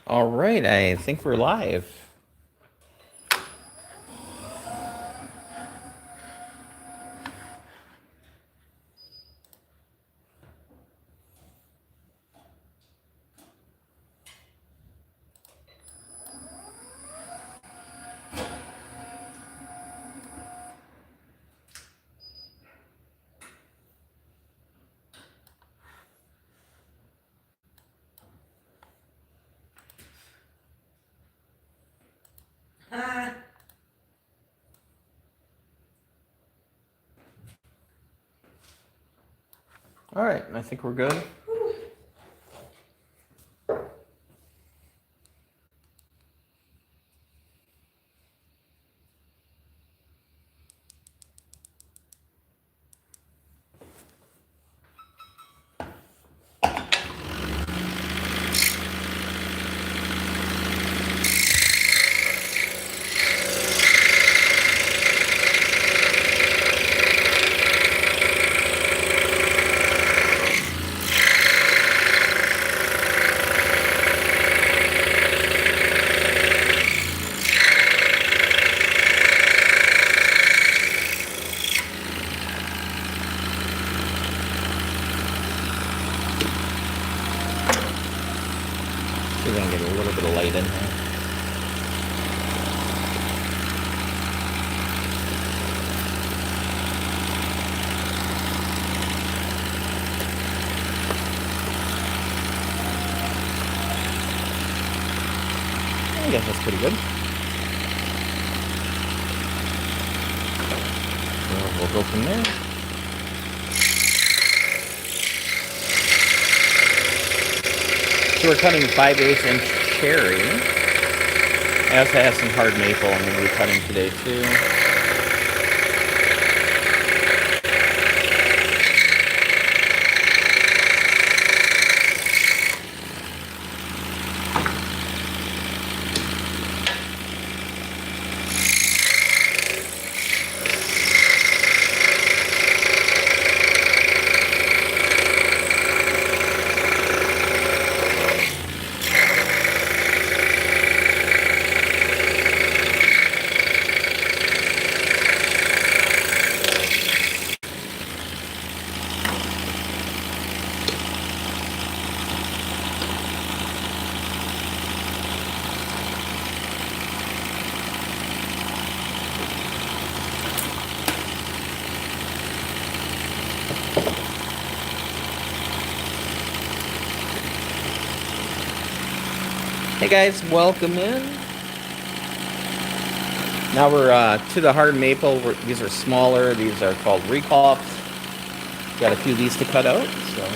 All right, I think we're live. All right, I think we're good. See if I can get a little bit of light in here. I guess that's pretty good. So we'll go from there. So we're cutting 5/8 inch cherry. I also have some hard maple I'm going to be cutting today too. Hey guys, welcome in. Now we're to the hard maple. These are smaller. These are called reclops. Got a few of these to cut out. So.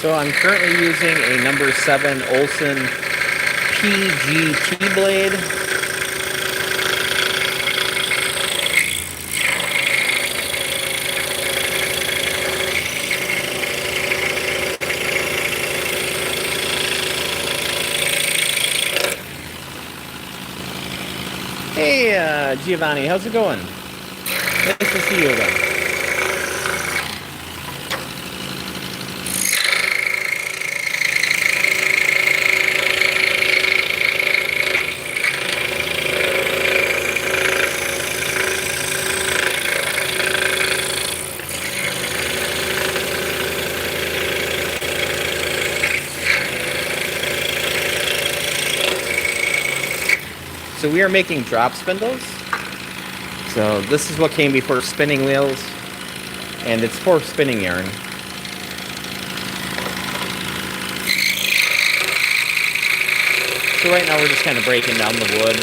So I'm currently using a number 7 Olson PGT blade. Hey, Giovanni, how's it going? Nice to see you again. So we are making drop spindles. So this is what came before spinning wheels, and it's for spinning yarn. So right now we're just kind of breaking down the wood.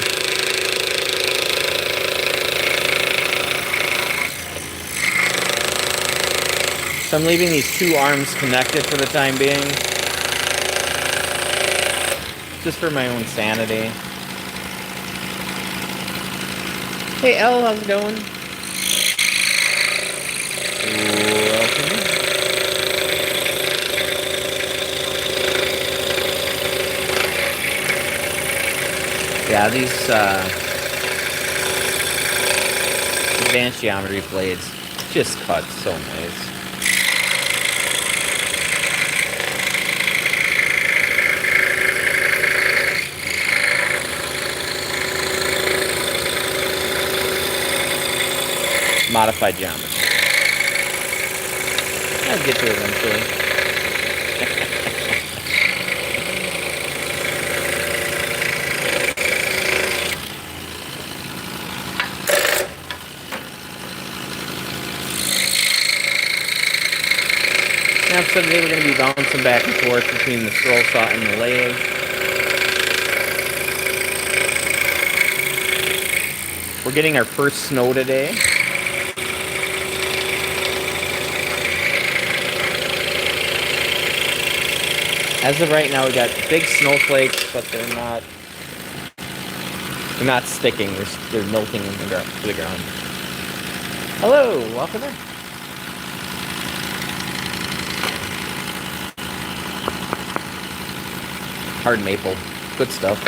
So I'm leaving these two arms connected for the time being. Just for my own sanity. Hey Elle, how's it going? Welcome. Yeah, these advanced geometry blades just cut so nice. Modified geometry. I'll get to it eventually. Now, so today we're going to be bouncing back and forth between the scroll saw and the lathe. We're getting our first snow today. As of right now, we got big snowflakes, but they're not sticking. They're melting to the ground. Hello, welcome in. Hard maple, good stuff.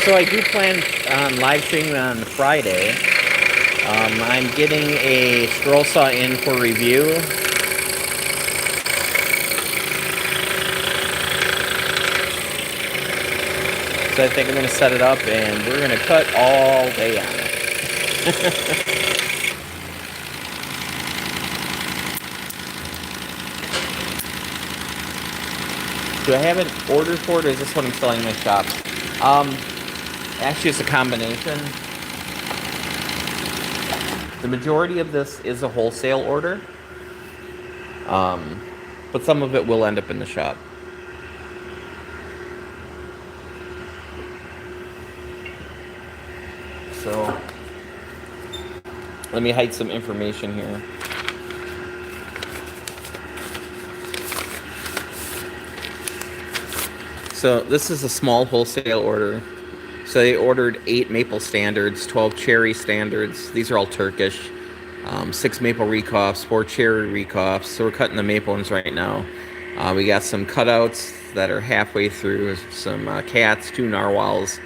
So I do plan on live streaming on Friday. I'm getting a scroll saw in for review. So I think I'm going to set it up and we're going to cut all day on it. Do I have an order for it, or is this what I'm selling in my shop? Actually, it's a combination. The majority of this is a wholesale order, but some of it will end up in the shop. So, let me hide some information here. So, this is a small wholesale order. So they ordered 8 maple standards, 12 cherry standards. These are all Turkish. 6 maple recoffs, 4 cherry recoffs. So we're cutting the maple ones right now. We got some cutouts that are halfway through, some cats, 2 narwhals,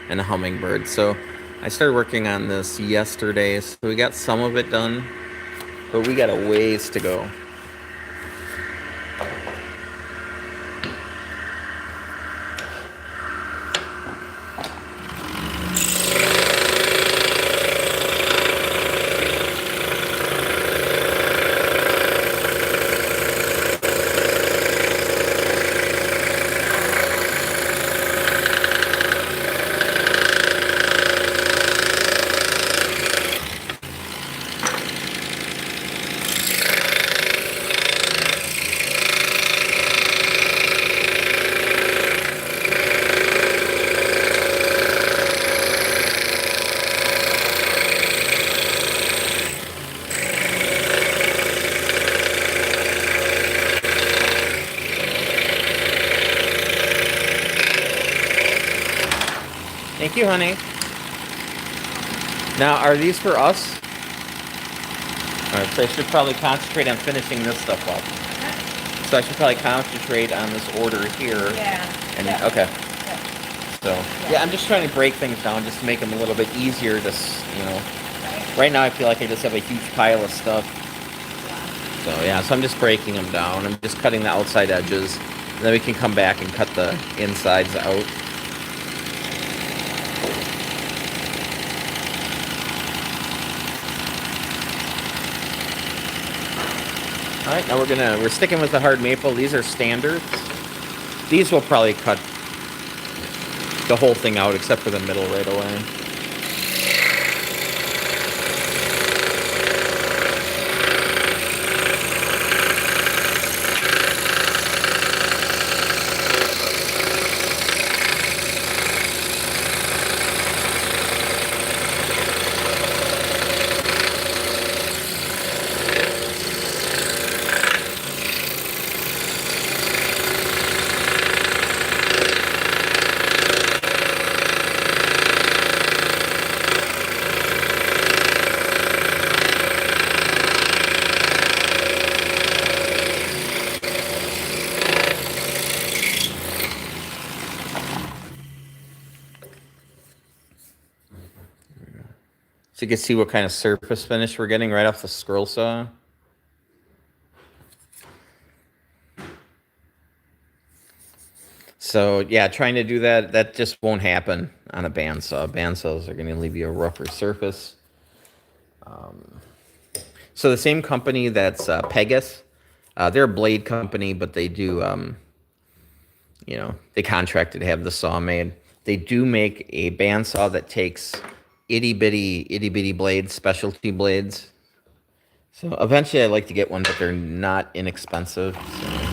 and a hummingbird. So I started working on this yesterday. So we got some of it done, but we got a ways to go. Thank you, honey. Now, are these for us? All right, so I should probably concentrate on finishing this stuff up. So I should probably concentrate on this order here. Yeah. And yeah. okay. Yeah. So yeah, I'm just trying to break things down just to make them a little bit easier to, you know. Right now I feel like I just have a huge pile of stuff. So yeah, so I'm just breaking them down. I'm just cutting the outside edges. And then we can come back and cut the insides out. All right, now we're sticking with the hard maple. These are standards. These will probably cut the whole thing out except for the middle right away. So you can see what kind of surface finish we're getting right off the scroll saw. So yeah, trying to do that just won't happen on a bandsaw. Bandsaws are going to leave you a rougher surface. So the same company that's Pegasus, they're a blade company, but they do, you know, they contracted to have the saw made. They do make a bandsaw that takes itty bitty blades, specialty blades. So eventually I'd like to get one, but they're not inexpensive. So.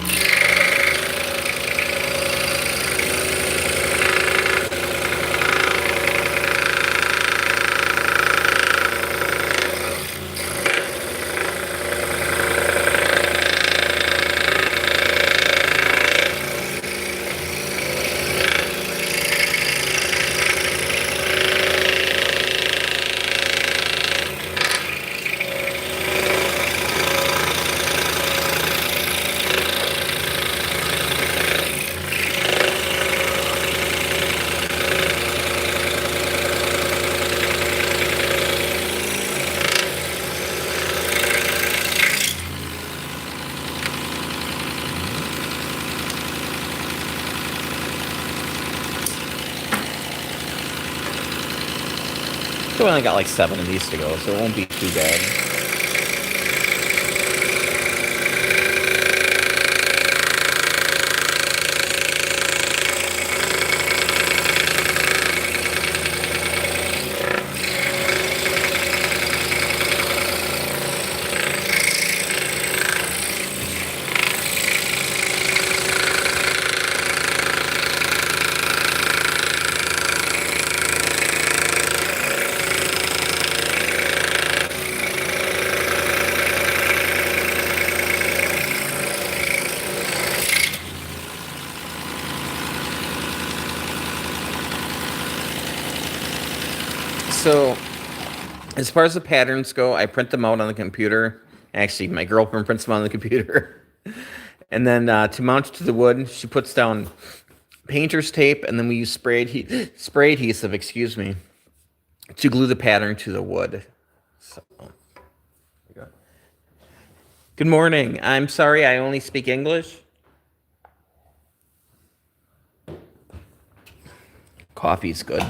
So we only got like 7 of these to go, so it won't be too bad. So, as far as the patterns go, I print them out on the computer. Actually, my girlfriend prints them on the computer. And then to mount it to the wood, she puts down painter's tape, and then we use spray adhesive, excuse me, to glue the pattern to the wood. So, good morning. I'm sorry, I only speak English. Coffee's good.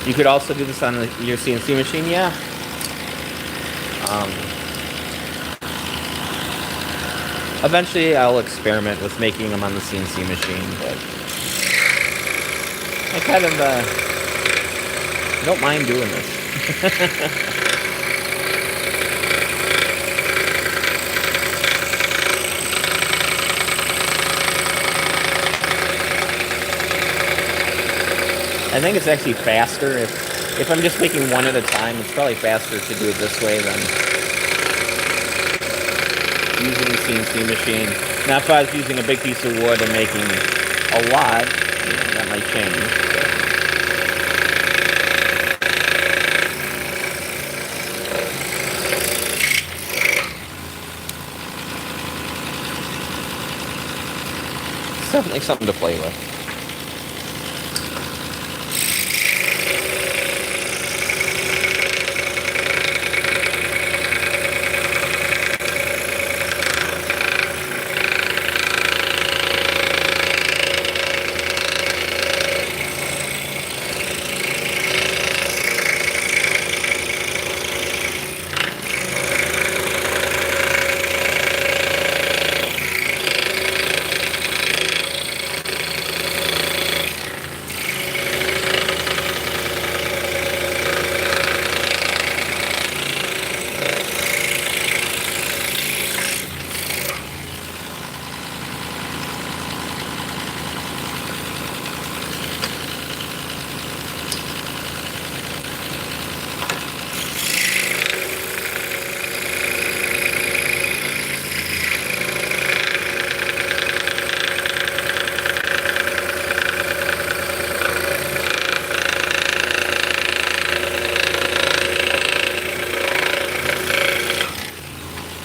You could also do this on your CNC machine, yeah. Um, Eventually, I'll experiment with making them on the CNC machine, but I kind of don't mind doing this. I think it's actually faster if I'm just making one at a time. It's probably faster to do it this way than using the CNC machine. Now, if I was using a big piece of wood and making a lot, that might change. It's definitely something to play with.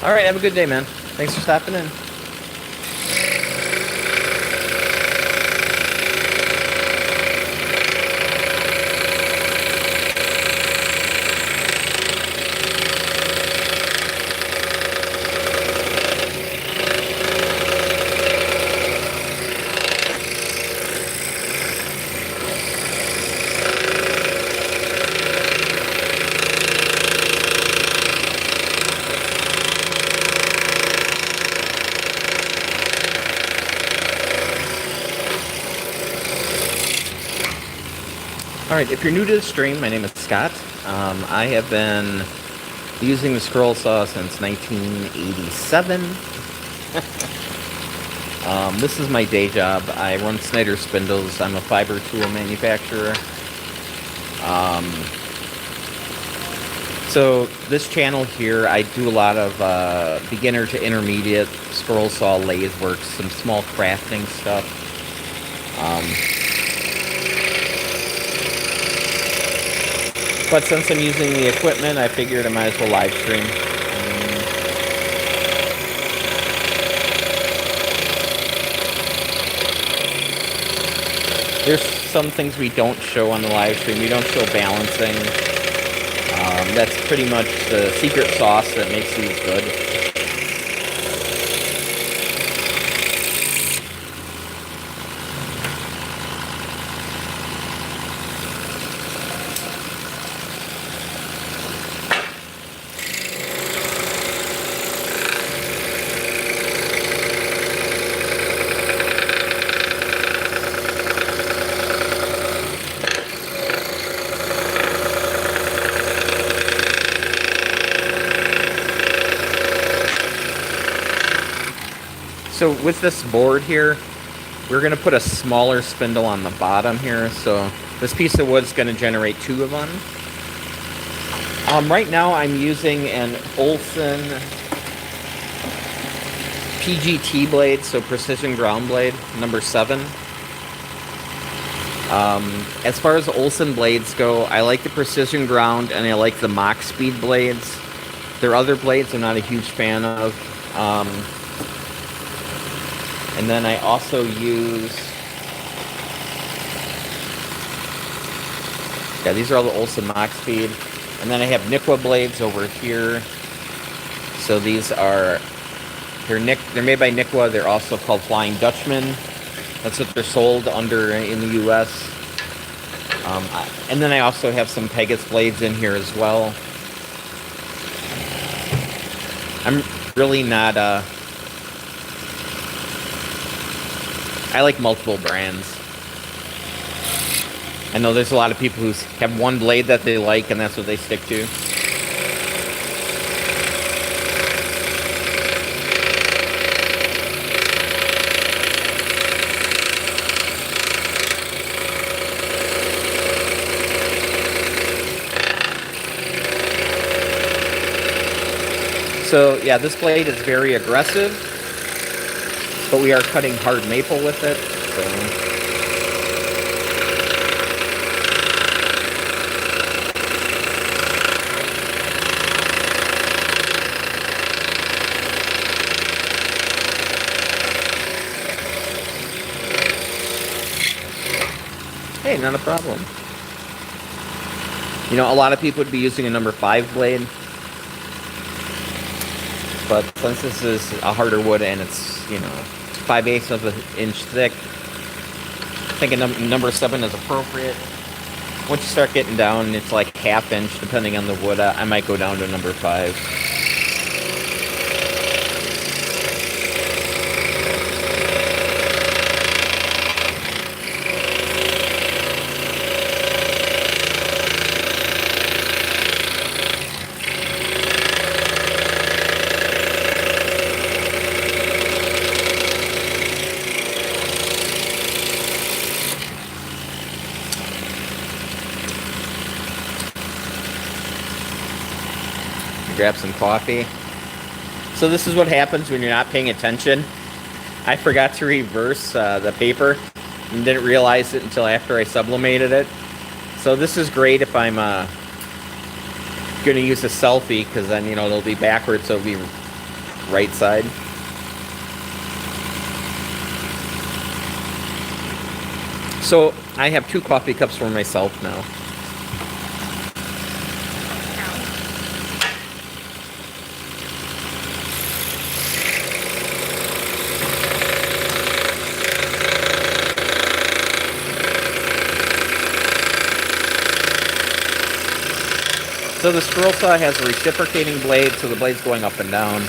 All right, have a good day, man. Thanks for stopping in. All right, if you're new to the stream, my name is Scott. I have been using the scroll saw since 1987. This is my day job. I run Snyder Spindles. I'm a fiber tool manufacturer. So this channel here, I do a lot of beginner to intermediate scroll saw lathe work, some small crafting stuff. But since I'm using the equipment, I figured I might as well live stream. There's some things we don't show on the live stream. We don't show balancing. That's pretty much the secret sauce that makes these good. So with this board here, we're going to put a smaller spindle on the bottom here. So this piece of wood is going to generate two of them. Right now I'm using an Wholesale PGT blade, so precision ground blade, number 7. As far as Wholesale blades go, I like the precision ground and I like the Mach speed blades. There are other blades I'm not a huge fan of. And then I also use, these are all the Wholesale Mach speed. And then I have Nikwa blades over here. So these are, they're made by Nikwa. They're also called Flying Dutchman. That's what they're sold under in the US. And then I also have some Pegasus blades in here as well. I'm really not, I like multiple brands. I know there's a lot of people who have one blade that they like and that's what they stick to. So yeah, this blade is very aggressive, but we are cutting hard maple with it. So. Hey, not a problem. You know, a lot of people would be using a number 5 blade. But since this is a harder wood and it's, you know, 5/8 of an inch thick, I think a number 7 is appropriate. Once you start getting down, it's like ½ inch, depending on the wood. I might go down to number 5. Grab some coffee. So this is what happens when you're not paying attention. I forgot to reverse the paper and didn't realize it until after I sublimated it. So this is great if I'm going to use a selfie, because then, you know, it'll be backwards, so it'll be right side. So I have 2 coffee cups for myself now. So the scroll saw has a reciprocating blade, so the blade's going up and down.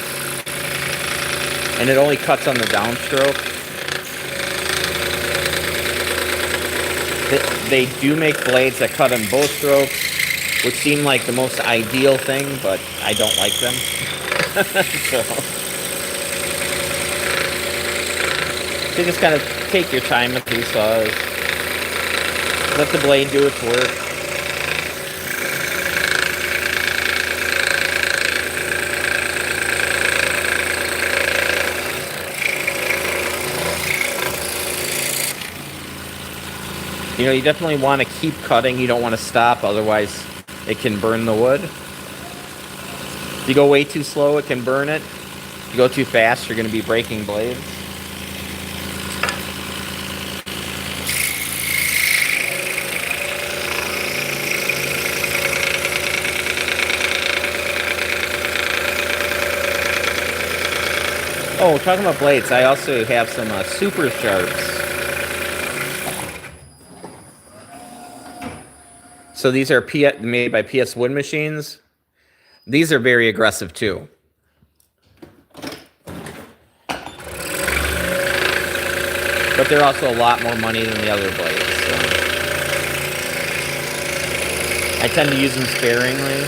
And it only cuts on the downstroke. They do make blades that cut on both strokes, which seem like the most ideal thing, but I don't like them. So you just kind of take your time with these saws. Let the blade do its work. You know, you definitely want to keep cutting. You don't want to stop, otherwise it can burn the wood. If you go way too slow, it can burn it. If you go too fast, you're going to be breaking blades. Oh, talking about blades, I also have some super sharps. So these are made by PS Wood Machines. These are very aggressive too. But they're also a lot more money than the other blades. So. I tend to use them sparingly.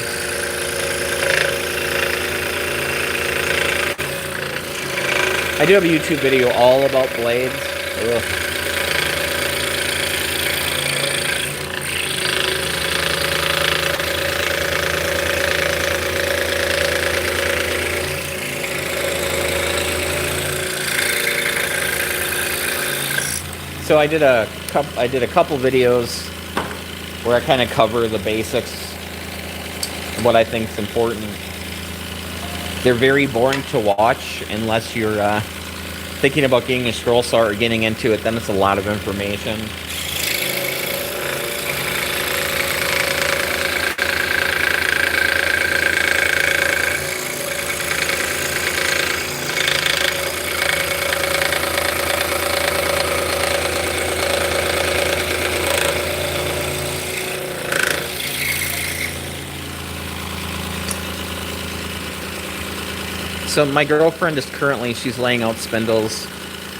I do have a YouTube video all about blades. Ugh. So I did a couple videos where I kind of cover the basics, what I think is important. They're very boring to watch unless you're thinking about getting a scroll saw or getting into it. Then it's a lot of information. So my girlfriend is currently, she's laying out spindles.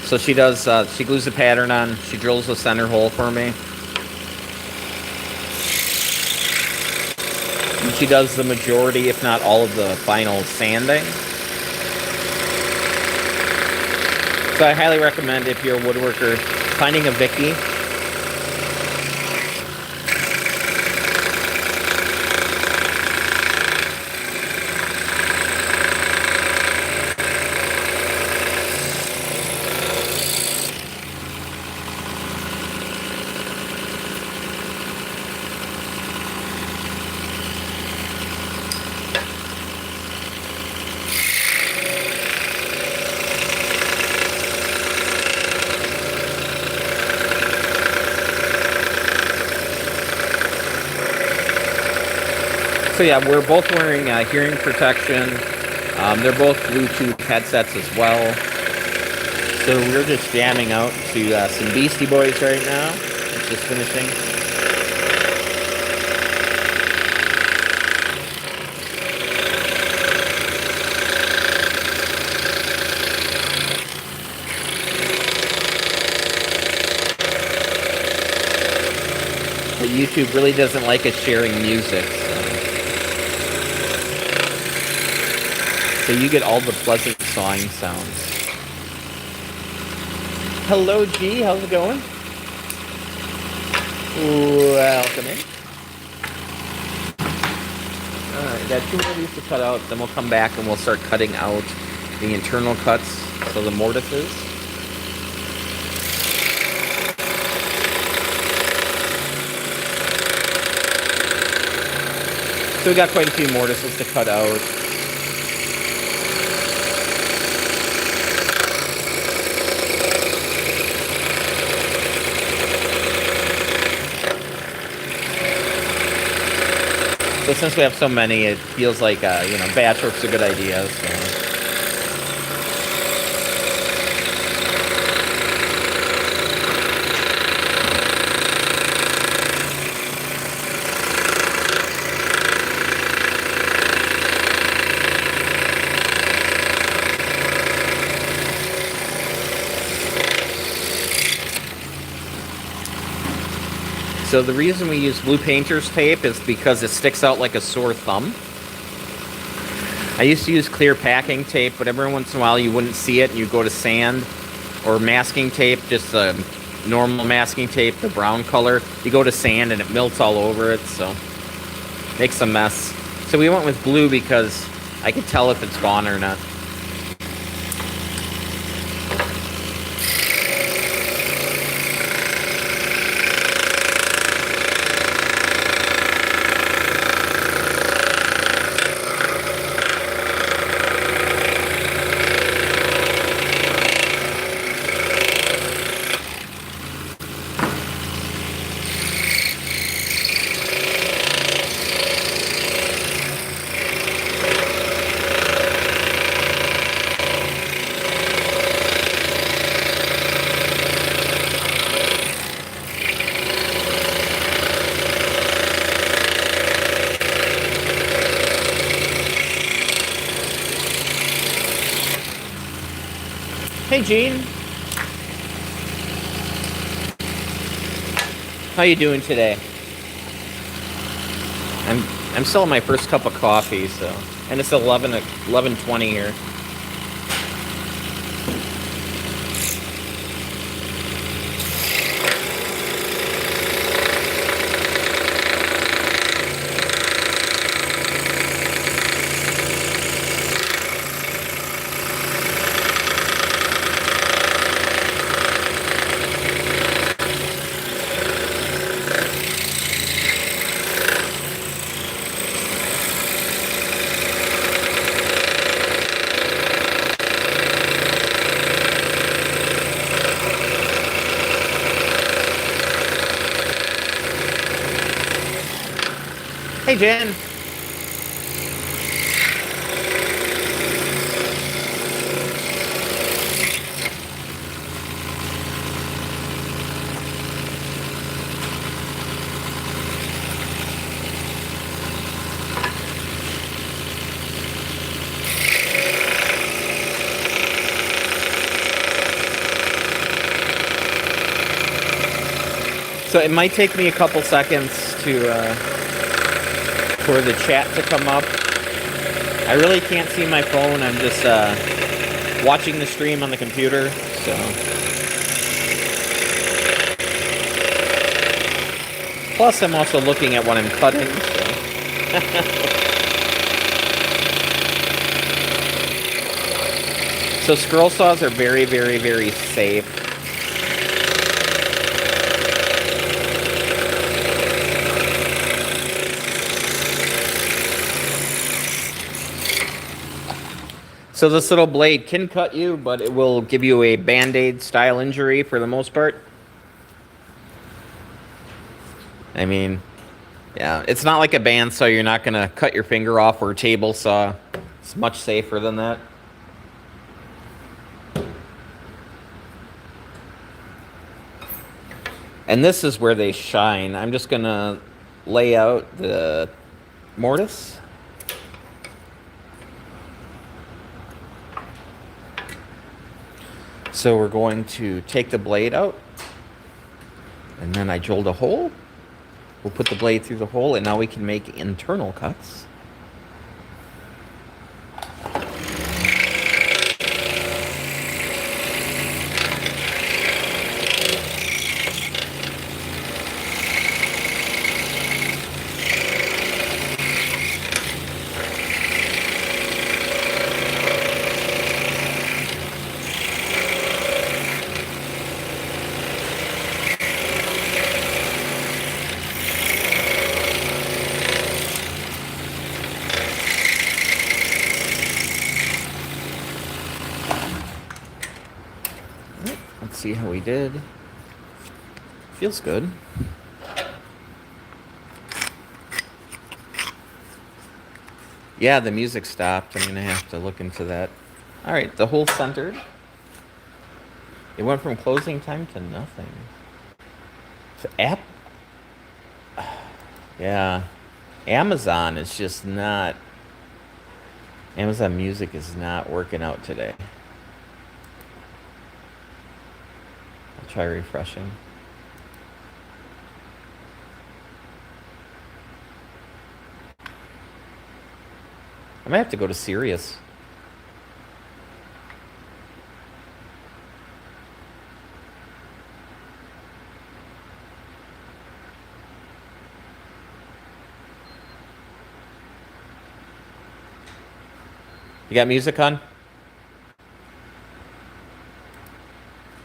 So she does, she glues the pattern on, she drills the center hole for me. And she does the majority, if not all of the final sanding. So I highly recommend, if you're a woodworker, finding a Vicky. So yeah, we're both wearing hearing protection. They're both Bluetooth headsets as well. So we're just jamming out to some Beastie Boys right now. It's just finishing. But YouTube really doesn't like us sharing music. So you get all the pleasant sawing sounds. Hello, G. How's it going? Welcome in. Alright, got 2 more of these to cut out. Then we'll come back and we'll start cutting out the internal cuts, so the mortises. So we got quite a few mortises to cut out. So since we have so many, it feels like, batch work's a good idea. So the reason we use blue painter's tape is because it sticks out like a sore thumb. I used to use clear packing tape, but every once in a while you wouldn't see it and you go to sand, or masking tape, just a normal masking tape, the brown color. You go to sand and it melts all over it, so makes a mess. So we went with blue because I could tell if it's gone or not. Hey, Gene. How you doing today? I'm still on my first cup of coffee, and it's 11:20 here. Hey, Jen. So it might take me a couple seconds to for the chat to come up. I really can't see my phone. I'm just watching the stream on the computer. So plus, I'm also looking at what I'm cutting. So scroll saws are very, very, very safe. So this little blade can cut you, but it will give you a Band-Aid style injury for the most part. I mean, yeah, it's not like a bandsaw. You're not going to cut your finger off, or a table saw. It's much safer than that. And this is where they shine. I'm just going to lay out the mortise. So we're going to take the blade out, and then I drilled a hole. We'll put the blade through the hole, and now we can make internal cuts. See how we did. Feels good. Yeah, the music stopped. I'm gonna have to look into that. All right, the hole centered. It went from closing time to nothing. So yeah, Amazon is just not. Amazon Music is not working out today. Try refreshing. I might have to go to Sirius. You got music on?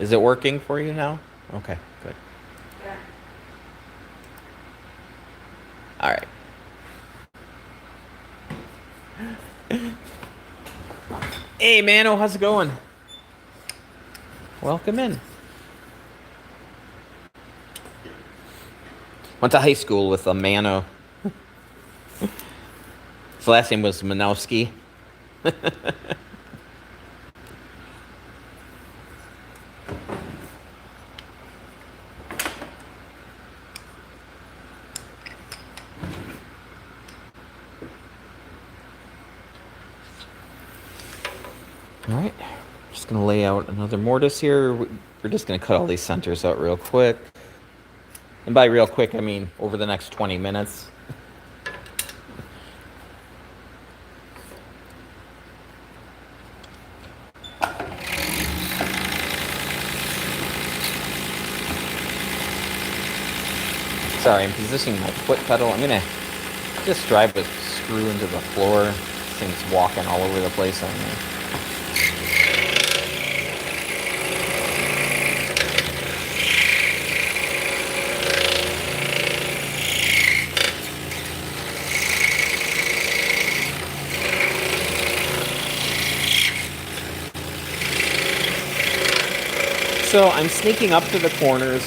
Is it working for you now? Okay, good. Yeah. All right. Hey, Mano, how's it going? Welcome in. Went to high school with a Mano. His last name was Manowski. All right, just gonna lay out another mortise here. We're just gonna cut all these centers out real quick. And by real quick, I mean over the next 20 minutes. Sorry, I'm positioning my foot pedal. I'm gonna just drive a screw into the floor. This thing's walking all over the place on me. So I'm sneaking up to the corners.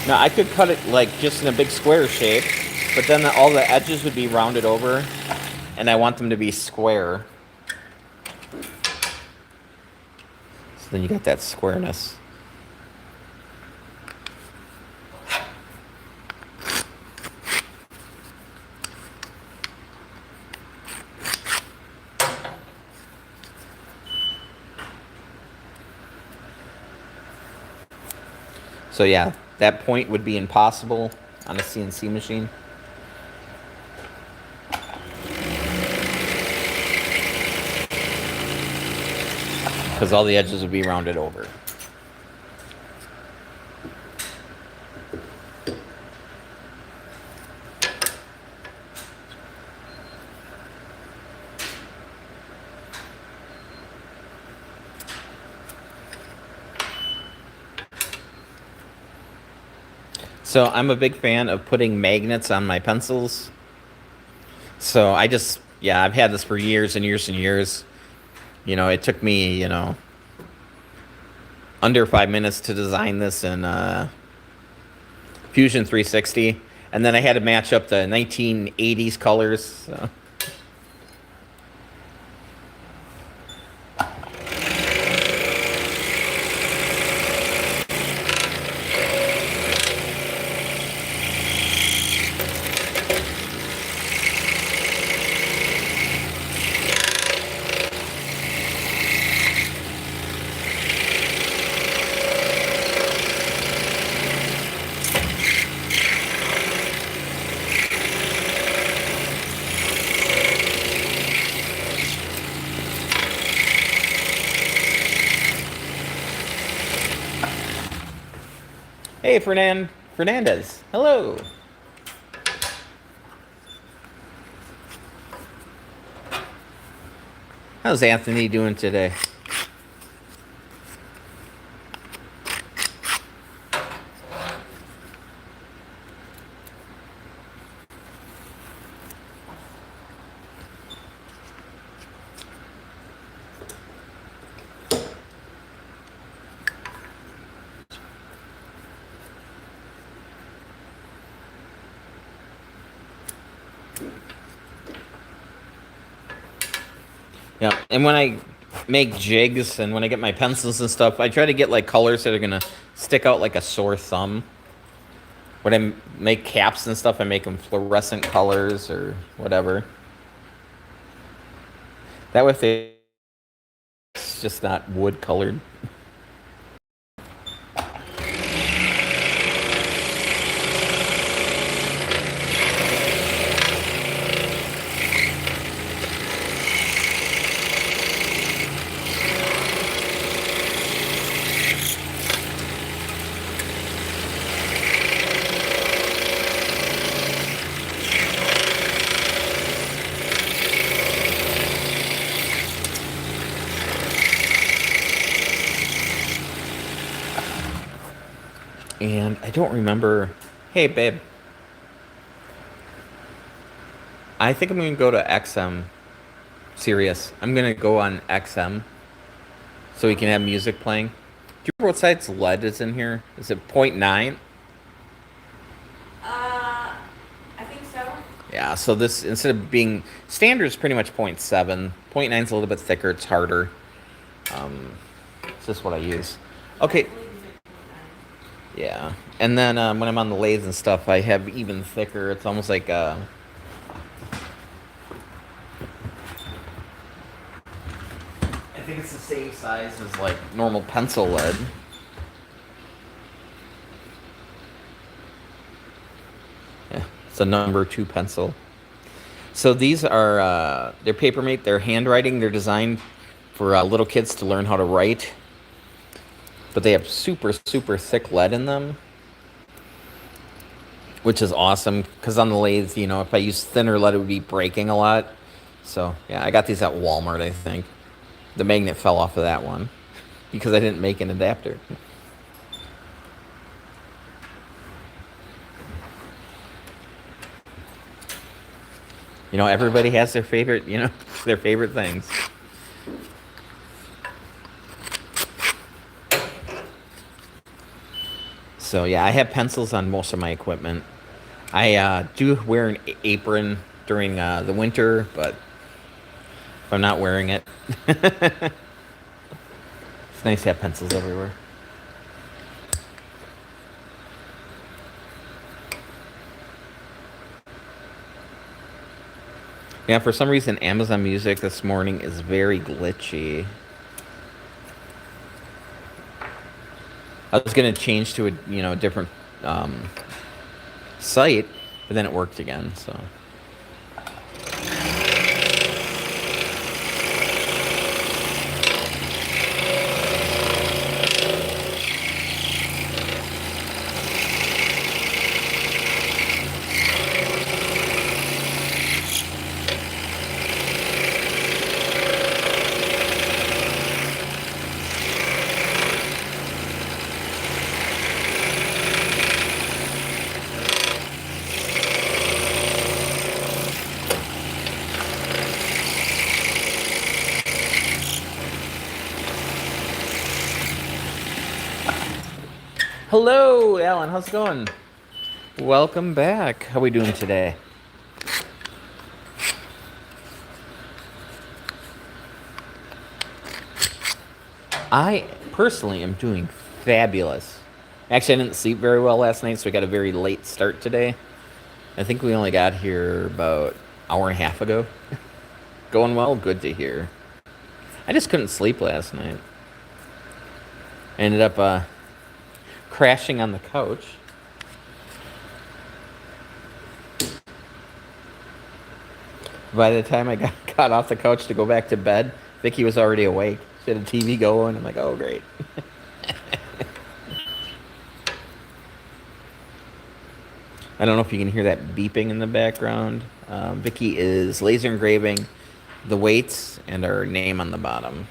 Now I could cut it like just in a big square shape, but then all the edges would be rounded over, and I want them to be square. So then you get that squareness. So yeah, that point would be impossible on a CNC machine. Because all the edges would be rounded over. So I'm a big fan of putting magnets on my pencils. So yeah, I've had this for years and years and years. It took me, under 5 minutes to design this in Fusion 360. And then I had to match up the 1980s colors. So. Hey, Fernandez. Hello. How's Anthony doing today? Yeah, and when I make jigs and when I get my pencils and stuff, I try to get like colors that are gonna stick out like a sore thumb. When I make caps and stuff, I make them fluorescent colors or whatever. That way, it's just not wood colored. And I don't remember. Hey, babe. I think I'm going to go to XM. Serious. I'm going to go on XM so we can have music playing. Do you remember what size lead is in here? Is it 0.9? I think so. Yeah, so this, instead of being standard, is pretty much 0.7. 0.9 is a little bit thicker. It's harder. It's just what I use. Okay. Yeah. And then when I'm on the lathes and stuff, I have even thicker. It's almost like I think it's the same size as like normal pencil lead. Yeah, it's a number 2 pencil. So these are they're Papermate. They're handwriting. They're designed for little kids to learn how to write. But they have super, super thick lead in them, which is awesome because on the lathe, if I use thinner lead, it would be breaking a lot. So, yeah, I got these at Walmart, I think. The magnet fell off of that one because I didn't make an adapter. Everybody has their favorite, their favorite things. So, yeah, I have pencils on most of my equipment. I do wear an apron during the winter, but if I'm not wearing it, it's nice to have pencils everywhere. Yeah, for some reason, Amazon Music this morning is very glitchy. I was gonna change to a different site, but then it worked again. So. Hello, Alan. How's it going? Welcome back. How are we doing today? I personally am doing fabulous. Actually, I didn't sleep very well last night, so we got a very late start today. I think we only got here about an hour and a half ago. Going well? Good to hear. I just couldn't sleep last night. I ended up crashing on the couch. By the time I got off the couch to go back to bed, Vicky was already awake. She had a TV going. I'm like, oh, great. I don't know if you can hear that beeping in the background. Vicky is laser engraving the weights and our name on the bottom.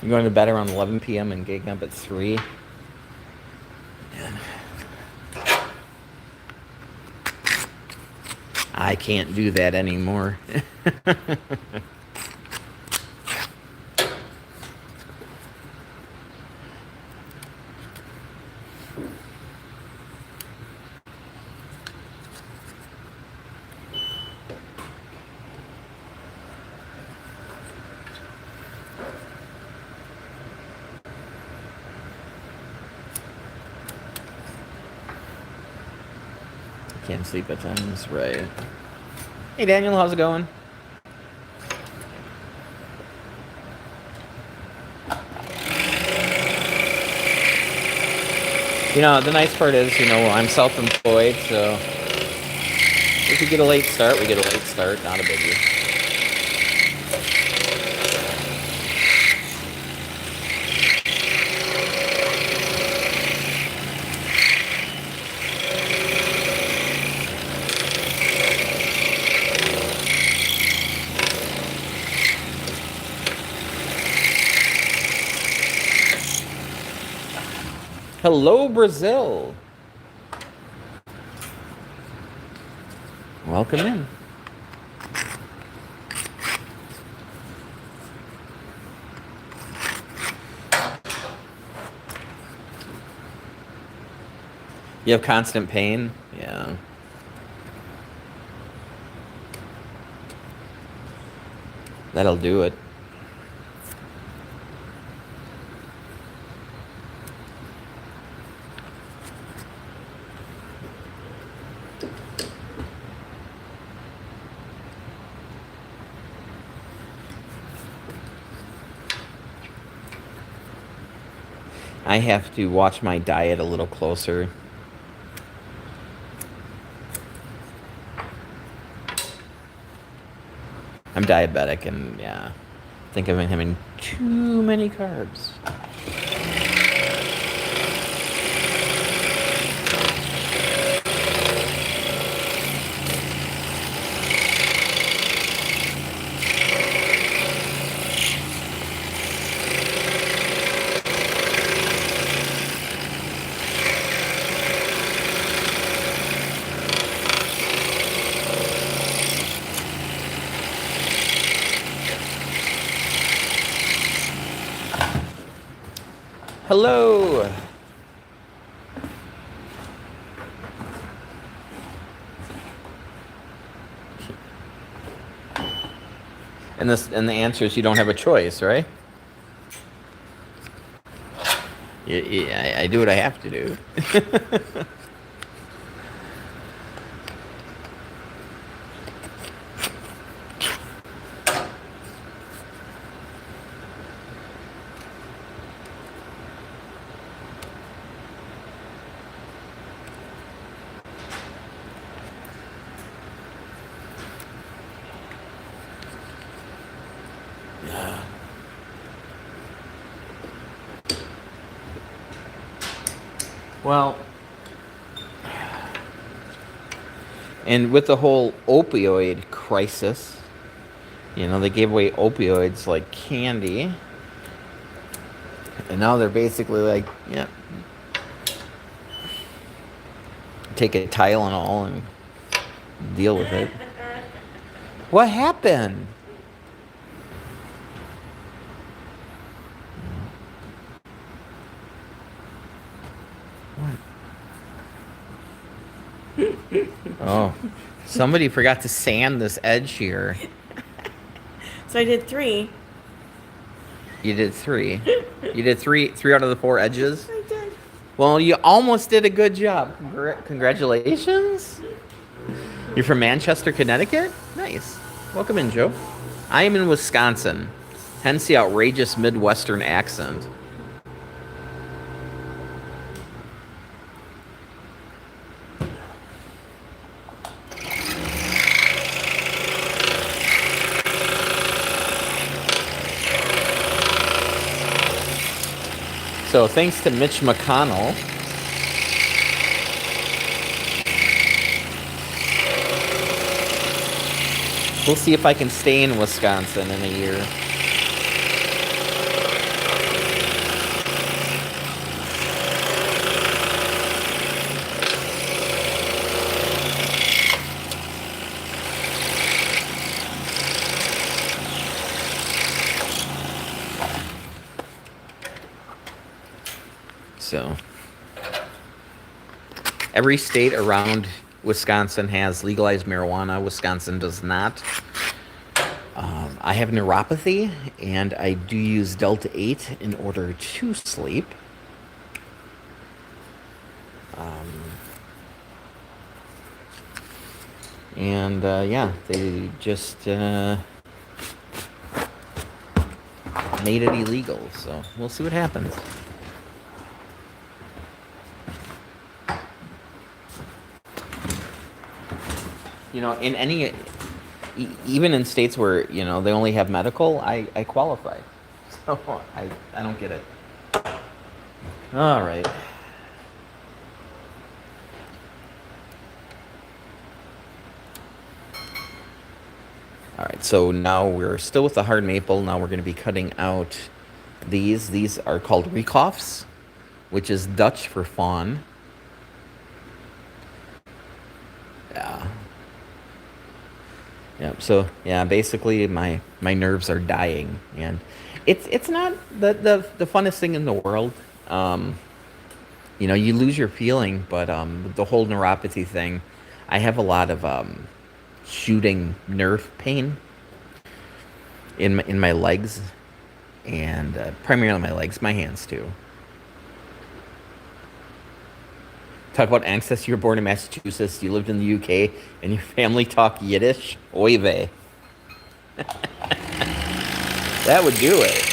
I'm going to bed around 11 p.m. and getting up at 3. Man. I can't do that anymore. Can't sleep at times, right? Hey Daniel, how's it going? The nice part is, I'm self-employed, so if we get a late start, we get a late start, not a biggie. Hello, Brazil. Welcome in. You have constant pain? Yeah. That'll do it. I have to watch my diet a little closer. I'm diabetic and yeah, I think I've been having too many carbs. Hello. And the answer is you don't have a choice, right? Yeah, I do what I have to do. Well, and with the whole opioid crisis, they gave away opioids like candy. And now they're basically like, yeah, take a Tylenol and deal with it. What happened? Oh, somebody forgot to sand this edge here. So I did 3. You did 3. You did three out of the 4 edges? I did. Well, you almost did a good job. Congratulations. You're from Manchester, Connecticut? Nice. Welcome in, Joe. I am in Wisconsin, hence the outrageous Midwestern accent. So thanks to Mitch McConnell, we'll see if I can stay in Wisconsin in a year. So every state around Wisconsin has legalized marijuana. Wisconsin does not. I have neuropathy, and I do use Delta 8 in order to sleep. Yeah, they just made it illegal, so we'll see what happens. In any, even in states where, they only have medical, I qualify. So I don't get it. All right. All right, so now we're still with the hard maple. Now we're going to be cutting out these. These are called rekoffs, which is Dutch for fawn. Yeah. Yeah, so yeah, basically my nerves are dying, and it's not the funnest thing in the world. You lose your feeling, but the whole neuropathy thing, I have a lot of shooting nerve pain in my legs, and primarily my legs, my hands too. Talk about ancestors. You were born in Massachusetts. You lived in the UK, and your family talk Yiddish. Oy vey. That would do it.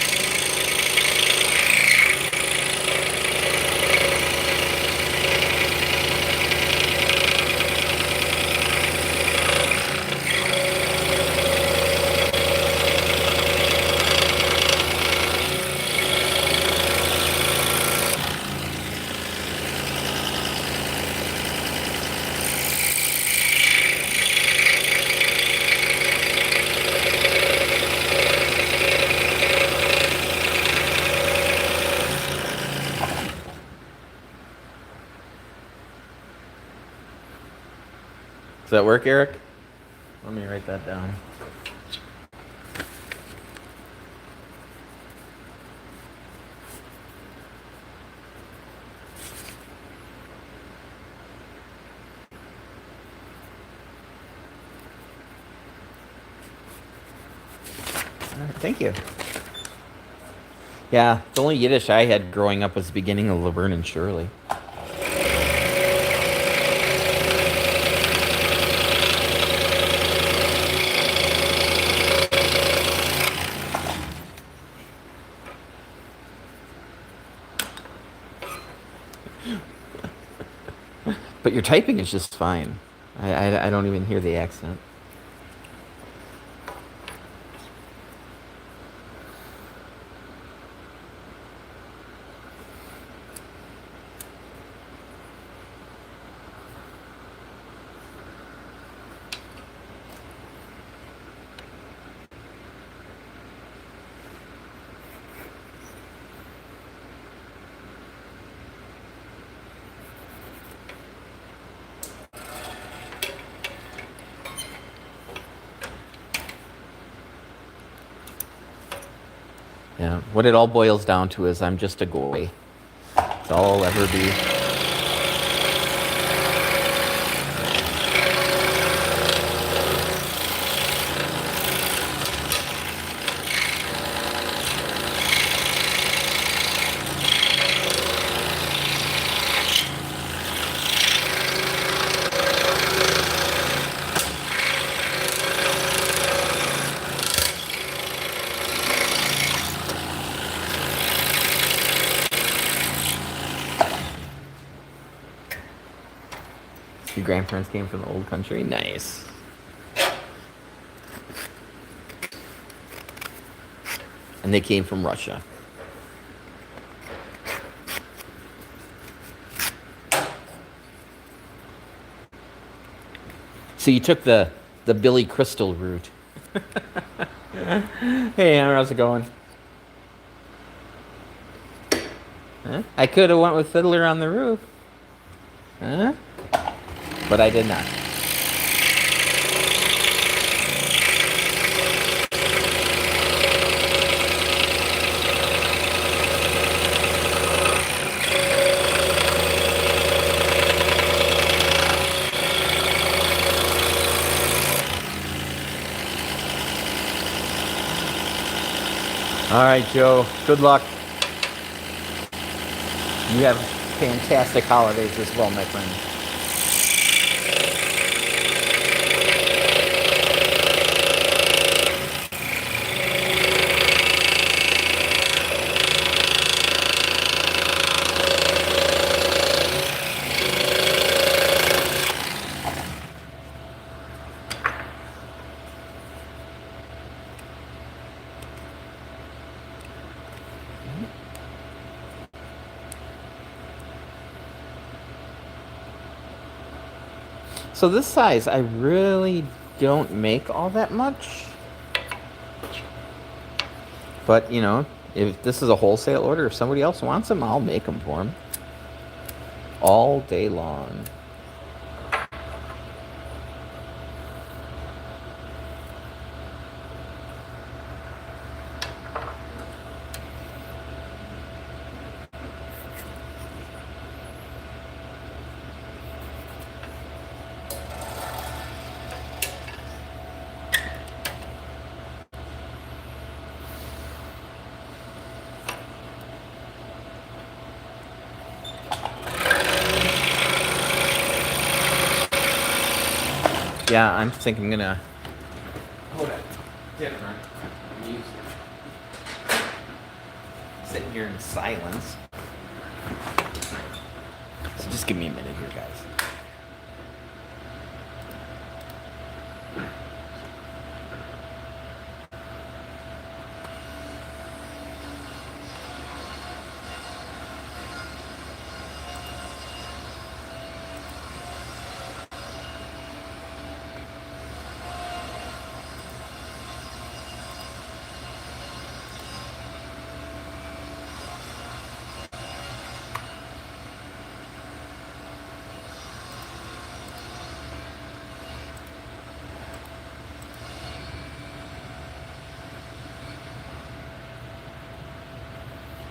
Does that work, Eric? Let me write that down. Thank you. Yeah, the only Yiddish I had growing up was the beginning of Laverne and Shirley. But your typing is just fine. I don't even hear the accent. Yeah, what it all boils down to is I'm just a goy. That's all I'll ever be. Your grandparents came from the old country? Nice. And they came from Russia. So you took the Billy Crystal route. Hey, how's it going? Huh? I could have went with Fiddler on the Roof. Huh? But I did not. All right, Joe. Good luck. You have fantastic holidays as well, my friend. So this size, I really don't make all that much. But, you know, if this is a wholesale order, if somebody else wants them, I'll make them for them. All day long. Yeah, I'm thinking I'm gonna hold it different music. Sitting here in silence. So just give me a minute here, guys.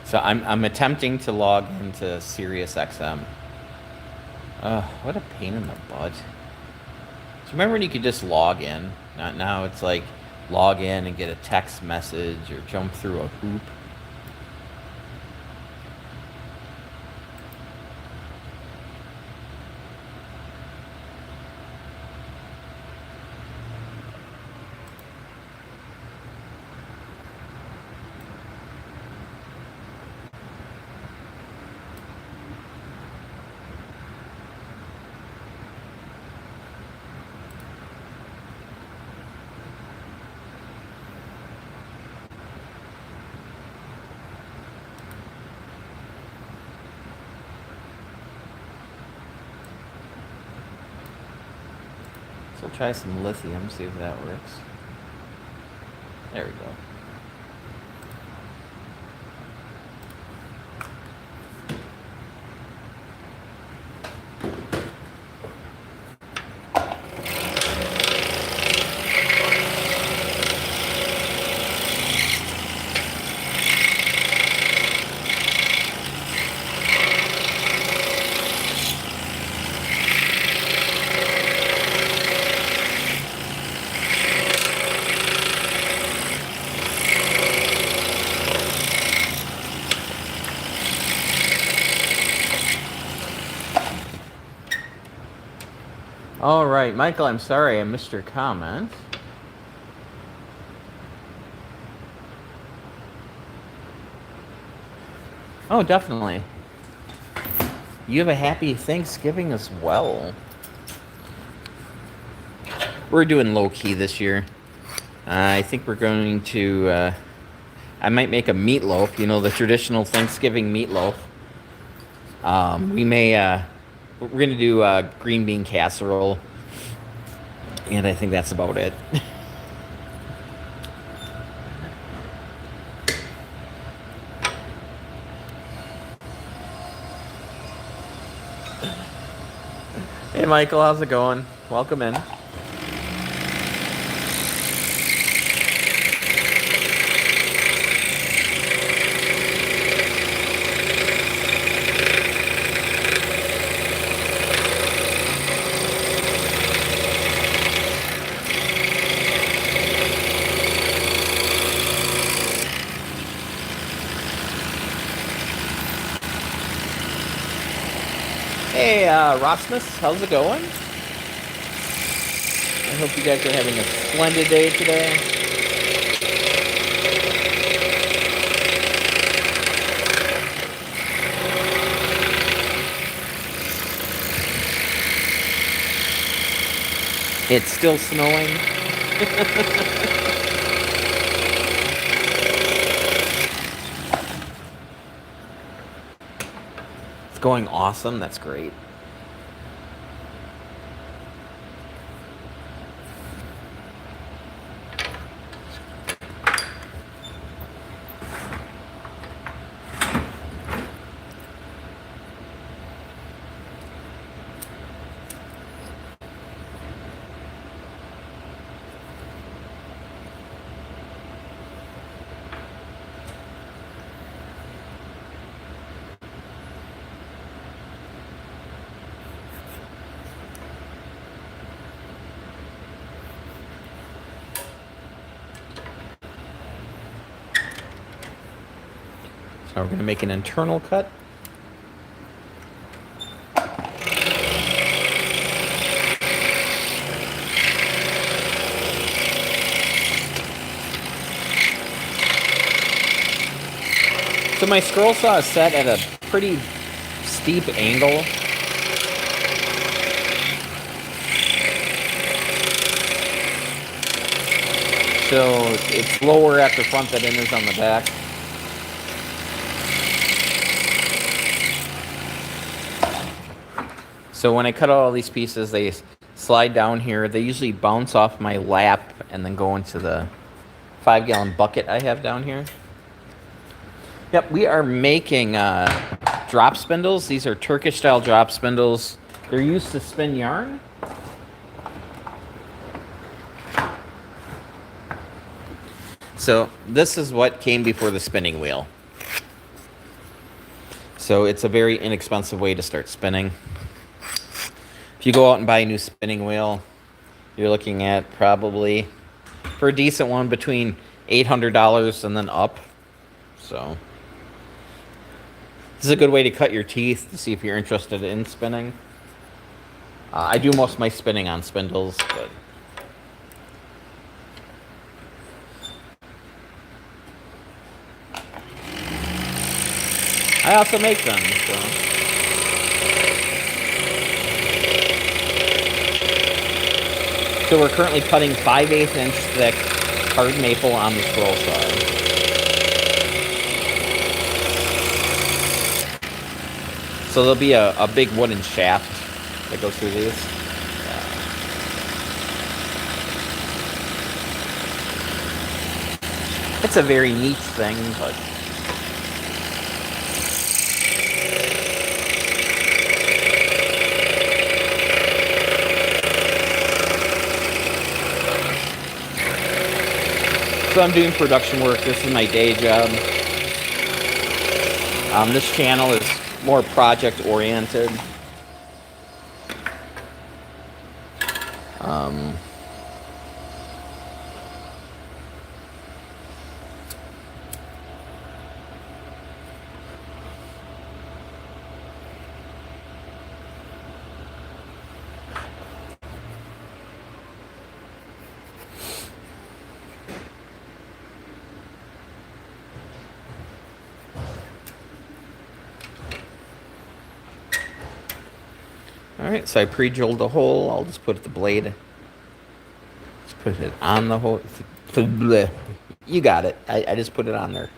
So I'm attempting to log into SiriusXM. What a pain in the butt. So remember when you could just log in? Not now. It's like log in and get a text message or jump through a hoop. So try some lithium, see if that works. There we go. All right, Michael, I'm sorry I missed your comment. Oh, definitely. You have a happy Thanksgiving as well. We're doing low key this year. I think we're going to, I might make a meatloaf, you know, the traditional Thanksgiving meatloaf. We're going to do a green bean casserole. And I think that's about it. Hey, Michael, how's it going? Welcome in. Hey, Rasmus, how's it going? I hope you guys are having a splendid day today. It's still snowing. It's going awesome. That's great. So we're going to make an internal cut. So my scroll saw is set at a pretty steep angle. So it's lower at the front than it is on the back. So when I cut out all these pieces, they slide down here. They usually bounce off my lap and then go into the 5-gallon bucket I have down here. Yep, we are making drop spindles. These are Turkish-style drop spindles. They're used to spin yarn. So this is what came before the spinning wheel. So it's a very inexpensive way to start spinning. If you go out and buy a new spinning wheel, you're looking at probably for a decent one between $800 and then up. So this is a good way to cut your teeth to see if you're interested in spinning. I do most of my spinning on spindles, but I also make them. So we're currently cutting 5/8 inch thick hard maple on the scroll saw. So there'll be a big wooden shaft that goes through these. It's a very neat thing, but so I'm doing production work. This is my day job. This channel is more project oriented. Alright, so I pre-drilled the hole. I'll just put the blade. Just put it on the hole. You got it. I just put it on there.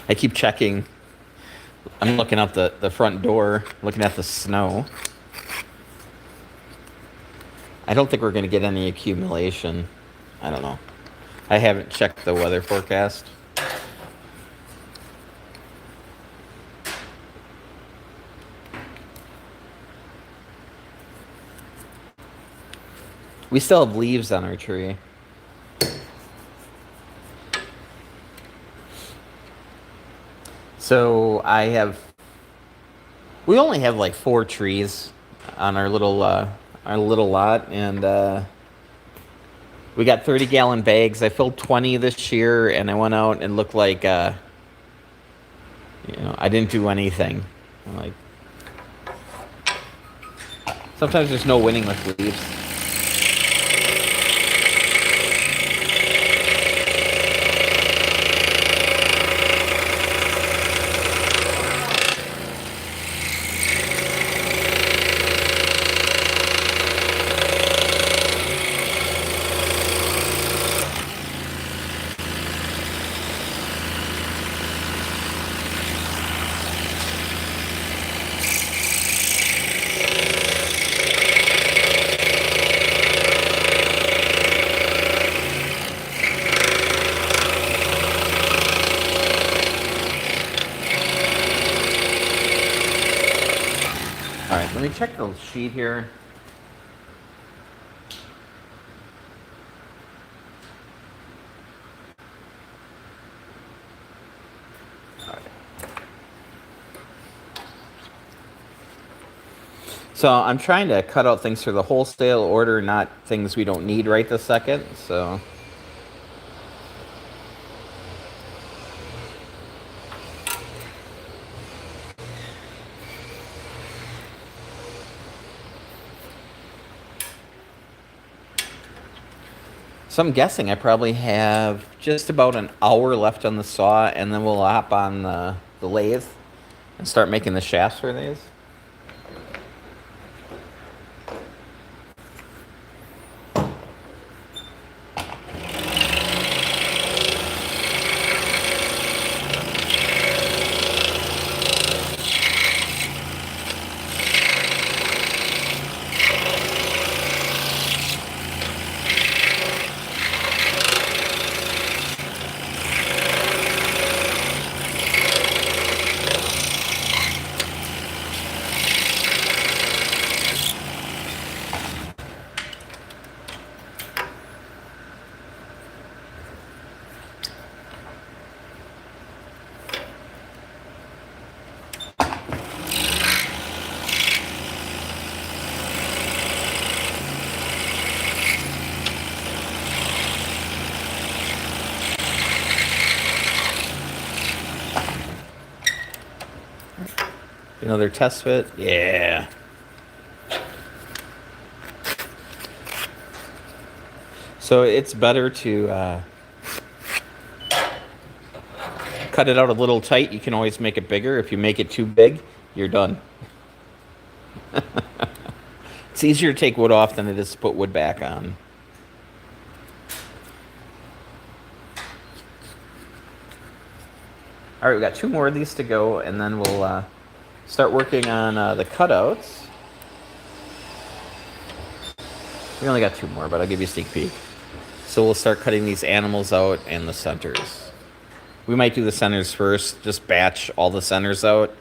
I keep checking. I'm looking out the front door, looking at the snow. I don't think we're going to get any accumulation. I don't know. I haven't checked the weather forecast. We still have leaves on our tree. So we only have like 4 trees on our little lot, and we got 30-gallon bags. I filled 20 this year, and I went out and looked like I didn't do anything. Like sometimes there's no winning with leaves. Alright, let me check the sheet here. So I'm trying to cut out things for the wholesale order, not things we don't need right this second. So I'm guessing I probably have just about an hour left on the saw, and then we'll hop on the lathe and start making the shafts for these. Another test fit. Yeah. So it's better to cut it out a little tight. You can always make it bigger. If you make it too big, you're done. It's easier to take wood off than it is to put wood back on. All right, we got 2 more of these to go, and then we'll start working on the cutouts. We only got 2 more, but I'll give you a sneak peek. So we'll start cutting these animals out and the centers. We might do the centers first, just batch all the centers out,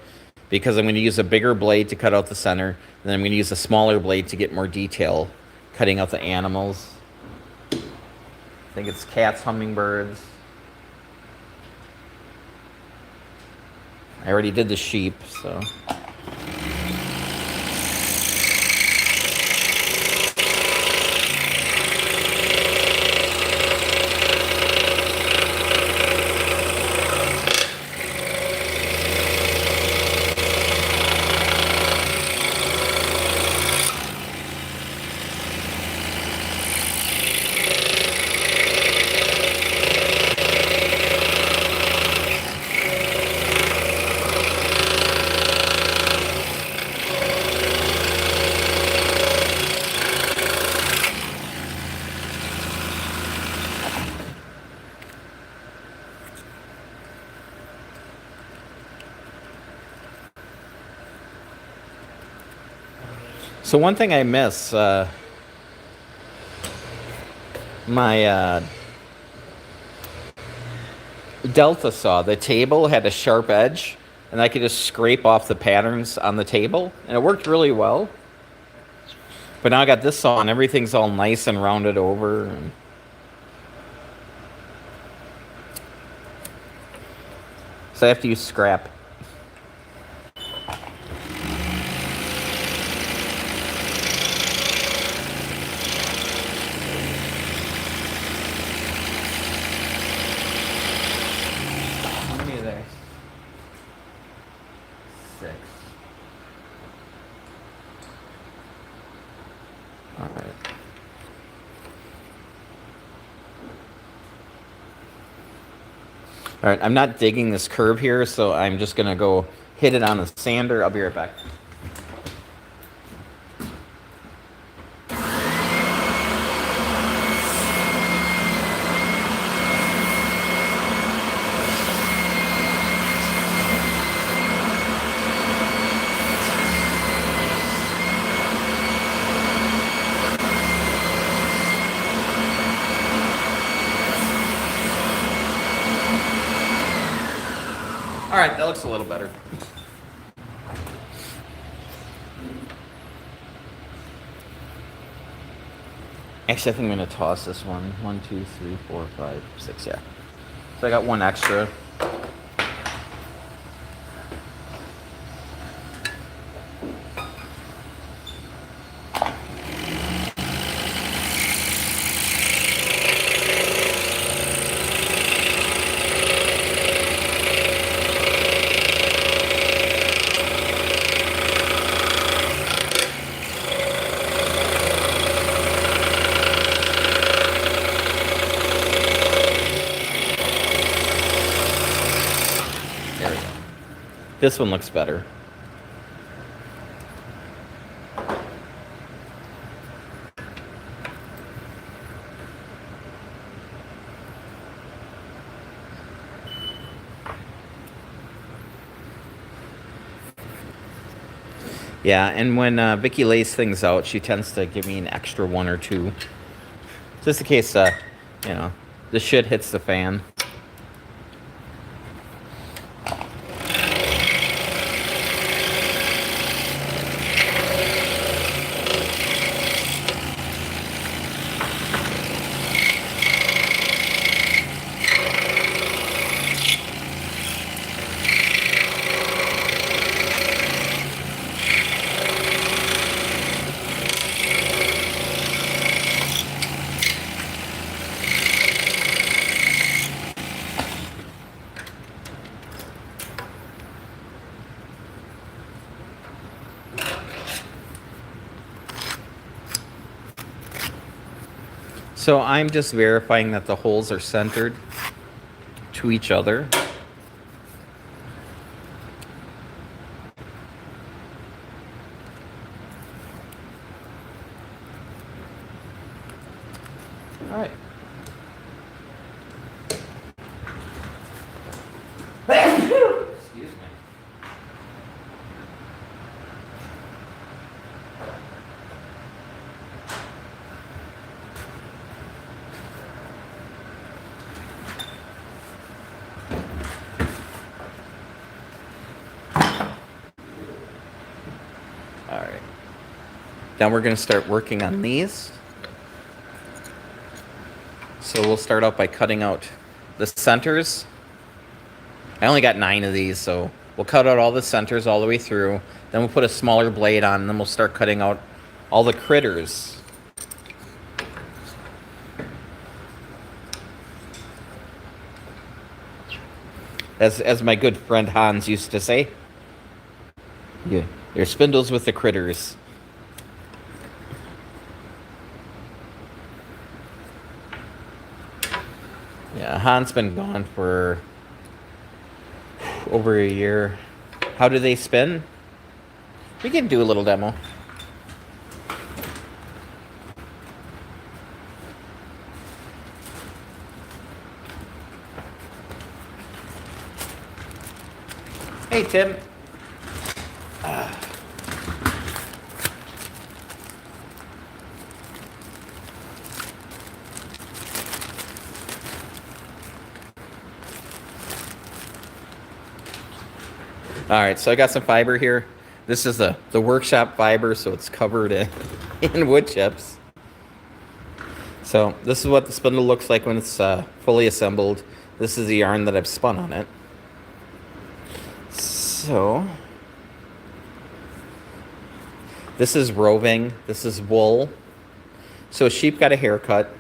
because I'm going to use a bigger blade to cut out the center, and then I'm going to use a smaller blade to get more detail, cutting out the animals. I think it's cats, hummingbirds. I already did the sheep, so... So one thing I miss, my Delta saw, the table had a sharp edge, and I could just scrape off the patterns on the table, and it worked really well. But now I got this saw, and everything's all nice and rounded over. And... so I have to use scrap. All right, I'm not digging this curve here, so I'm just going to go hit it on a sander. I'll be right back. All right, that looks a little better. Actually, I think I'm going to toss this one. 1, 2, 3, 4, 5, 6, yeah. So I got 1 extra. This one looks better. Yeah, and when Vicky lays things out, she tends to give me an extra 1 or 2. Just in case, you know, the shit hits the fan. So I'm just verifying that the holes are centered to each other. All right. Excuse me. All right. Now we're going to start working on these. So we'll start out by cutting out the centers. I only got 9 of these, so we'll cut out all the centers all the way through. Then we'll put a smaller blade on, and then we'll start cutting out all the critters. As my good friend Hans used to say, yeah, they're spindles with the critters. Yeah, Hans been gone for over a year. How do they spin? We can do a little demo. Hey, Tim. All right, so I got some fiber here. This is the workshop fiber, so it's covered in wood chips. So this is what the spindle looks like when it's fully assembled. This is the yarn that I've spun on it. So this is roving. This is wool. So a sheep got a haircut.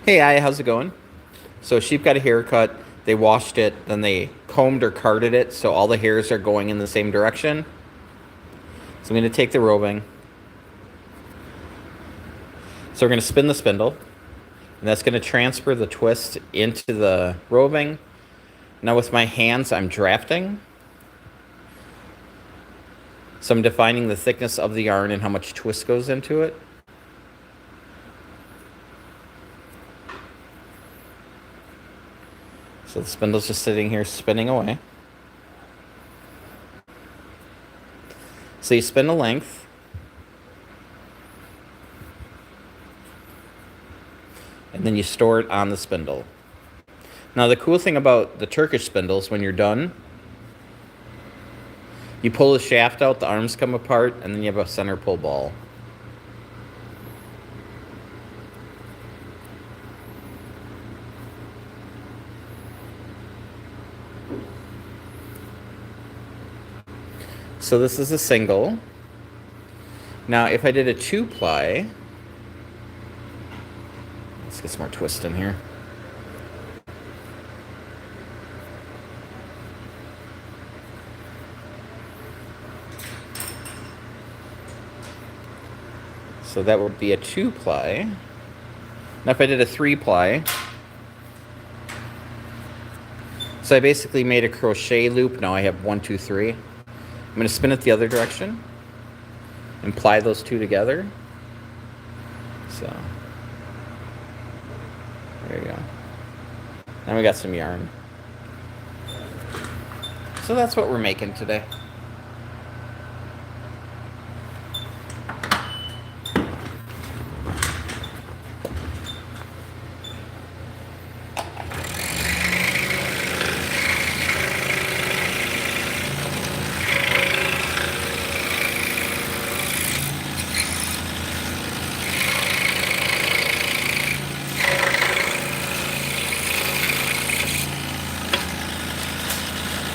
Hey, Aya, how's it going? So sheep got a haircut, they washed it, then they combed or carded it so all the hairs are going in the same direction. So I'm going to take the roving. So we're going to spin the spindle, and that's going to transfer the twist into the roving. Now with my hands, I'm drafting. So I'm defining the thickness of the yarn and how much twist goes into it. So the spindle's just sitting here spinning away. So you spin the length. And then you store it on the spindle. Now the cool thing about the Turkish spindles, when you're done, you pull the shaft out, the arms come apart, and then you have a center pull ball. So this is a single. Now if I did a 2-ply, let's get some more twist in here. So that would be a 2-ply. Now if I did a 3-ply, so I basically made a crochet loop. Now I have 1, 2, 3. I'm going to spin it the other direction and ply those two together. So there you go. Now we got some yarn. So that's what we're making today.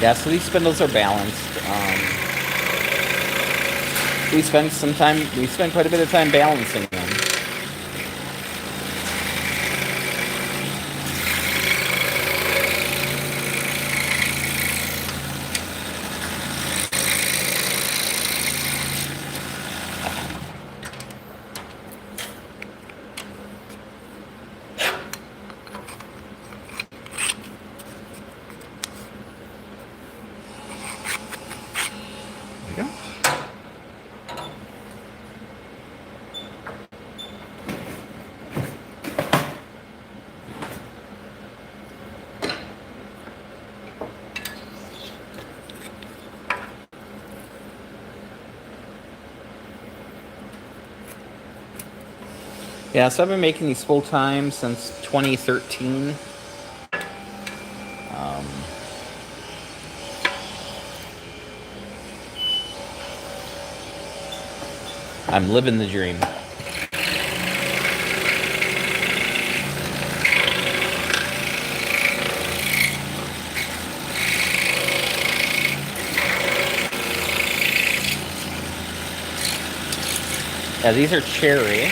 Yeah, so these spindles are balanced. We spend quite a bit of time balancing them. Yeah, so I've been making these full time since 2013. I'm living the dream. Yeah, these are cherry.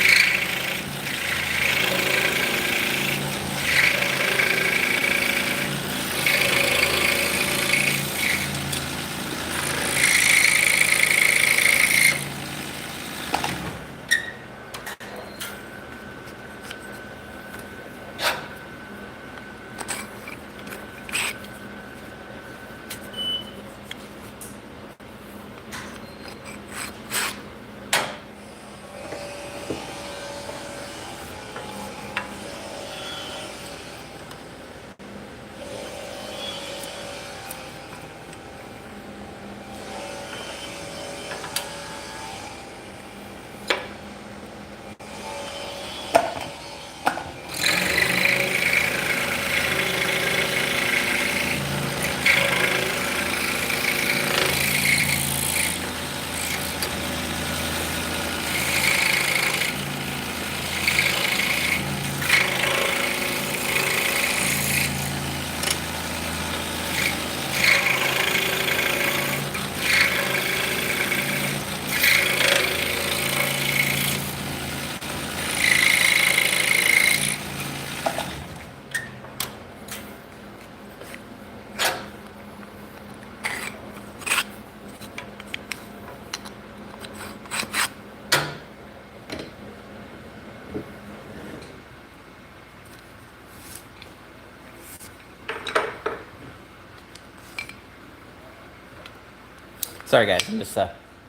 Sorry guys, I'm just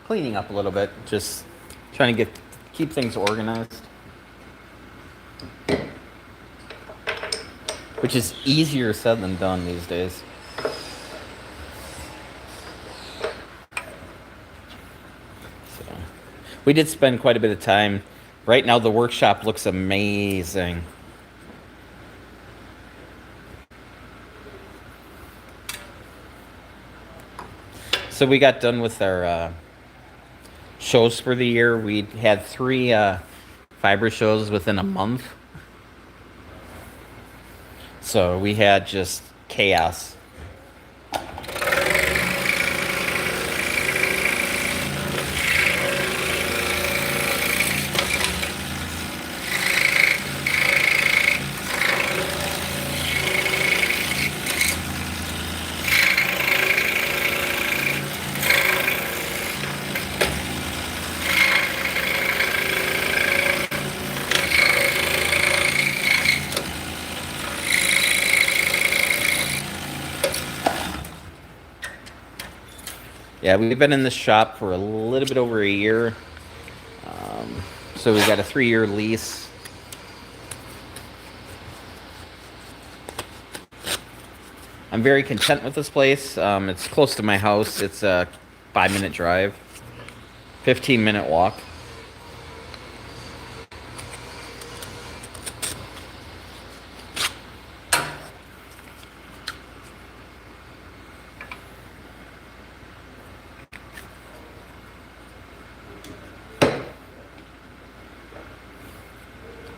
cleaning up a little bit, just trying to keep things organized. Which is easier said than done these days. So, we did spend quite a bit of time. Right now the workshop looks amazing. So we got done with our shows for the year. We had 3 fiber shows within a month. So we had just chaos. Yeah, we've been in this shop for a little bit over a year. So we got a 3-year lease. I'm very content with this place. It's close to my house. It's a 5-minute drive, 15-minute walk.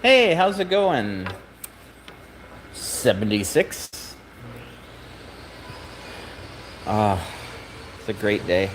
Hey, how's it going? 76. It's a great day.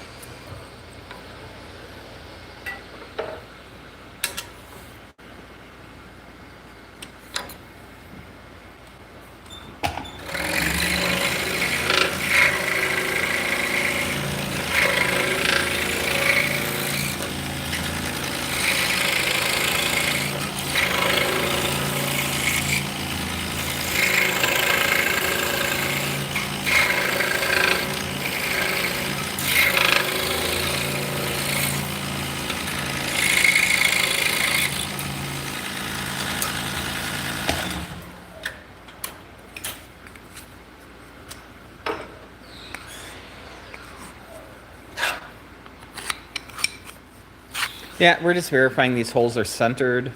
Yeah, we're just verifying these holes are centered.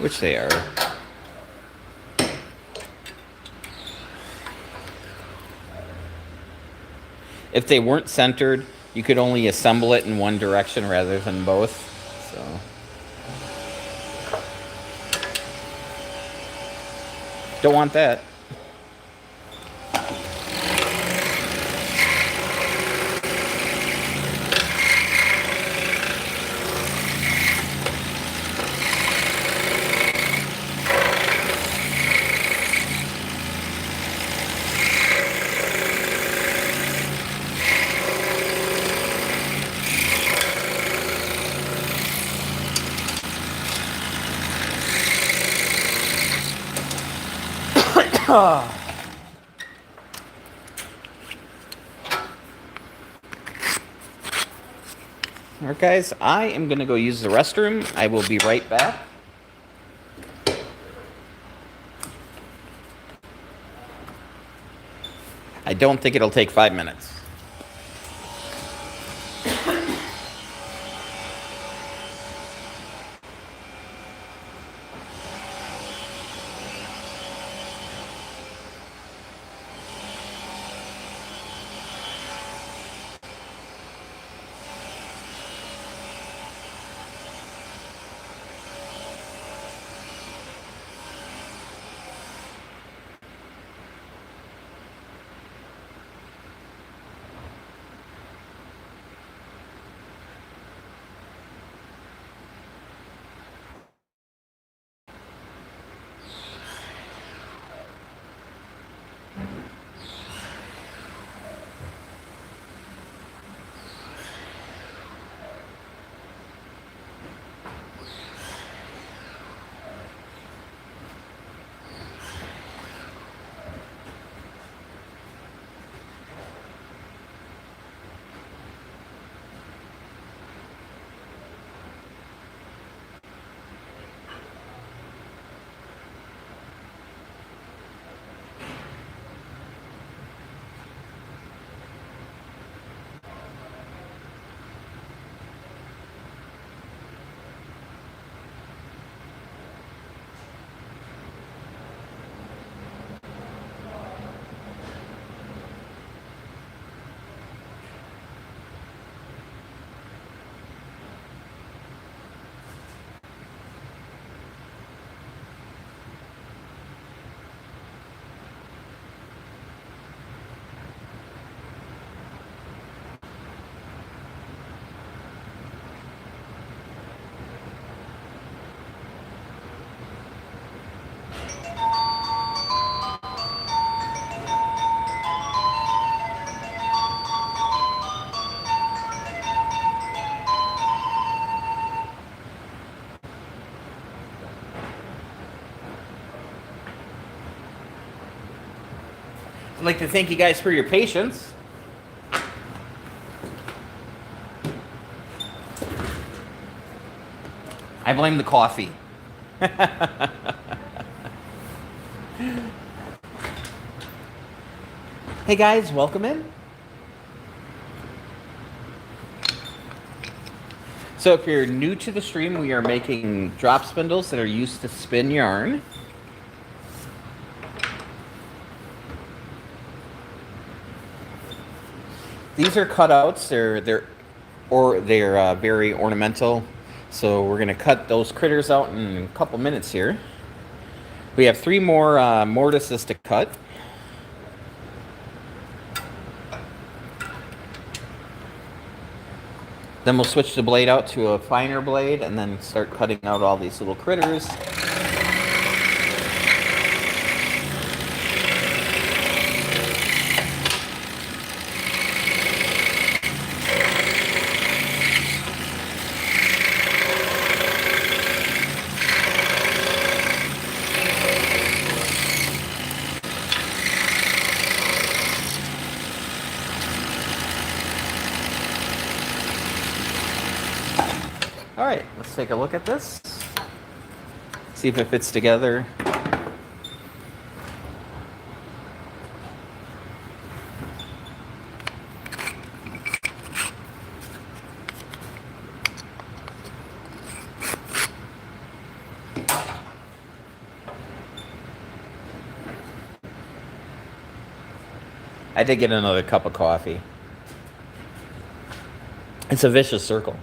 which they are. If they weren't centered, you could only assemble it in one direction rather than both. So. Don't want that. Alright guys, I am going to go use the restroom. I will be right back. I don't think it'll take 5 minutes. I'd like to thank you guys for your patience. I blame the coffee. Hey guys, welcome in. So if you're new to the stream, we are making drop spindles that are used to spin yarn. These are cutouts. They're very ornamental. So we're gonna cut those critters out in a couple minutes here. We have 3 more mortises to cut. Then we'll switch the blade out to a finer blade and then start cutting out all these little critters. All right, let's take a look at this. See if it fits together. I did get another cup of coffee. It's a vicious circle.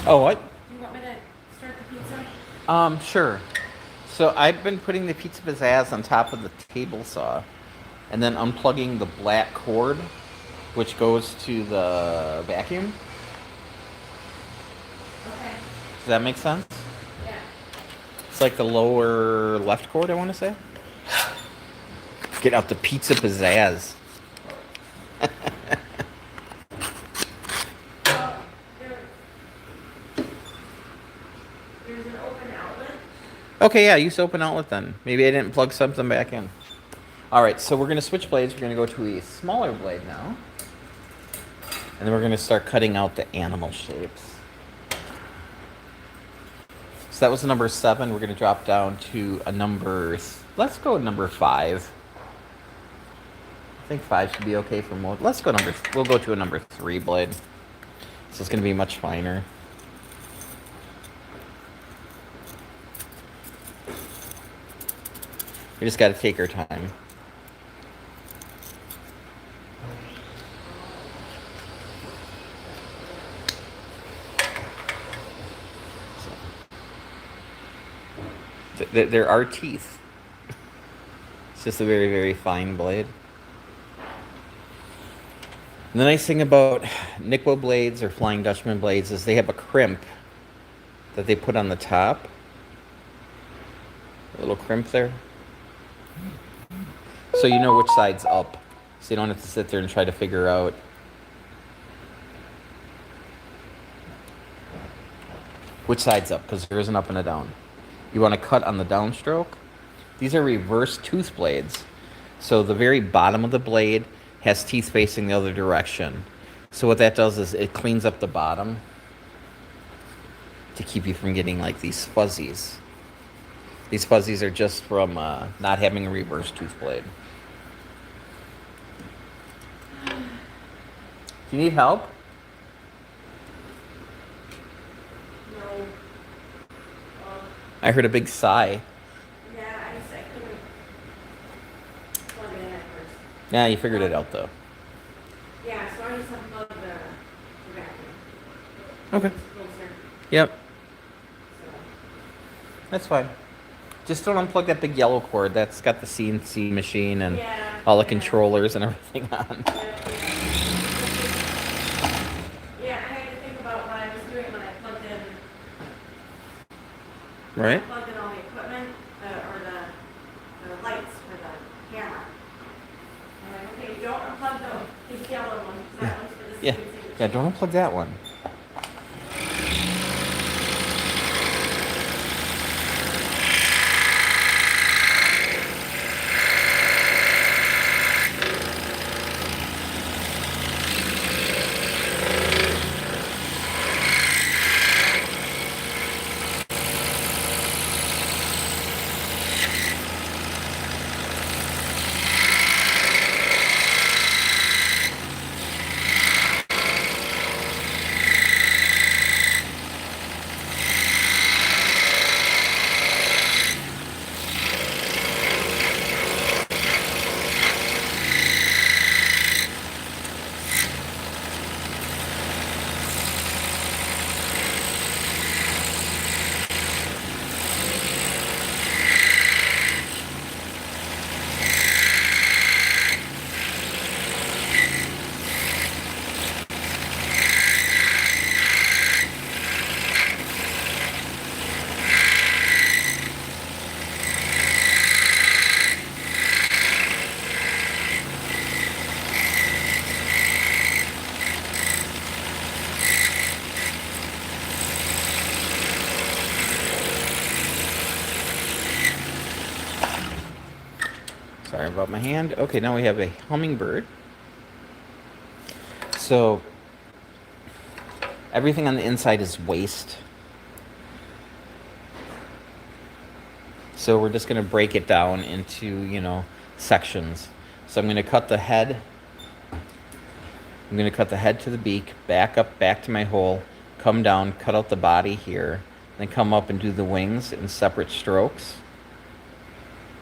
Oh, what? You want me to start the pizza? Sure. So I've been putting the pizza pizzazz on top of the table saw and then unplugging the black cord, which goes to the vacuum. Okay. Does that make sense? Yeah. It's like the lower left cord, I want to say. Get out the pizza pizzazz. Well, there's an open outlet. Okay, yeah, use open outlet then. Maybe I didn't plug something back in. All right, so we're going to switch blades. We're going to go to a smaller blade now. And then we're going to start cutting out the animal shapes. So that was a number 7. We're going to drop down to a number... Let's go number 5. I think 5 should be okay for most. Let's go number... We'll go to a number 3 blade. So it's going to be much finer. We just got to take our time. There are teeth. It's just a very, very fine blade. And the nice thing about Nikwo blades or Flying Dutchman blades is they have a crimp that they put on the top. A little crimp there. So you know which side's up. So you don't have to sit there and try to figure out which side's up, because there is an up and a down. You want to cut on the downstroke. These are reverse tooth blades. So the very bottom of the blade has teeth facing the other direction. So what that does is it cleans up the bottom to keep you from getting like these fuzzies. These fuzzies are just from not having a reverse tooth blade. Do you need help? No. I heard a big sigh. Yeah, I couldn't plug it in at first. Yeah, you figured it out though. Yeah, so I just unplugged the vacuum. Okay. It's closer, Yep, so. that's fine. Just don't unplug that big yellow cord. That's got the CNC machine and Yeah, all the yeah. controllers and everything on. Yeah, I had to think about what I was doing when I plugged in. Right? I plugged in all the equipment. equipment, or the lights for the camera. And I'm like, okay, don't unplug the big yellow one, 'cause that one's for the Yeah. screen saver. Yeah, don't unplug that one. Sorry about my hand. Okay, now we have a hummingbird. So everything on the inside is waste. So we're just going to break it down into, sections. So I'm going to cut the head. I'm going to cut the head to the beak, back up, back to my hole, come down, cut out the body here, then come up and do the wings in separate strokes.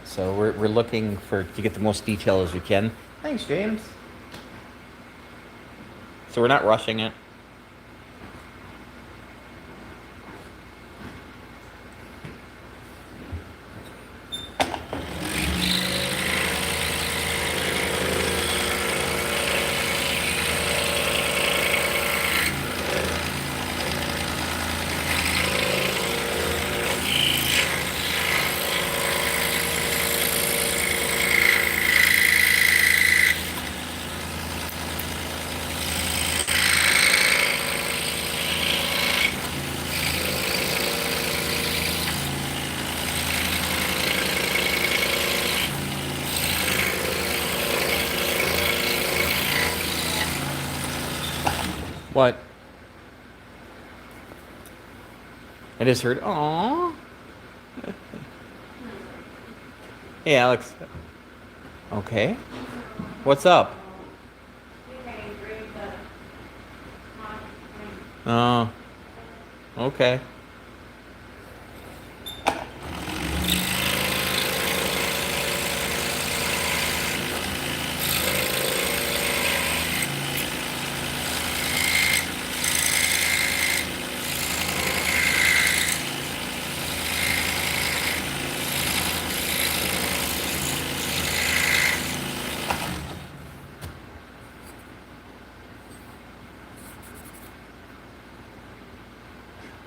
So we're looking to get the most detail as we can. Thanks, James. So we're not rushing it. What? It is heard. Aww. Hey, Alex. Okay. What's up? We may grade the mod. Oh. Okay.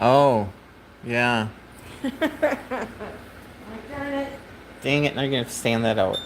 Oh, yeah. Like, darn it. Dang it, now you're gonna have to stand that out.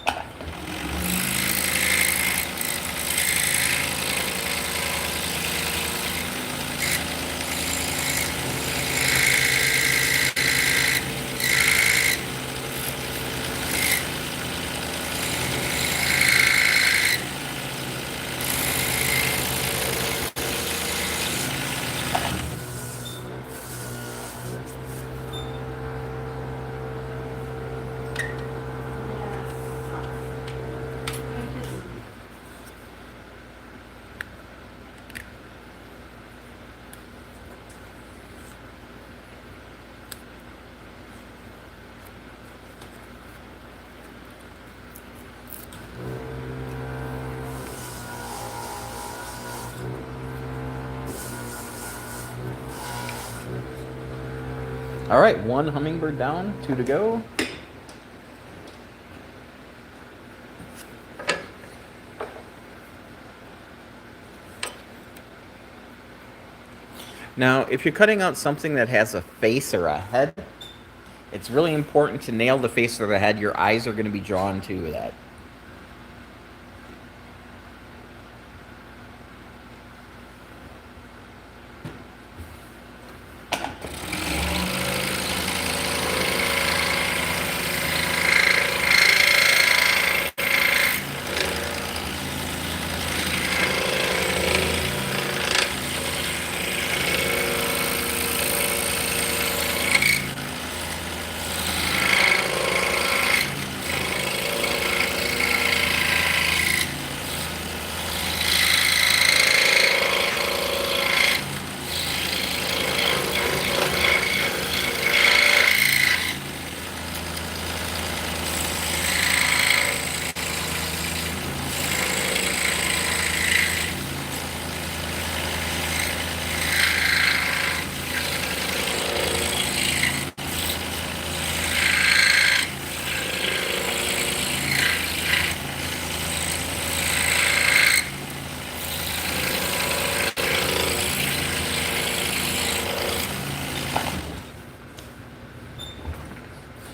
All right, one hummingbird down, 2 to go. Now, if you're cutting out something that has a face or a head, It's really important to nail the face of the head. Your eyes are going to be drawn to that.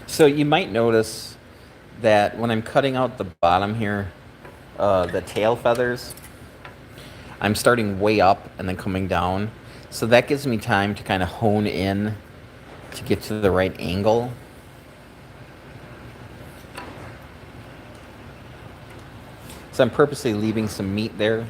So you might notice that when I'm cutting out the bottom here, the tail feathers, I'm starting way up and then coming down. So that gives me time to kind of hone in to get to the right angle. So I'm purposely leaving some meat there.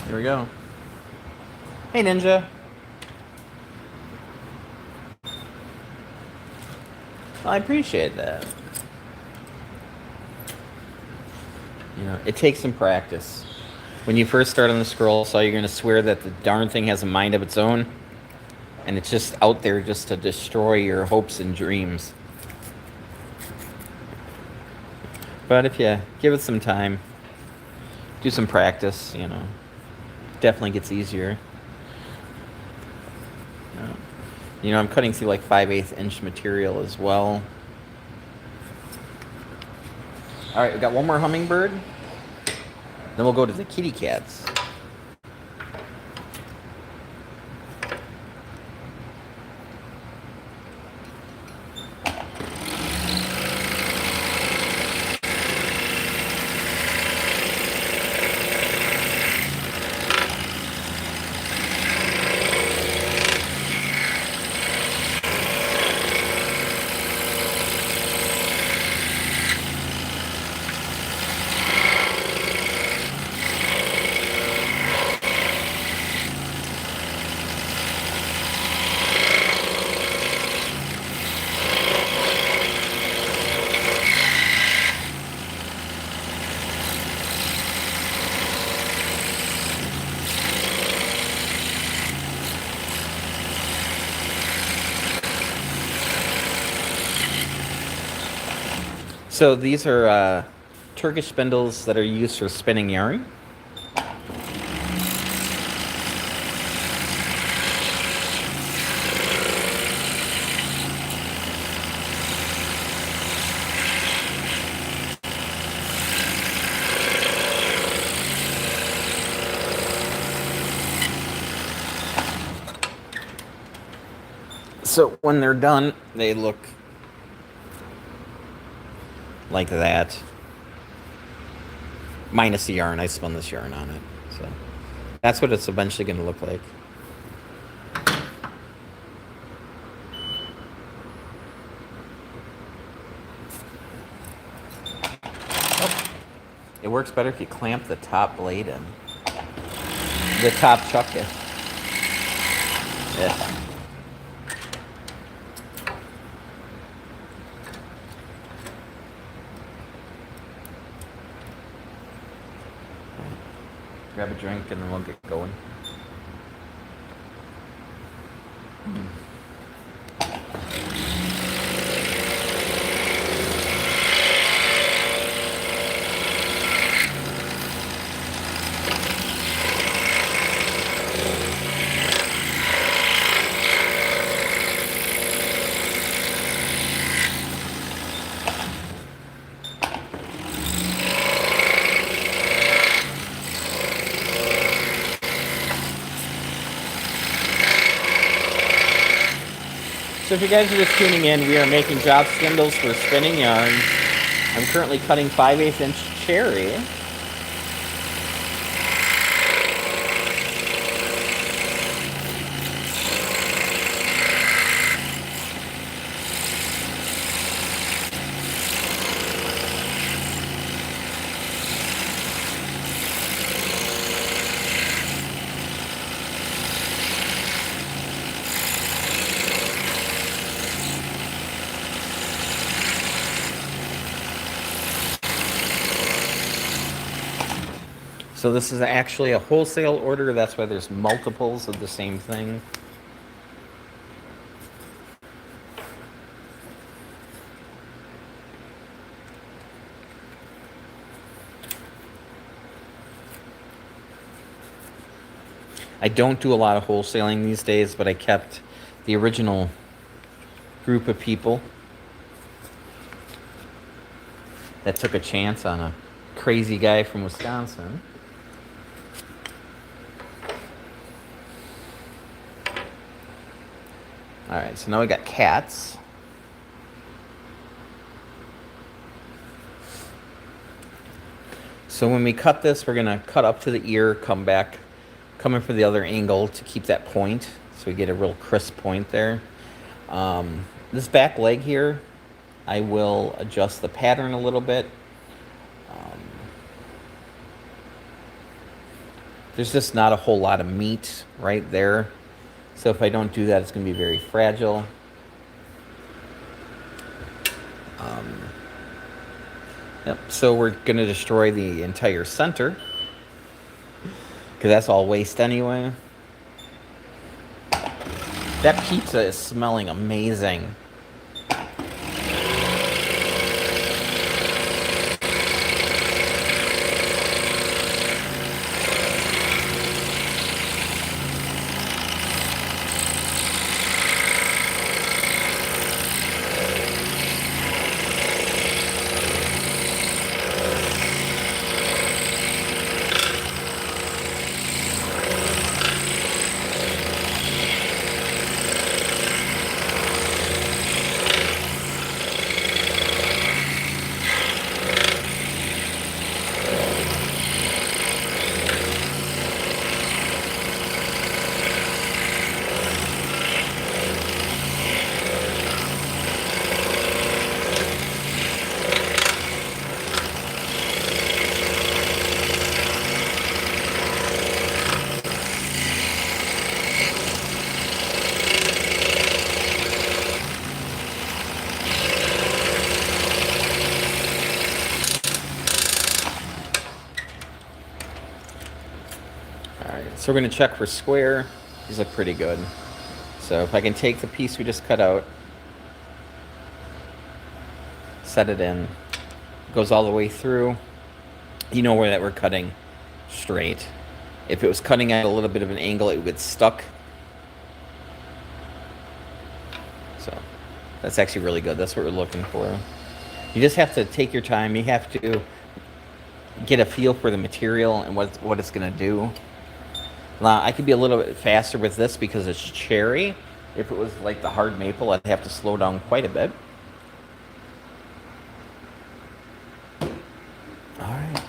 Here we go. Hey, Ninja. I appreciate that. You know, it takes some practice. When you first start on the scroll saw, you're going to swear that the darn thing has a mind of its own, and it's just out there just to destroy your hopes and dreams. But if you give it some time, do some practice, you know, definitely gets easier. You know, I'm cutting through like 5/8 inch material as well. All right, we got one more hummingbird. Then we'll go to the kitty cats. So these are Turkish spindles that are used for spinning yarn. So when they're done, they look like that. Minus the yarn. I spun this yarn on it. So That's what it's eventually going to look like. Oh, it works better if you clamp the top blade in. The top chuck it. Yeah. Grab a drink and then we'll get going. So if you guys are just tuning in, we are making job spindles for spinning yarns. I'm currently cutting 5/8 inch cherry. So this is actually a wholesale order. That's why there's multiples of the same thing. I don't do a lot of wholesaling these days, but I kept the original group of people that took a chance on a crazy guy from Wisconsin. All right, so now we got cats. So when we cut this, we're gonna cut up to the ear, come back, come in for the other angle to keep that point, so we get a real crisp point there. This back leg here, I will adjust the pattern a little bit. There's just not a whole lot of meat right there. So if I don't do that, it's going to be very fragile. Yep. So we're going to destroy the entire center, because that's all waste anyway. That pizza is smelling amazing. So we're going to check for square. These look pretty good. So if I can take the piece we just cut out, set it in, goes all the way through, you know where that we're cutting straight. If it was cutting at a little bit of an angle, it would get stuck. So that's actually really good. That's what we're looking for. You just have to take your time. You have to get a feel for the material and what it's going to do. Now, I could be a little bit faster with this because it's cherry. If it was like the hard maple, I'd have to slow down quite a bit. All right.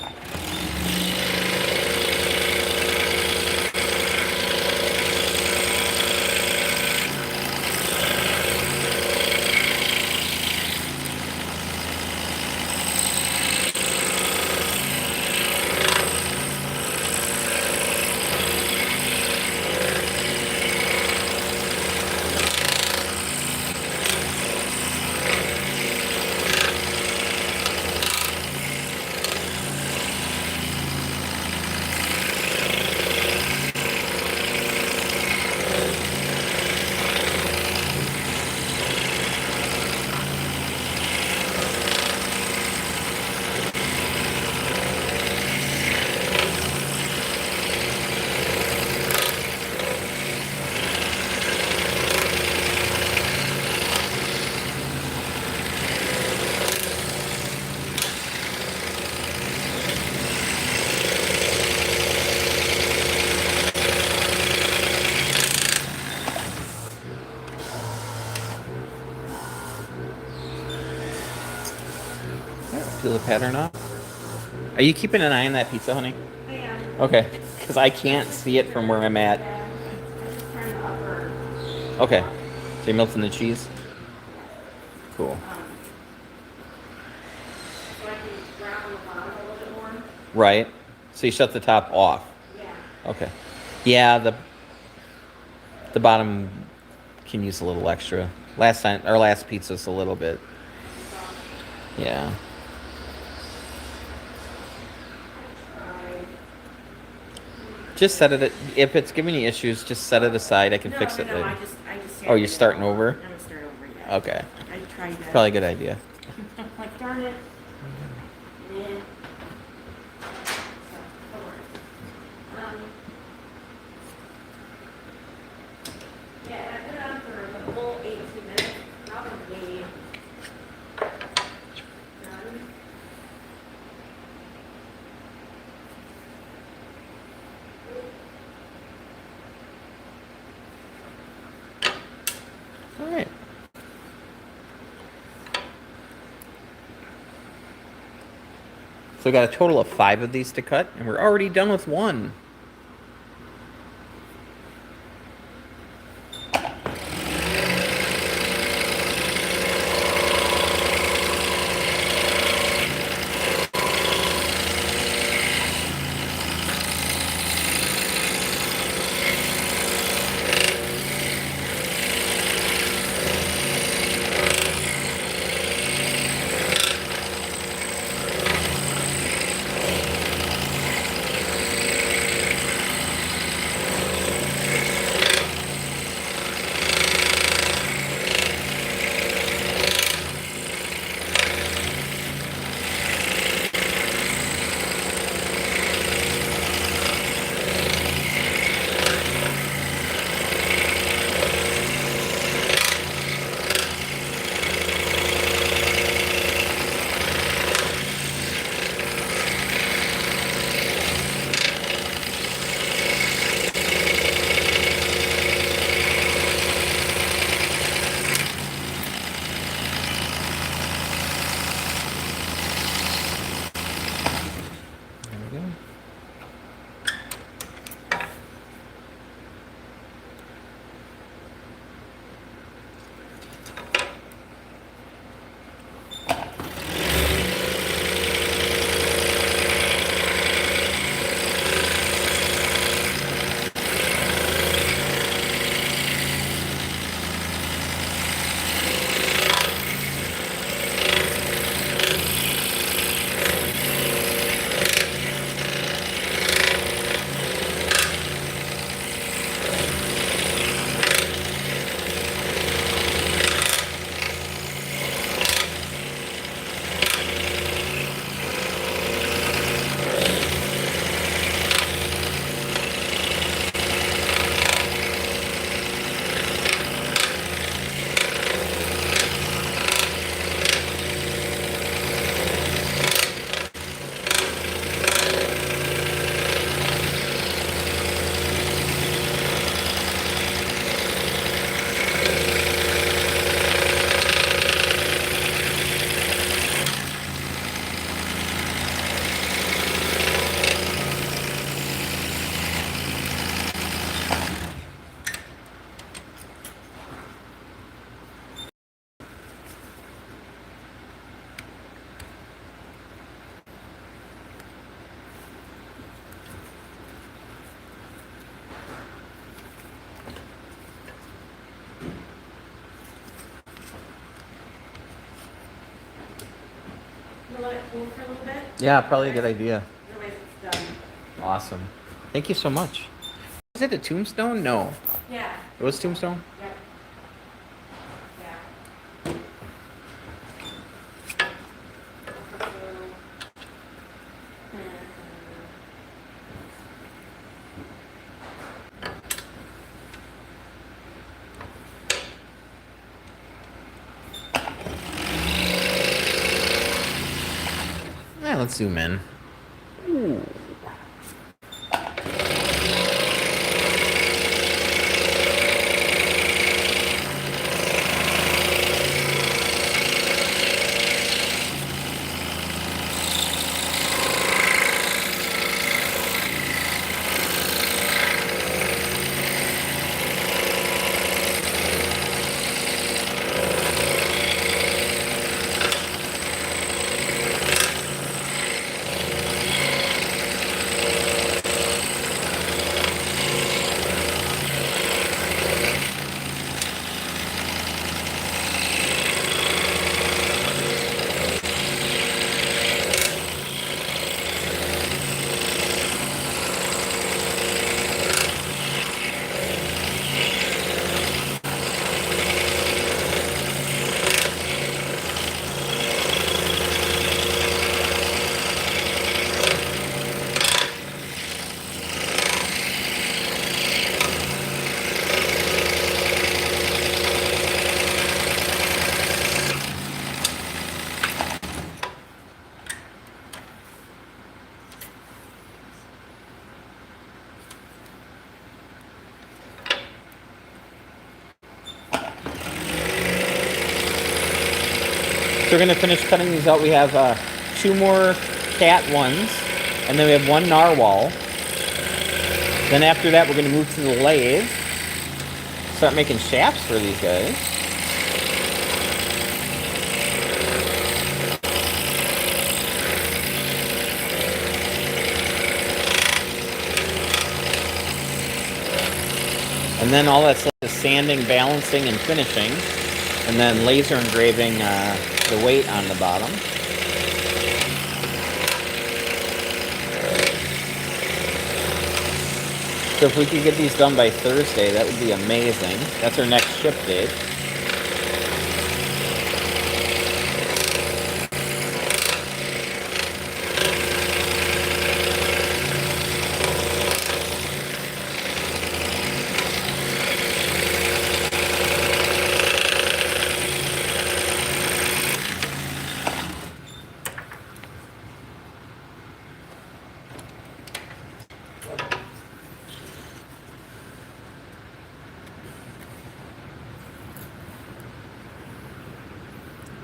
peel the pattern off. Are you keeping an eye on that pizza, honey? I am. Okay, because I can't see it from where I'm at. Yeah. I just turned the upper. Okay, so you're melting the cheese? Cool. So I can brown the bottom a little bit more. Right. So you shut the top off. Yeah. Okay. Yeah, the bottom can use a little extra. Last time, our last pizza's a little bit. Yeah. Just set it. If it's giving you issues, just set it aside. I can fix it later. I just. Oh, you're starting over? I'm gonna start over again. Okay. I tried that. Probably a good idea. Like, darn it. Yeah. So, don't worry. Yeah, and I put it on for the full 18 minutes, probably. Done. All right. So we got a total of 5 of these to cut, and we're already done with one. There we go. You let it cool for a little bit. Yeah, probably a good idea. Otherwise it's done. Awesome. Thank you so much. Is it a tombstone? No. Yeah. It was tombstone? Yep. Yeah. Yeah, let's zoom in. Ooh. So we're gonna finish cutting these out. We have 2 more cat ones, and then we have 1 narwhal. Then after that, we're gonna move to the lathe. Start making shafts for these guys. And then all that's left is sanding, balancing, and finishing. And then laser engraving the weight on the bottom. So if we could get these done by Thursday, that would be amazing. That's our next ship date.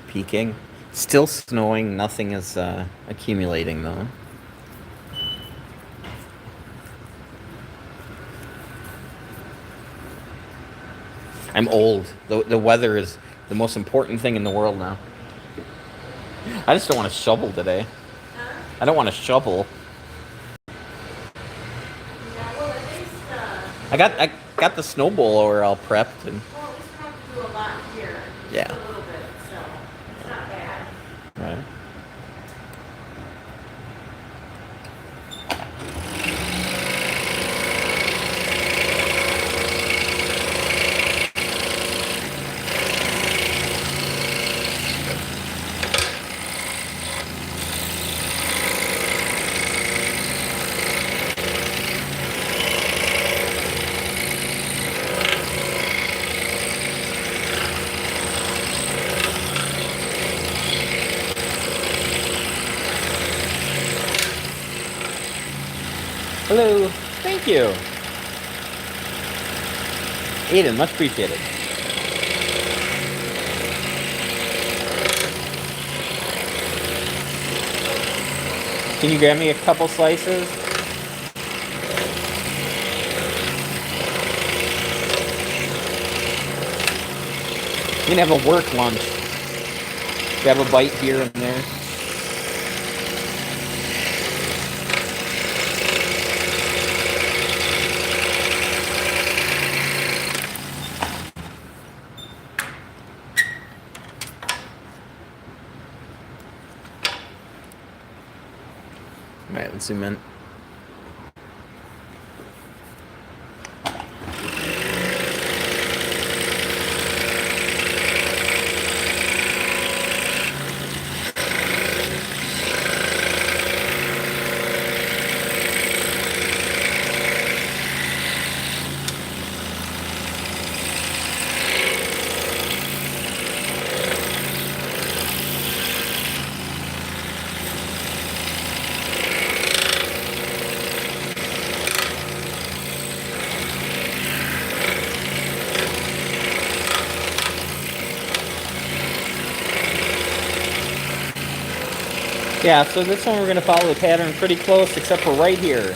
Peaking. Still snowing. Nothing is accumulating though. I'm old. The weather is the most important thing in the world now. I just don't want to shovel today. I don't want to shovel. Yeah, well, at least, I got the snow blower all prepped and well, at least we don't have to do a lot here. Yeah. Just a little bit, so it's not bad. right. Hello. Thank you. Aiden, much appreciated. Can you grab me a couple slices? You can have a work lunch. Grab a bite here and there. All right, let's zoom in. Yeah, so this one we're going to follow the pattern pretty close, except for right here.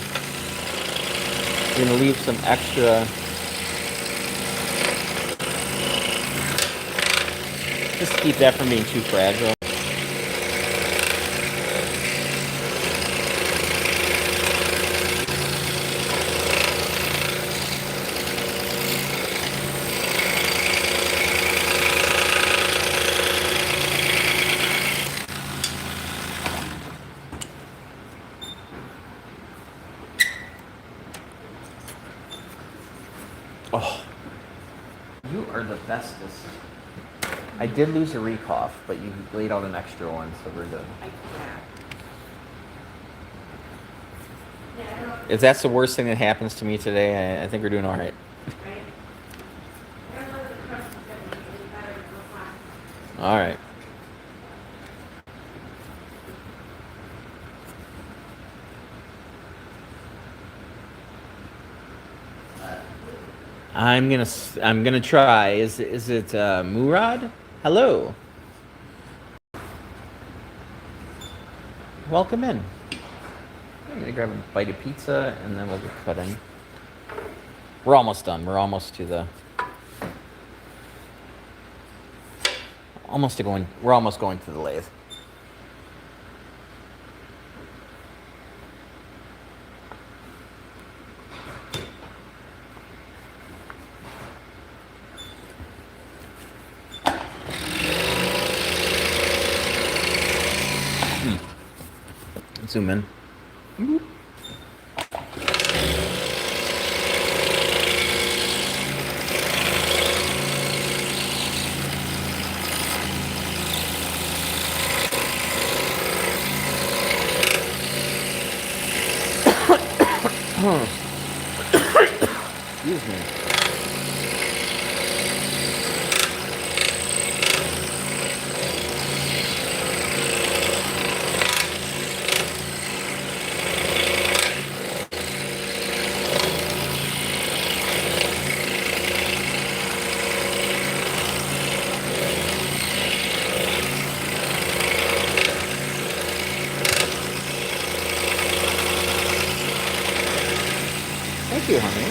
We're going to leave some extra. Just to keep that from being too fragile. Oh, you are the bestest. I did lose a recough, but you laid out an extra one, so we're good. If that's the worst thing that happens to me today, I think we're doing all right. Right? I don't know if the crust is gonna be any better than the last. All right. I'm gonna try. Is it Murad? Hello. welcome in. I'm gonna grab a bite of pizza and then we'll get cutting. We're almost done. We're almost to the. We're almost going to the lathe. Zoom in. Excuse me. Thank you, honey.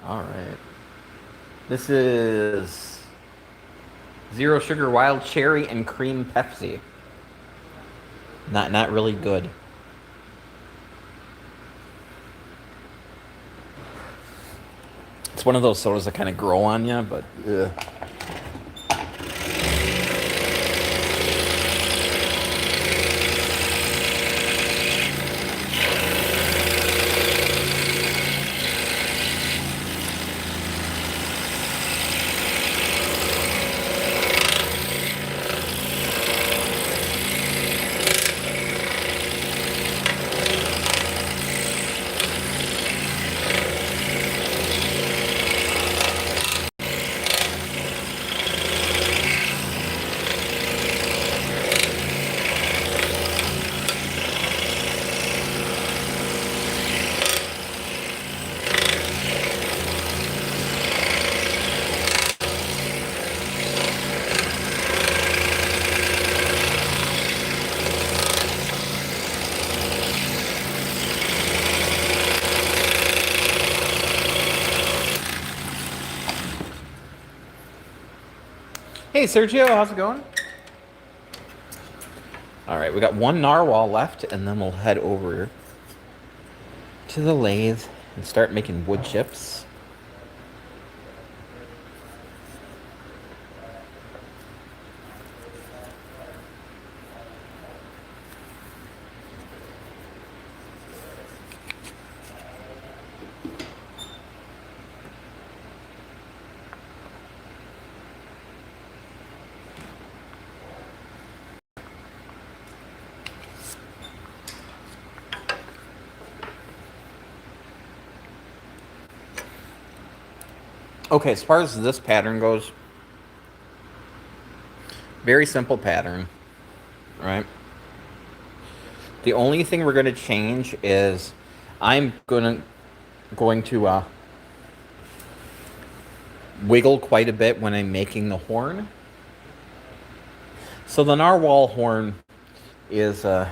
All right. This is zero sugar wild cherry and cream Pepsi. Not really good. It's one of those sodas that kind of grow on you, but ugh. Hey Sergio, how's it going? All right, we got one narwhal left, and then we'll head over to the lathe and start making wood chips. Okay, as far as this pattern goes, very simple pattern, right? The only thing we're going to change is I'm going to wiggle quite a bit when I'm making the horn. So the narwhal horn is the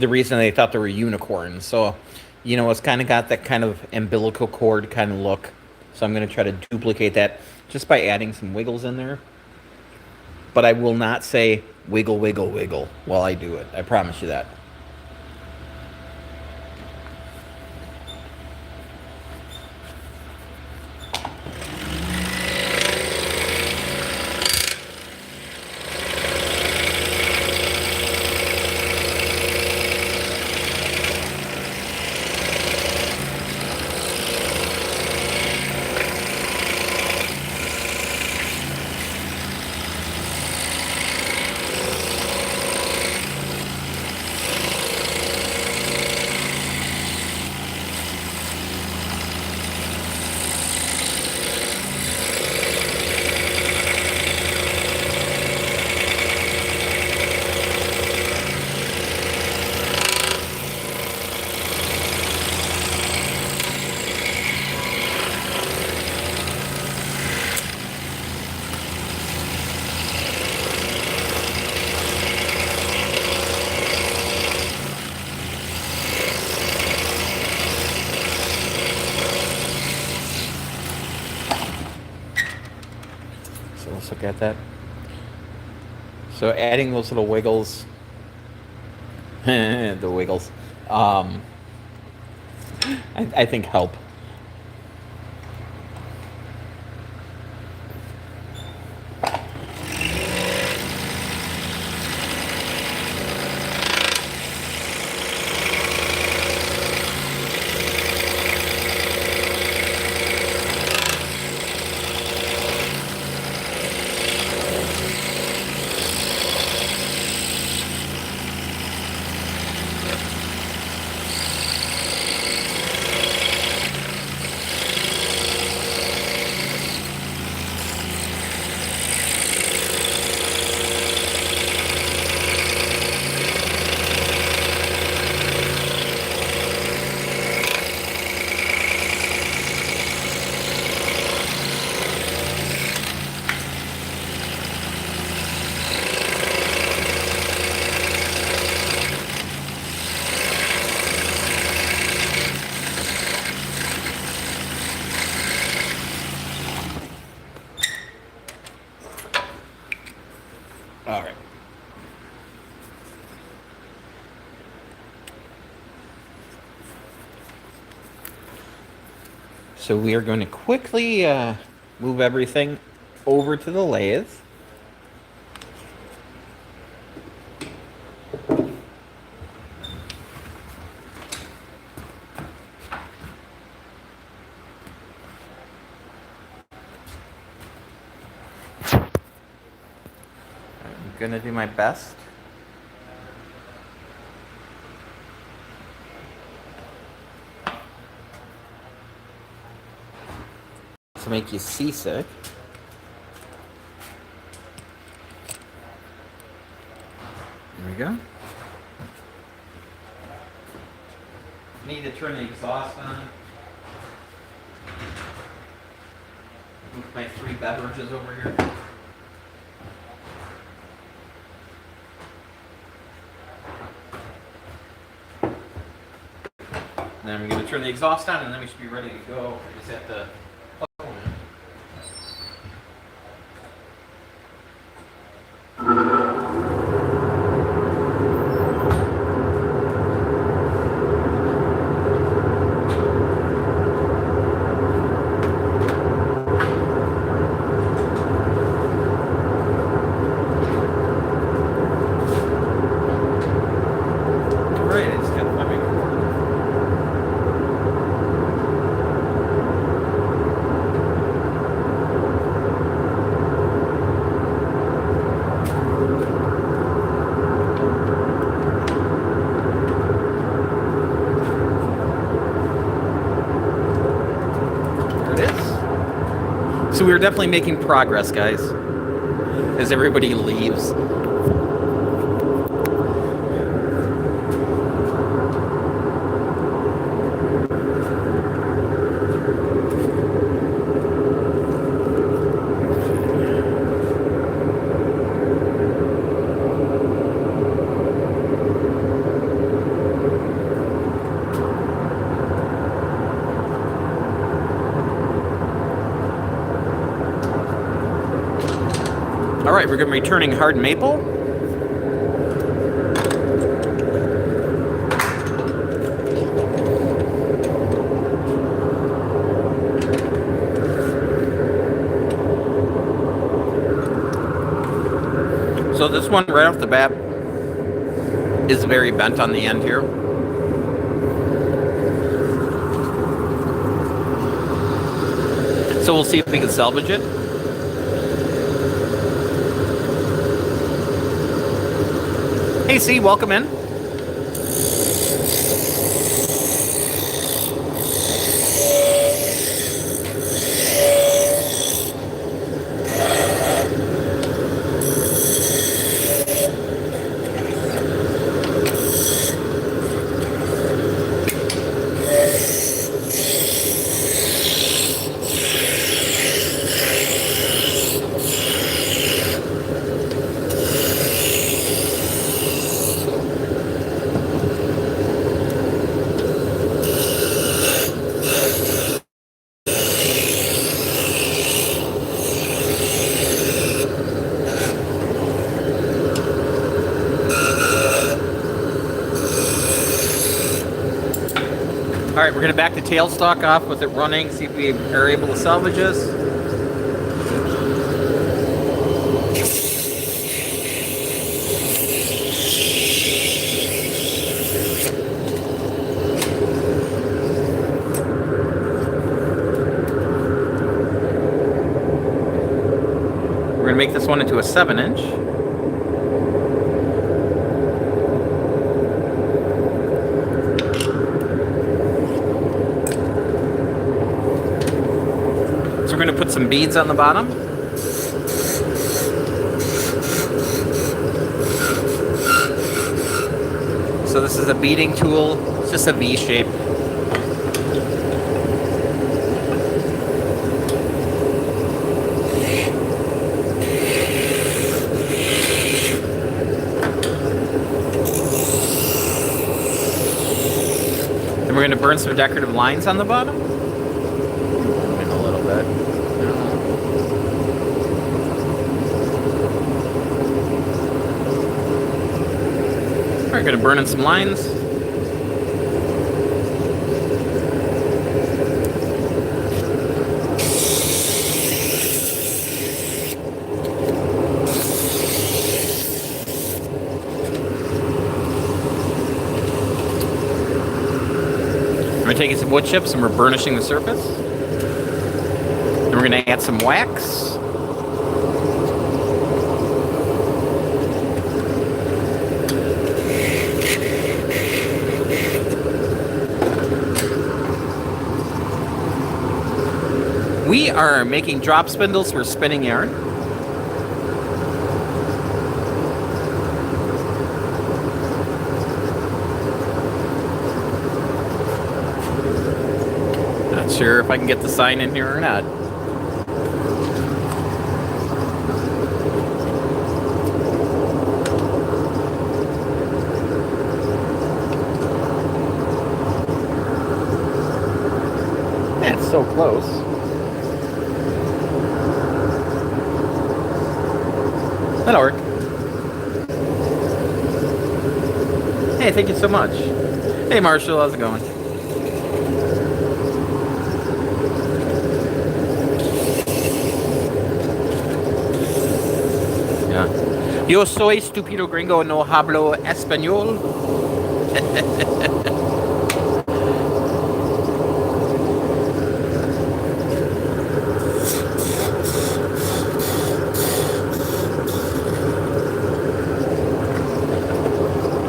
reason they thought they were unicorns. So, you know, it's kind of got that kind of umbilical cord kind of look. So I'm going to try to duplicate that just by adding some wiggles in there. But I will not say wiggle, wiggle, wiggle while I do it. I promise you that. at that. So adding those little wiggles, the wiggles, I think help. All right. So we are going to quickly move everything over to the lathe. I'm going to do my best. To make you seasick. There we go. Need to turn the exhaust on. Move my 3 beverages over here. And then we're going to turn the exhaust on, and then we should be ready to go. I just have to. So we're definitely making progress, guys, as everybody leaves. All right, we're going to be turning hard maple. So this one right off the bat is very bent on the end here. So we'll see if we can salvage it. Hey, C, welcome in. All right, we're gonna back the tailstock off with it running, see if we are able to salvage this. We're gonna make this one into a 7-inch. So we're going to put some beads on the bottom. So this is a beading tool. It's just a V shape. Then we're going to burn some decorative lines on the bottom. A little bit. We're going to burn in some lines. We're taking some wood chips and we're burnishing the surface. Then we're going to add some wax. We are making drop spindles for spinning yarn. Not sure if I can get the sign in here or not. That's so close. That'll work. Hey, thank you so much. Hey, Marshall, how's it going? Yeah. Yo soy stupido gringo, no hablo español.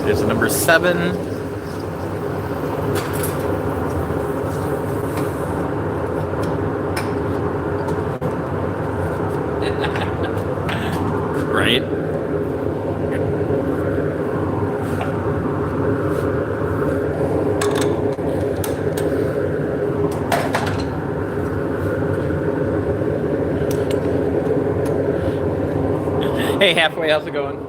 There's a number 7. Right? Hey, halfway, how's it going?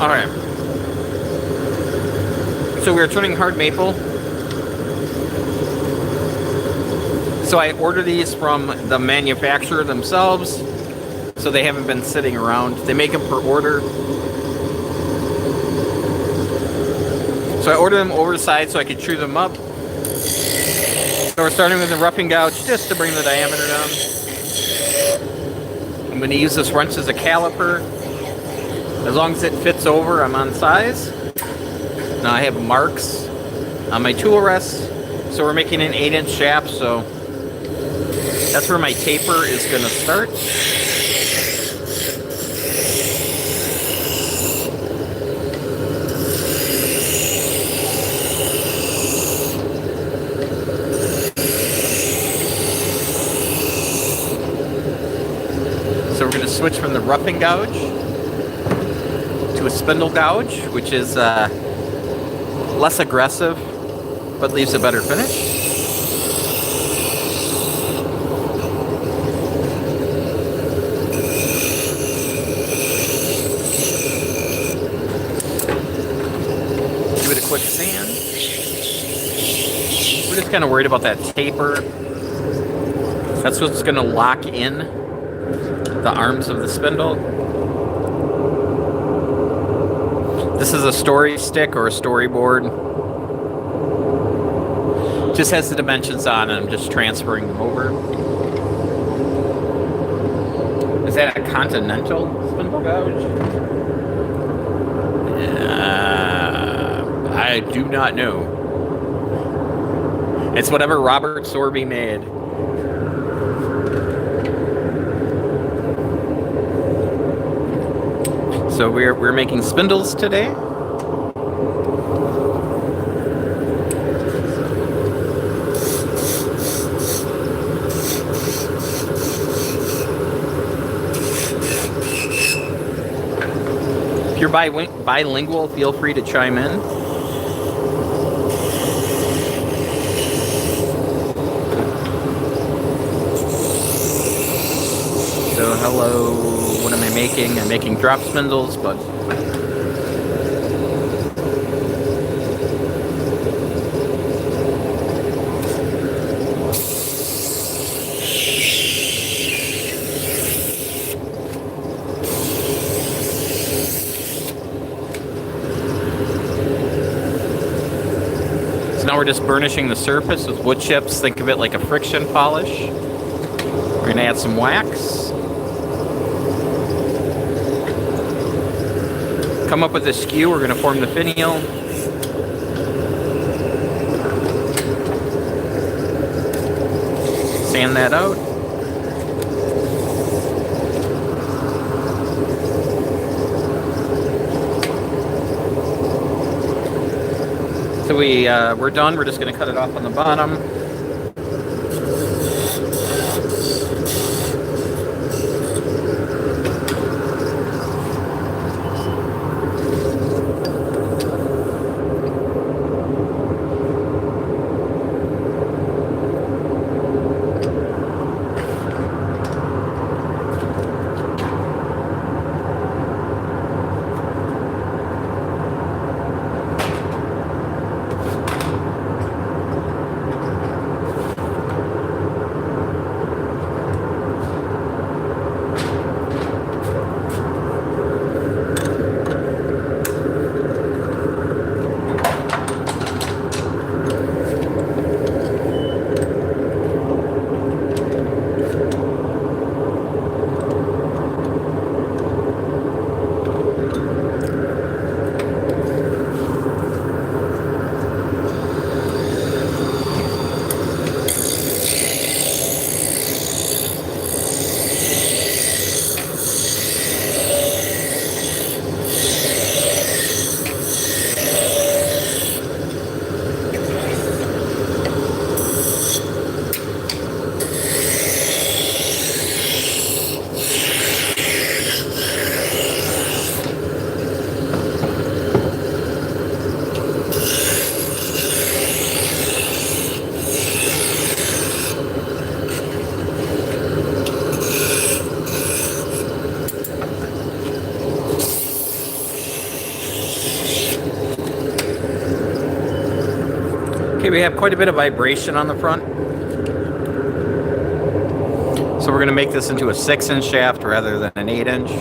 All right. So we're turning hard maple. So I order these from the manufacturer themselves, so they haven't been sitting around. They make them per order. So I order them oversized so I can chew them up. So we're starting with the roughing gouge just to bring the diameter down. I'm going to use this wrench as a caliper. As long as it fits over, I'm on size. Now I have marks on my tool rest. So we're making an 8-inch shaft, so that's where my taper is going to start. So we're going to switch from the roughing gouge to a spindle gouge, which is less aggressive, but leaves a better finish. We're just kind of worried about that taper. That's what's going to lock in the arms of the spindle. This is a story stick or a storyboard. Just has the dimensions on and I'm just transferring them over. Is that a continental spindle gouge? I do not know. It's whatever Robert Sorby made. So we're making spindles today. If you're bilingual, feel free to chime in. So hello, what am I making? I'm making drop spindles, but so now we're just burnishing the surface with wood chips. Think of it like a friction polish. We're gonna add some wax. Come up with a skew, we're going to form the finial. Sand that out. So we're done, we're just going to cut it off on the bottom. Okay, we have quite a bit of vibration on the front. So we're going to make this into a 6-inch shaft rather than an 8-inch.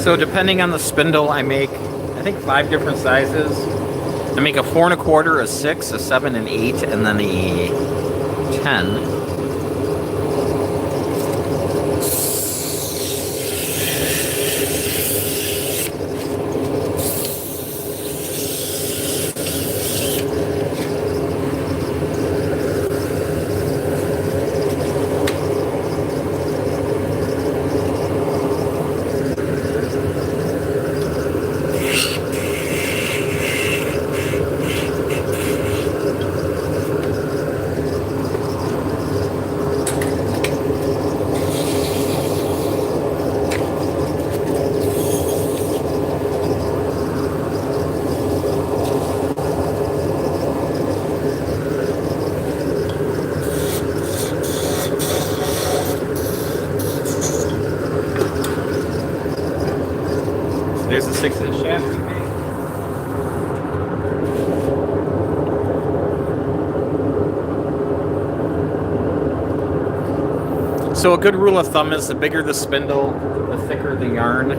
So depending on the spindle, I make, I think 5 different sizes. I make a 4 1/4, a 6, a 7, an 8, and then a 10. So a good rule of thumb is the bigger the spindle, the thicker the yarn.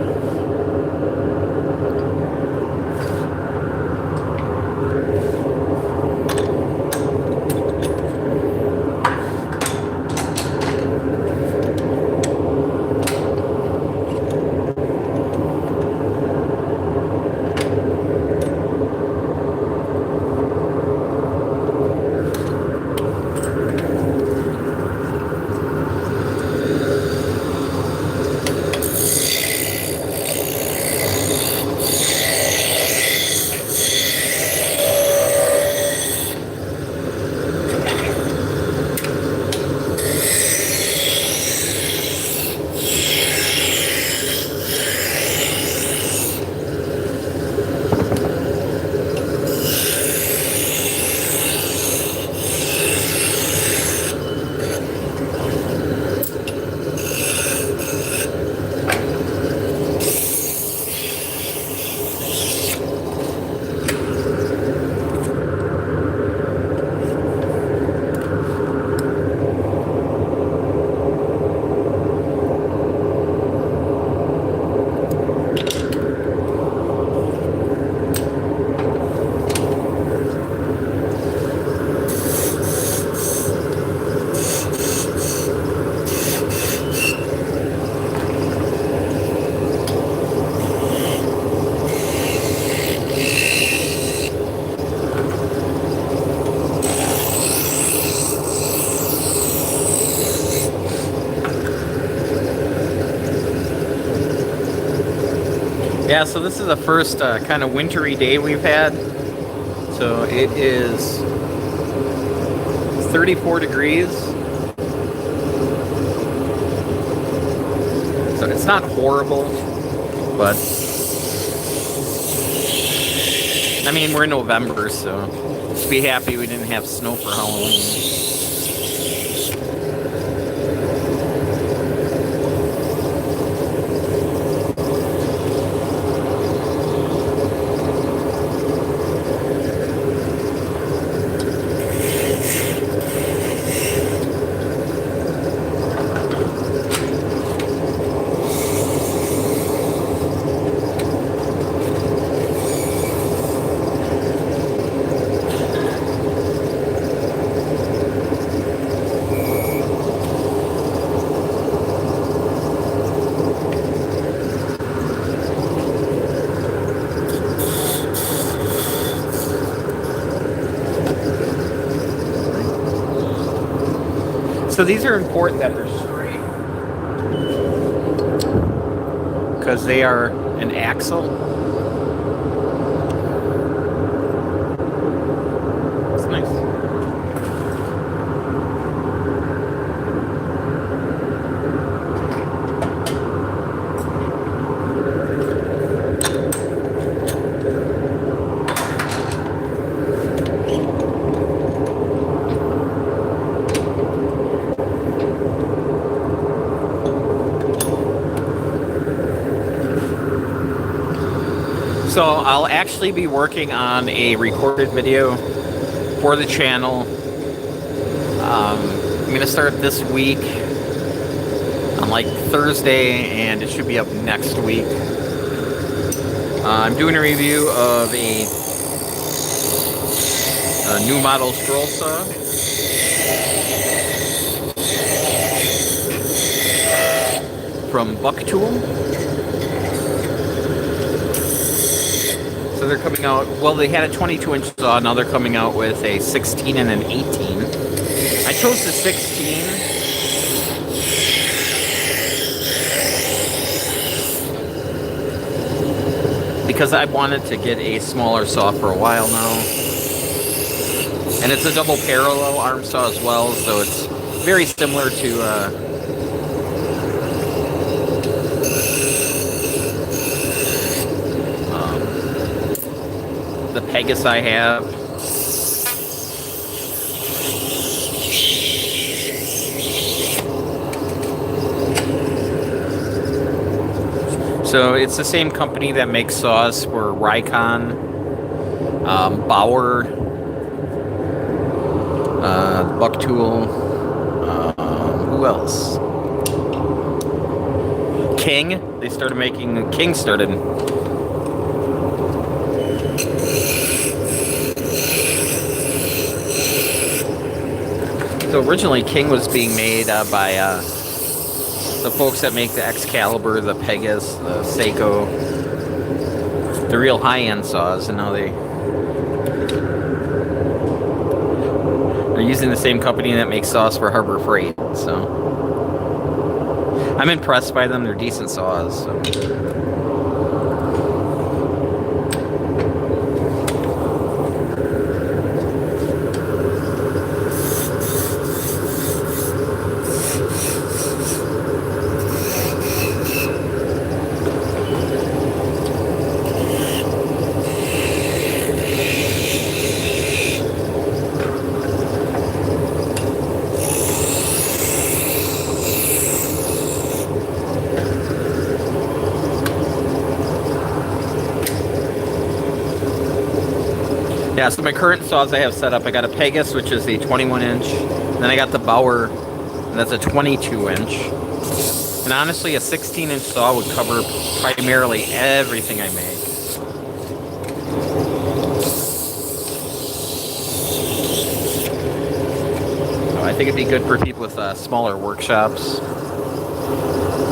Yeah, so this is the first kind of wintry day we've had. So it is 34 degrees. So it's not horrible, but I mean, we're in November, so just be happy we didn't have snow for Halloween. So these are important that they're straight because they are an axle. It's nice. So I'll actually be working on a recorded video for the channel. I'm going to start this week on like Thursday, and it should be up next week. I'm doing a review of a new model scroll saw. From Bucktool. So they're coming out, well, they had a 22-inch saw, now they're coming out with a 16 and an 18. I chose the 16 because I wanted to get a smaller saw for a while now. And it's a double parallel arm saw as well, so it's very similar to the Pegasus I have. So it's the same company that makes saws for Rikon, Bauer, Bucktool, who else? King. They started making King started. So originally, King was being made by the folks that make the Excalibur, the Pegasus, the Seiko, the real high-end saws, and now they're using the same company that makes saws for Harbor Freight. So I'm impressed by them. They're decent saws. So. Yeah, so my current saws I have set up, I got a Pegasus, which is the 21-inch. Then I got the Bauer, and that's a 22-inch. And honestly, a 16-inch saw would cover primarily everything I make. So I think it'd be good for people with smaller workshops.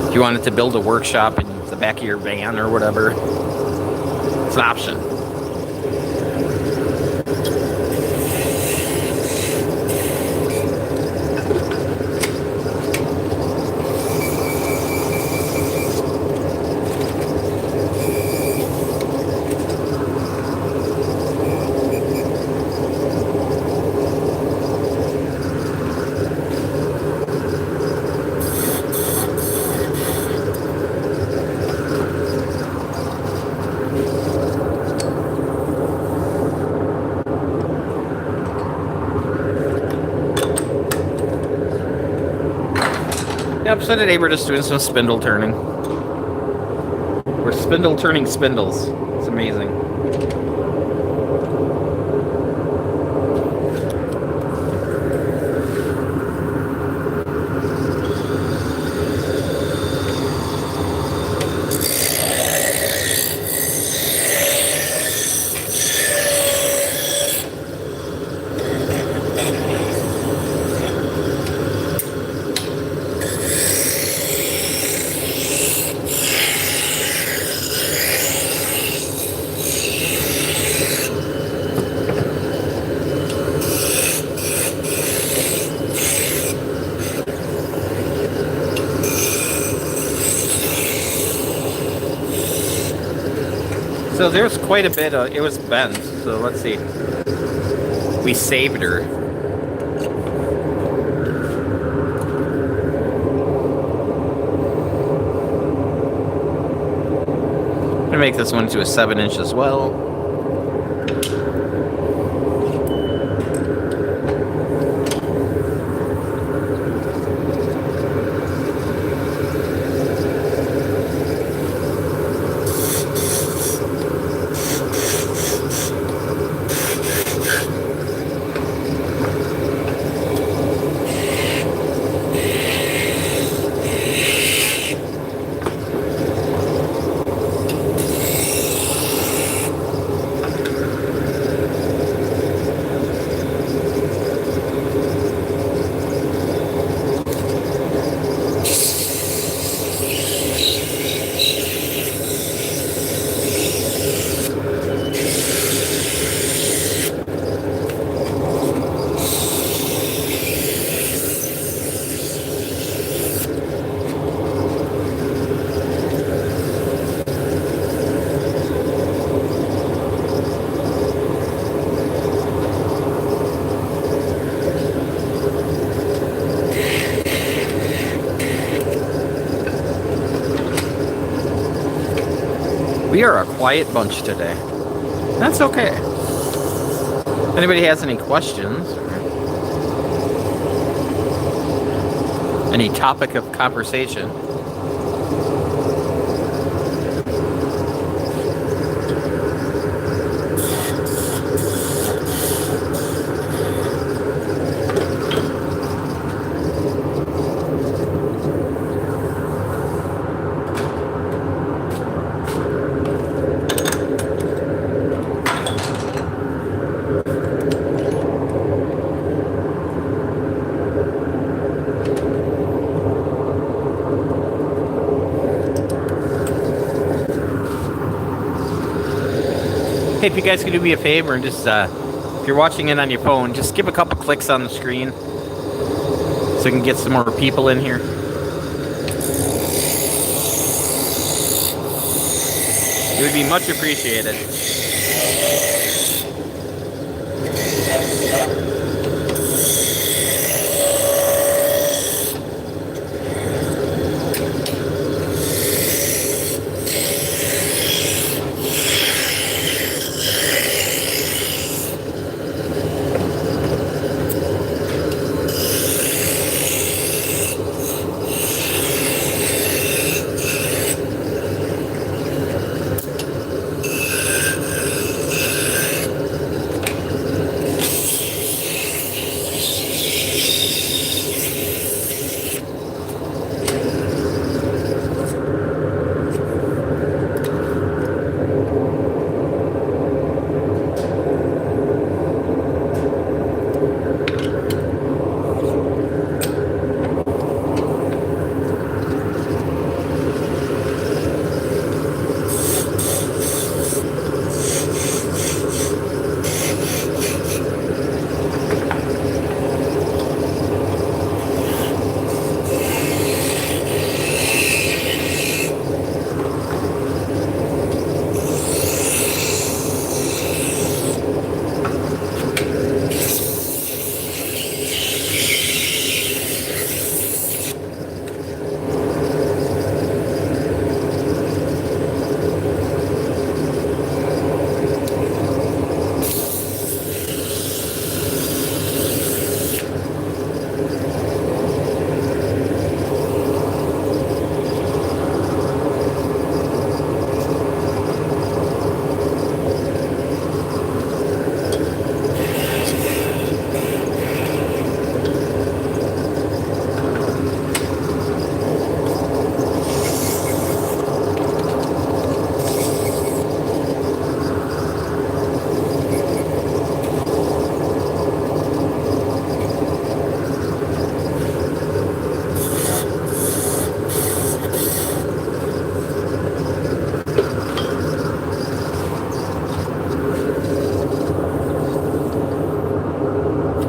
If you wanted to build a workshop in the back of your van or whatever, it's an option. Yep, so today we're just doing some spindle turning. We're spindle turning spindles. It's amazing. So there's quite a bit of, it was bent, so let's see. We saved her. I'm gonna make this one to a 7-inch as well. We are a quiet bunch today. That's okay. If anybody has any questions or any topic of conversation, Hey, if you guys could do me a favor and just, if you're watching it on your phone, just give a couple clicks on the screen so we can get some more people in here. It would be much appreciated.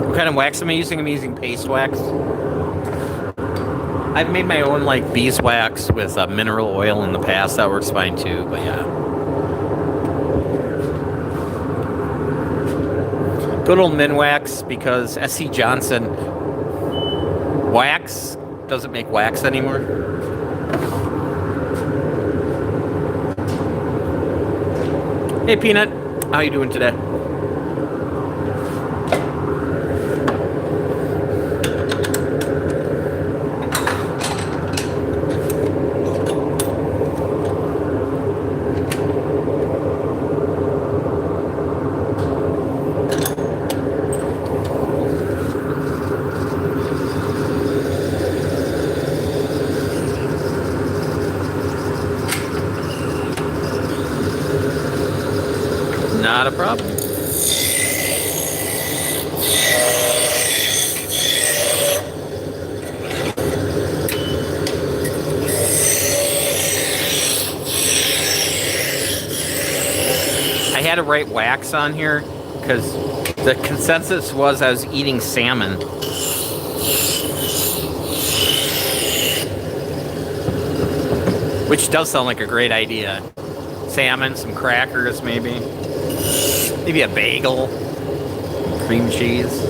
What kind of wax am I using? I'm using paste wax. I've made my own like beeswax with mineral oil in the past. That works fine too, but yeah. Good old Minwax, because SC Johnson wax doesn't make wax anymore. Hey Peanut, how you doing today? Not a problem. I had to write wax on here because the consensus was I was eating salmon. Which does sound like a great idea. Salmon, some crackers maybe. Maybe a bagel, cream cheese.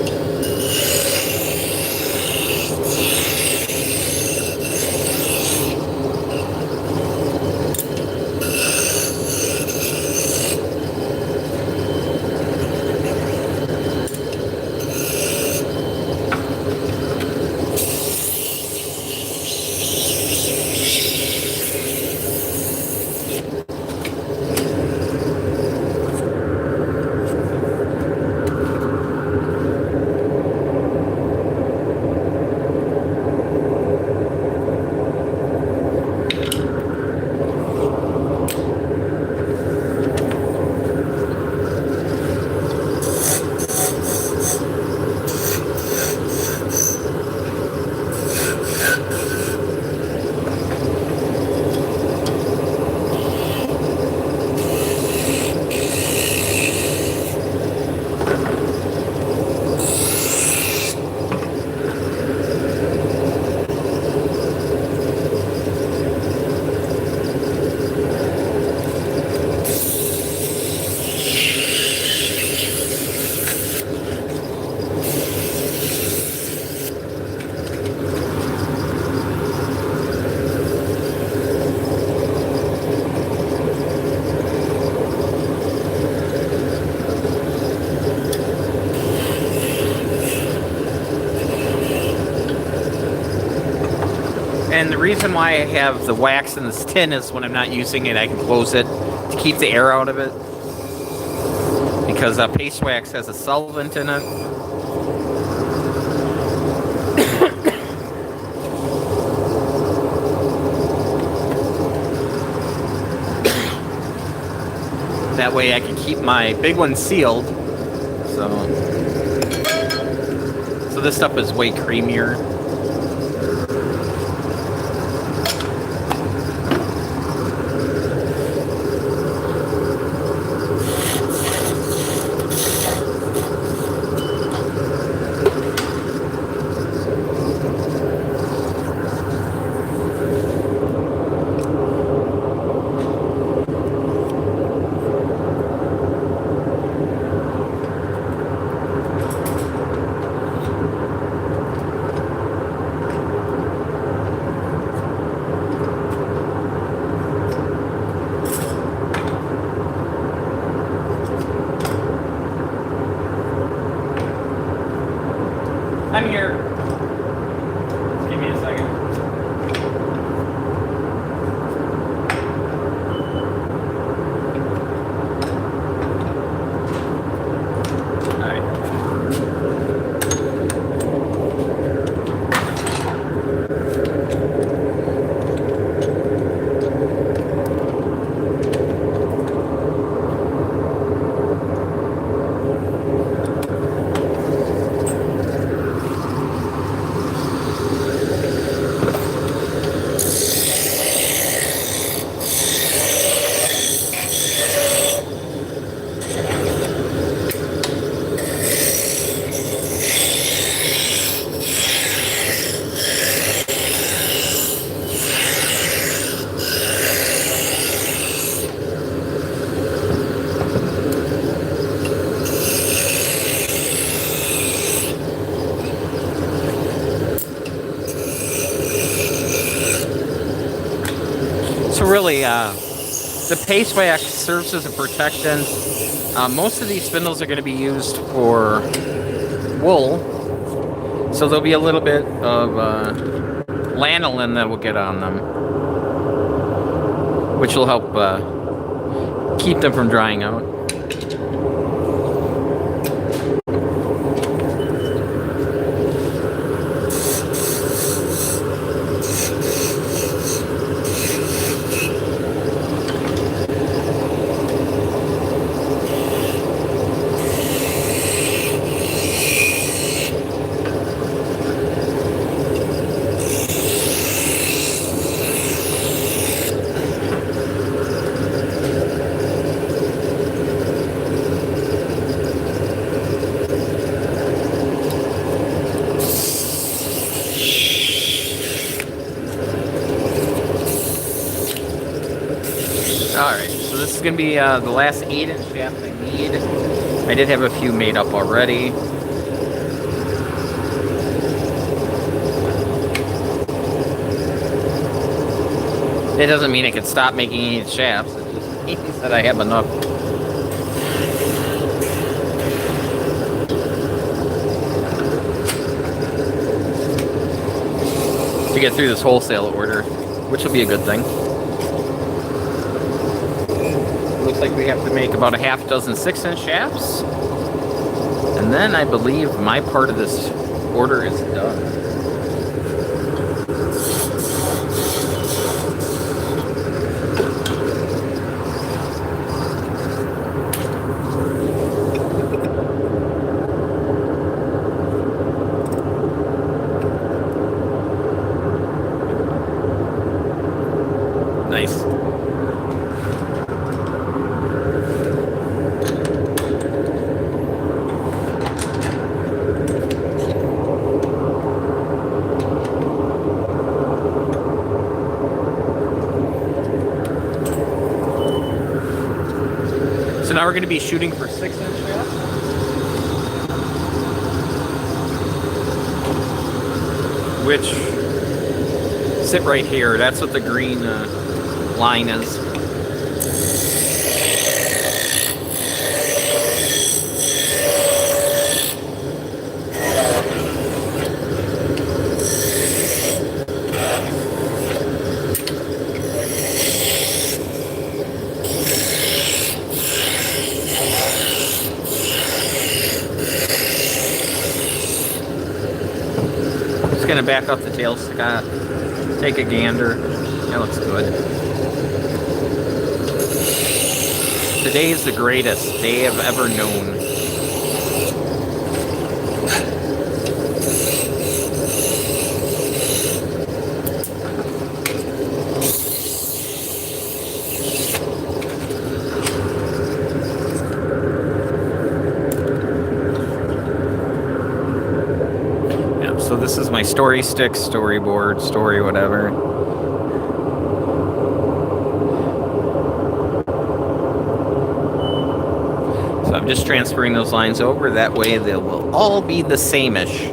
And the reason why I have the wax in this tin is when I'm not using it, I can close it to keep the air out of it. Because paste wax has a solvent in it. That way I can keep my big one sealed. So this stuff is way creamier. I'm here. Give me a second. All right. So really, the paste wax serves as a protectant. Most of these spindles are going to be used for wool, so there'll be a little bit of lanolin that will get on them, which will help keep them from drying out. Alright, so this is going to be the last 8-inch shaft I need. I did have a few made up already. It doesn't mean I could stop making 8 shafts, it just means that I have enough. To get through this wholesale order, which will be a good thing. Looks like we have to make about a half dozen 6-inch shafts. And then I believe my part of this order is done. Nice. So now we're going to be shooting for 6-inch shafts. Which sit right here. That's what the green line is. Just gonna back up the tailstock, take a gander. That looks good. Today is the greatest day I've ever known. Yeah, so this is my story stick, storyboard, story, whatever. I'm just transferring those lines over, that way they will all be the same-ish.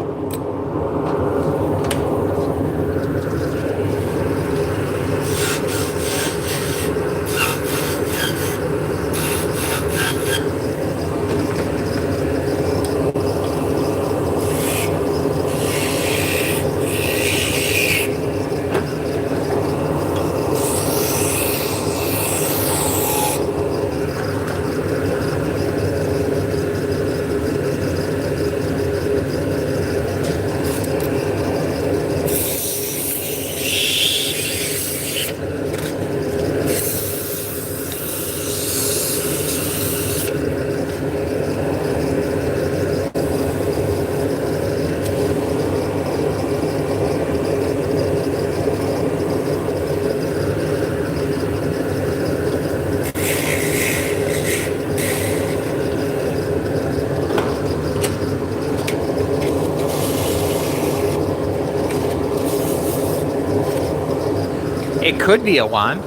It could be a wand.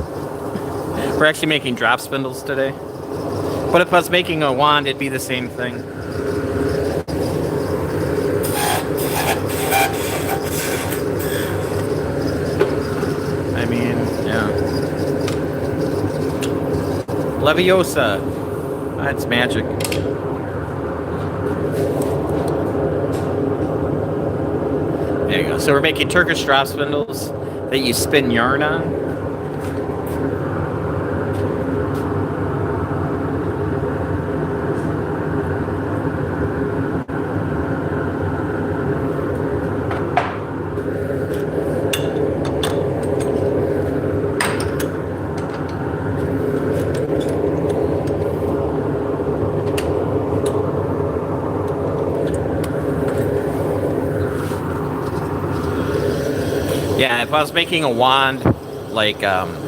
We're actually making drop spindles today. But if I was making a wand, it'd be the same thing. I mean, yeah. Leviosa. That's magic. There you go. So we're making Turkish drop spindles that you spin yarn on. Yeah, if I was making a wand, like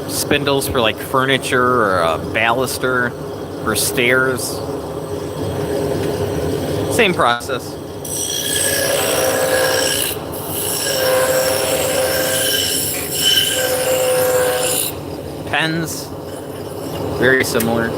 spindles for like furniture or a baluster for stairs, same process. Pens, very similar.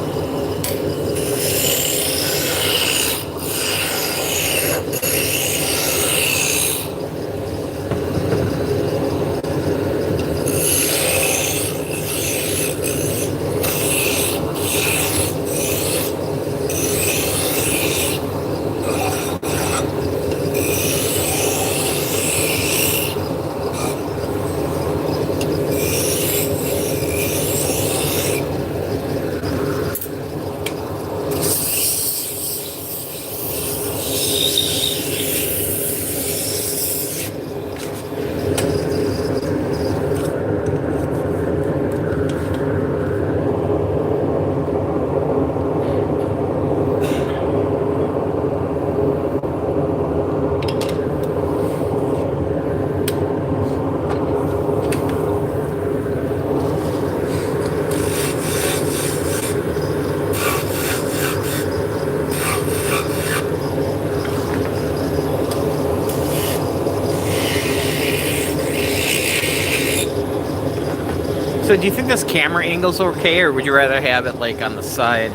So do you think this camera angle's okay, or would you rather have it like on the side?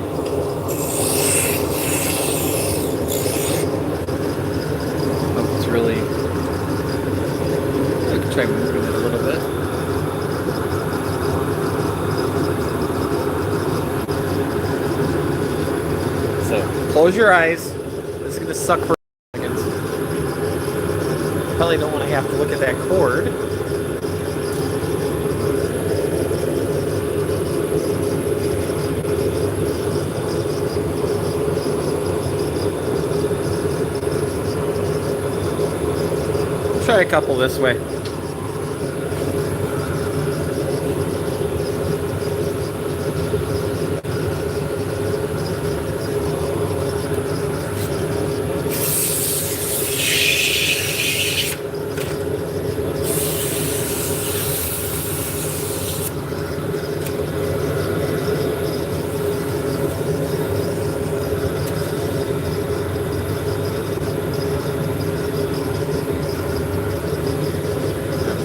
Oh, it's really... I can try moving it a little bit. So, close your eyes. This is going to suck for seconds. Probably don't want to have to look at that cord. We'll try a couple this way.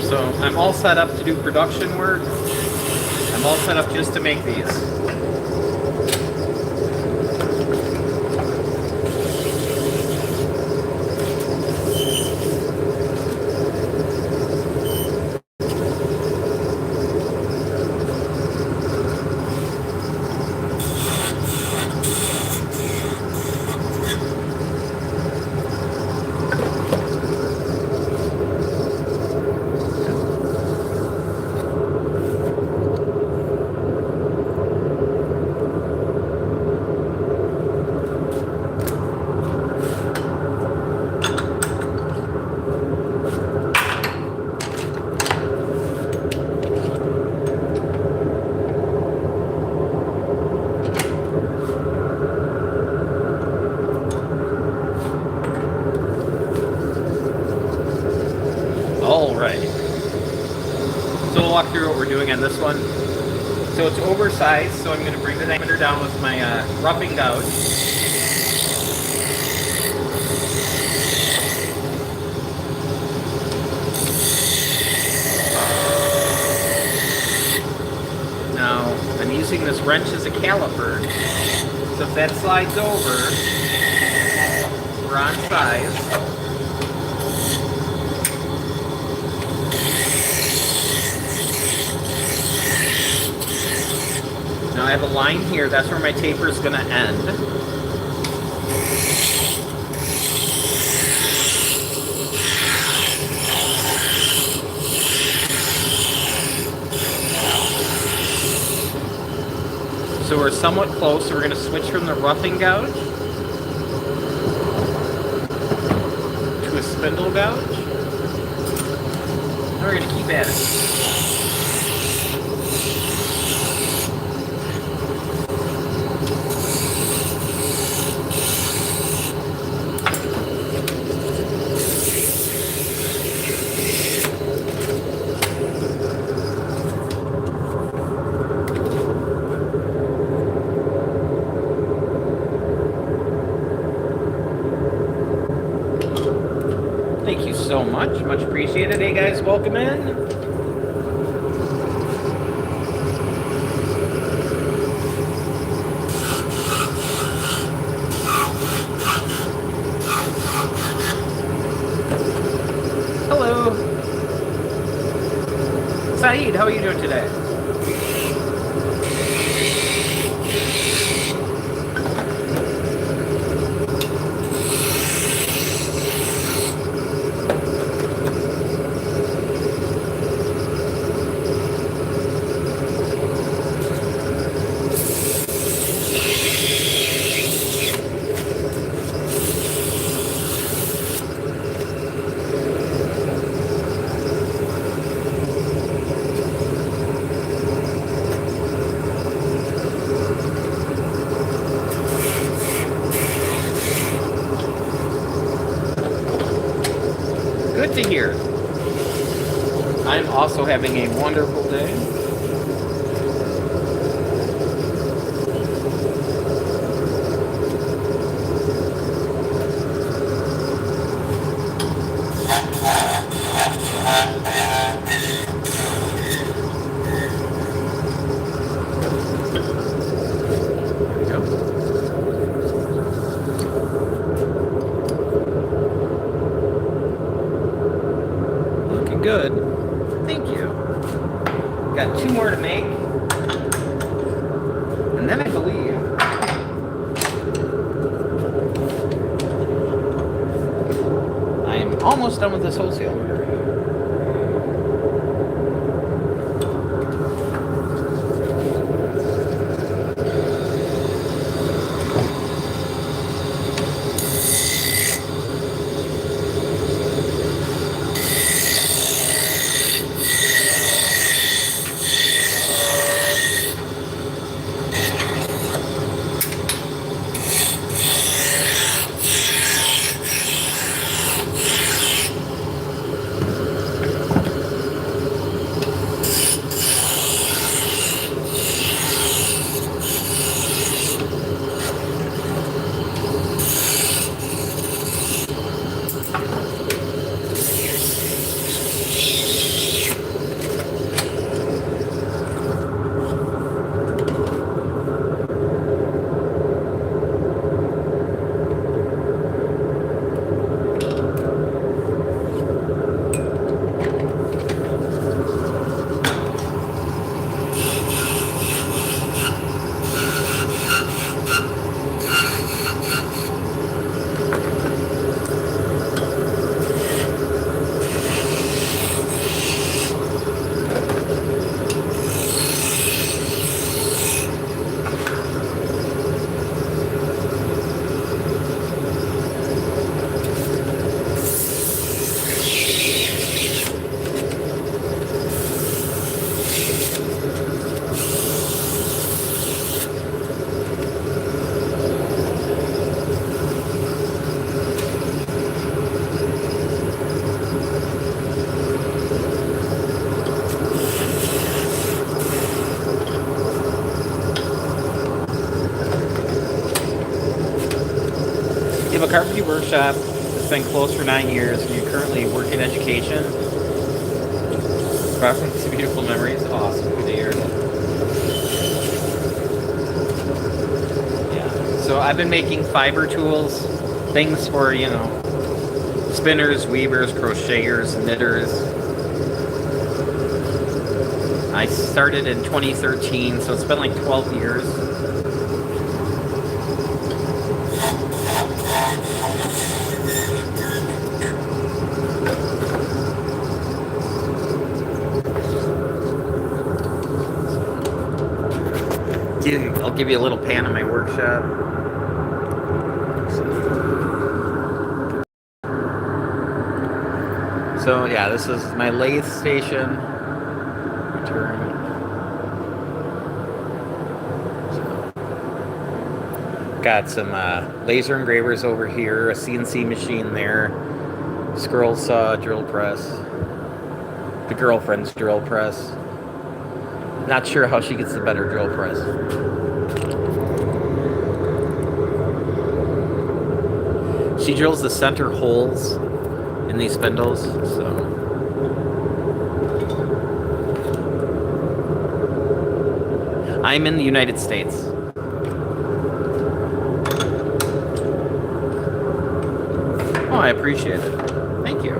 So I'm all set up to do production work. I'm all set up just to make these. So we'll walk through what we're doing on this one. So it's oversized, so I'm going to bring the diameter down with my roughing gouge. Now, I'm using this wrench as a caliper, so if that slides over, we're on size. Now I have a line here, that's where my taper is going to end. So we're somewhat close, so we're going to switch from the roughing gouge to a spindle gouge. And we're going to keep at it. Thank you so much. Much appreciated. Hey guys, welcome in. Hello. Saeed, how are you doing today? Good to hear. I'm also having a wonderful day. There we go. Good. Thank you. Got 2 more to make. And then I believe I am almost done with this wholesale order. a carpentry workshop that's been closed for 9 years, and you currently work in education. Crossing some beautiful memories. Awesome. Good to hear. Yeah. So I've been making fiber tools, things for, you know, spinners, weavers, crocheters, knitters. I started in 2013, so it's been like 12 years. I'll give you a little pan of my workshop. So yeah, this is my lathe station. Return. Got some laser engravers over here, a CNC machine there, scroll saw, drill press, the girlfriend's drill press. Not sure how she gets the better drill press. She drills the center holes in these spindles, so. I'm in the United States. Oh, I appreciate it. Thank you.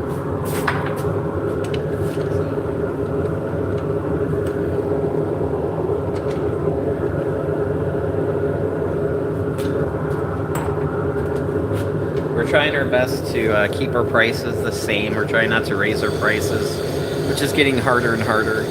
We're trying our best to keep our prices the same. We're trying not to raise our prices, which is getting harder and harder.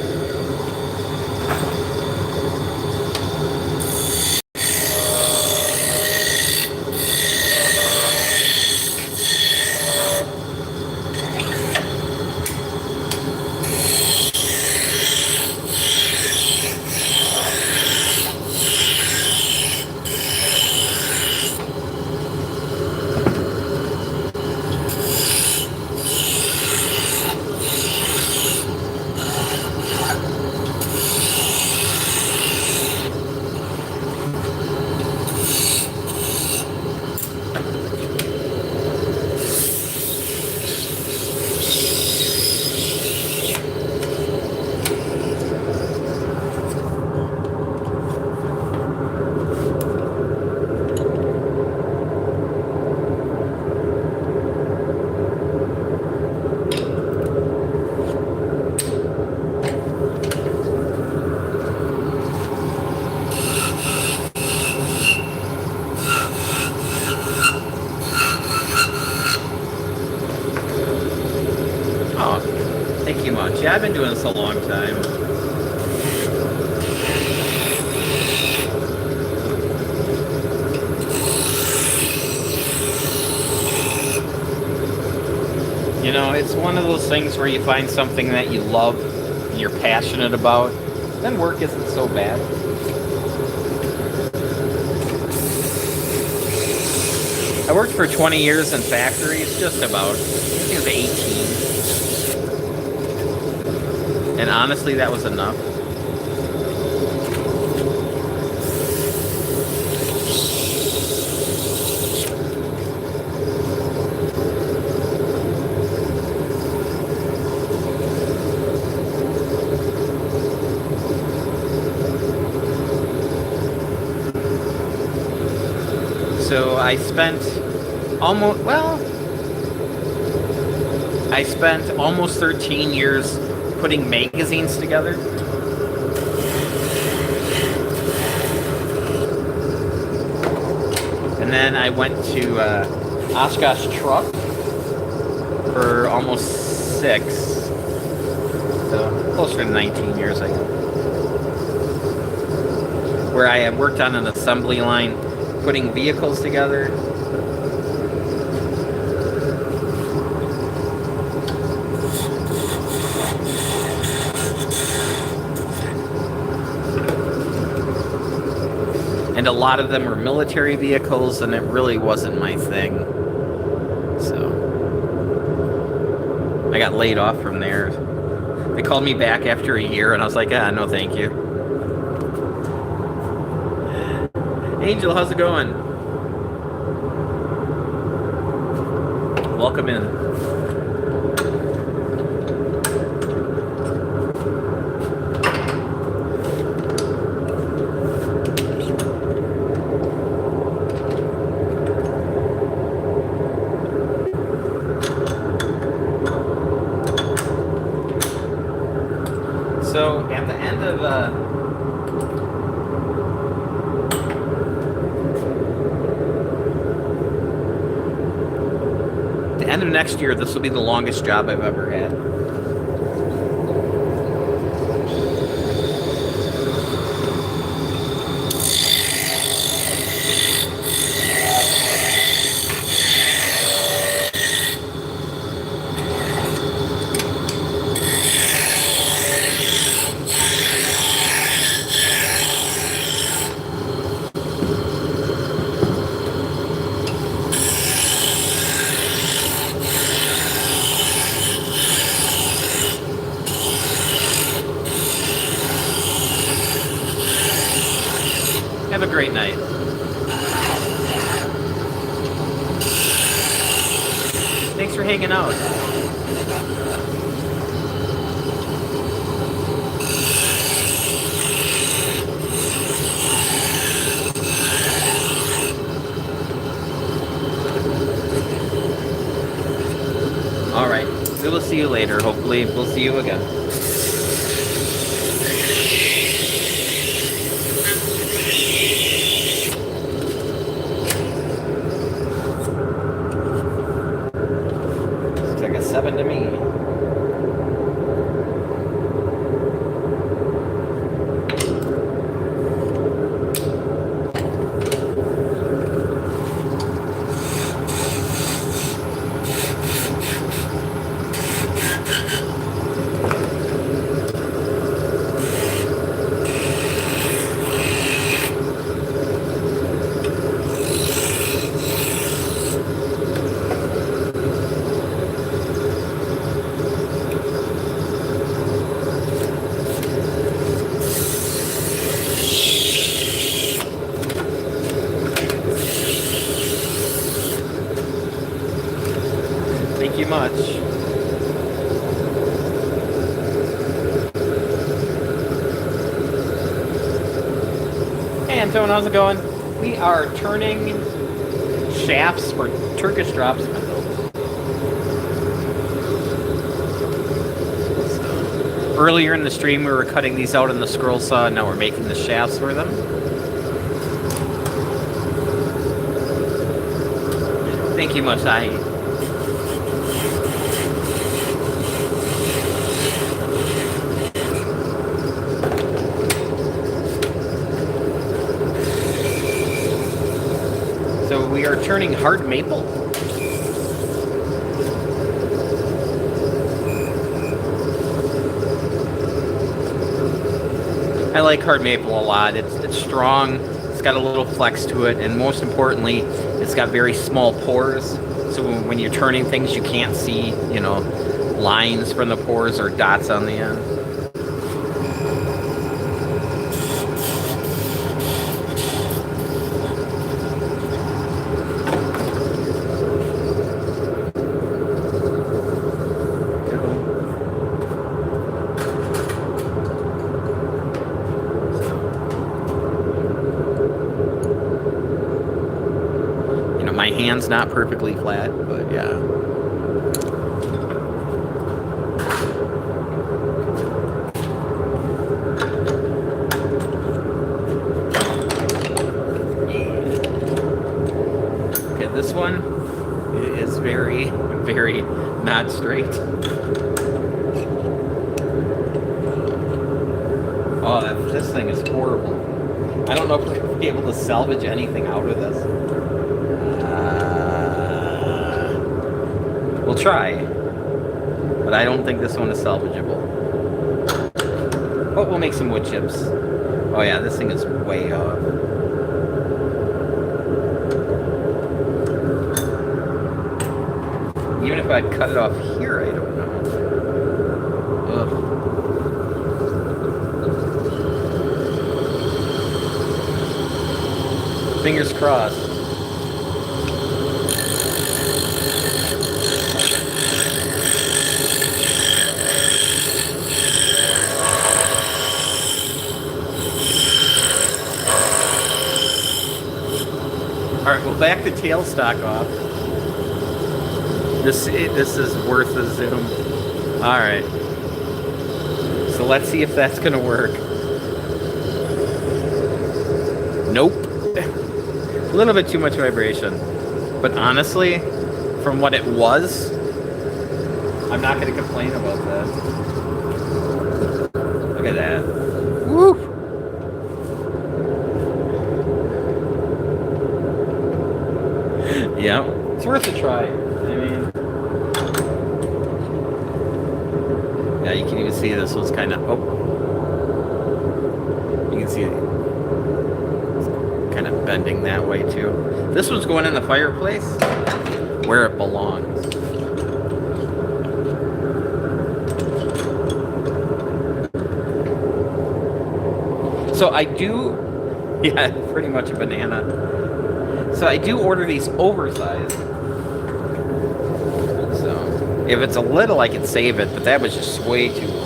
Yeah, I've been doing this a long time. You know, it's one of those things where you find something that you love and you're passionate about, then work isn't so bad. I worked for 20 years in factories, just about. I think it was 18. And honestly, that was enough. So I spent almost 13 years putting magazines together. And then I went to Oshkosh Truck for almost 6. So closer to 19 years, I guess. Where I had worked on an assembly line, putting vehicles together. And a lot of them were military vehicles, and it really wasn't my thing. So I got laid off from there. They called me back after a year, and I was like, no thank you. Angel, how's it going? Welcome in. So at the end of next year, this will be the longest job I've ever had. Have a great night. Thanks for hanging out. All right. We will see you later. Hopefully, we'll see you again. Looks like a 7 to me. Thank you much. Hey Anton, how's it going? We are turning shafts for Turkish drop spindles. Earlier in the stream we were cutting these out in the scroll saw, and now we're making the shafts for them. Thank you, Masai. So we are turning hard maple. I like hard maple a lot. It's strong, it's got a little flex to it, and most importantly, it's got very small pores. So when you're turning things, you can't see, lines from the pores or dots on the end. My hand's not perfectly flat, but yeah. Okay, this one is very, very not straight. Oh, this thing is horrible. I don't know if we're going to be able to salvage anything out of this. We'll try, but I don't think this one is salvageable. But we'll make some wood chips. Oh yeah, this thing is way off. Even if I'd cut it off here, I don't know. Ugh. Fingers crossed. back the tailstock off. This is worth a zoom. All right. So let's see if that's gonna work. Nope. A little bit too much vibration. But honestly, from what it was, I'm not gonna complain about that. Look at that. Woo! Yeah, it's worth a try. I mean, yeah, you can even see this one's kind of, oh, you can see it kind of bending that way too. This one's going in the fireplace where it belongs. So I do, yeah, pretty much a banana. So I do order these oversized. So if it's a little, I can save it, but that was just way too long.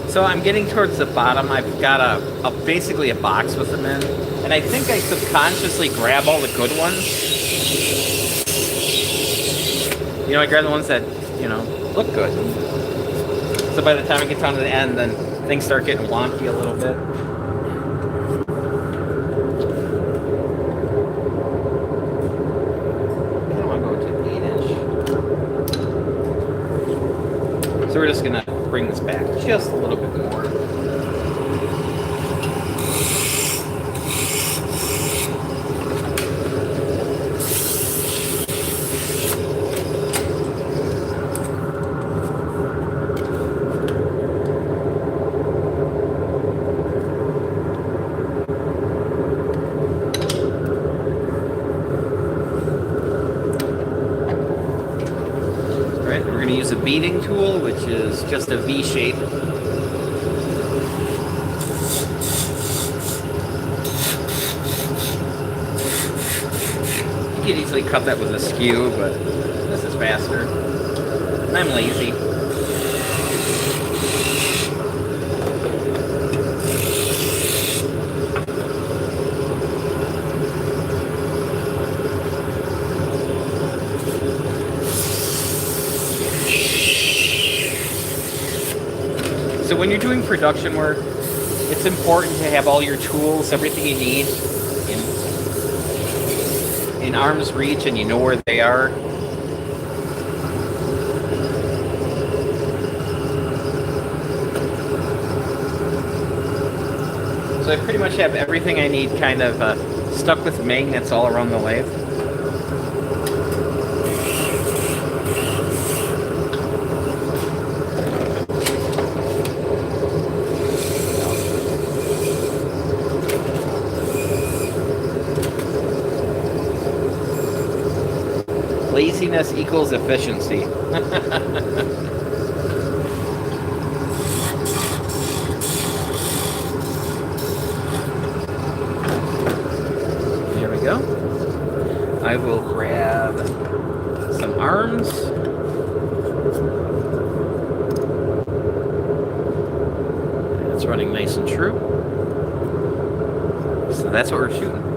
So I'm getting towards the bottom. I've got basically a box with them in. And I think I subconsciously grab all the good ones. You know, I grab the ones that, you know, look good. So by the time I get down to the end, then things start getting wonky a little bit. I don't want to go to 8 inch. So we're just going to bring this back just a little bit more. Alright, we're going to use a beading tool, which is just a V shape. You could easily cut that with a skew, but this is faster. And I'm lazy. So when you're doing production work, it's important to have all your tools, everything you need in arm's reach, and you know where they are. So I pretty much have everything I need kind of stuck with magnets all around the lathe. Laziness equals efficiency. There we go. I will grab some arms. It's running nice and true. So that's what we're shooting.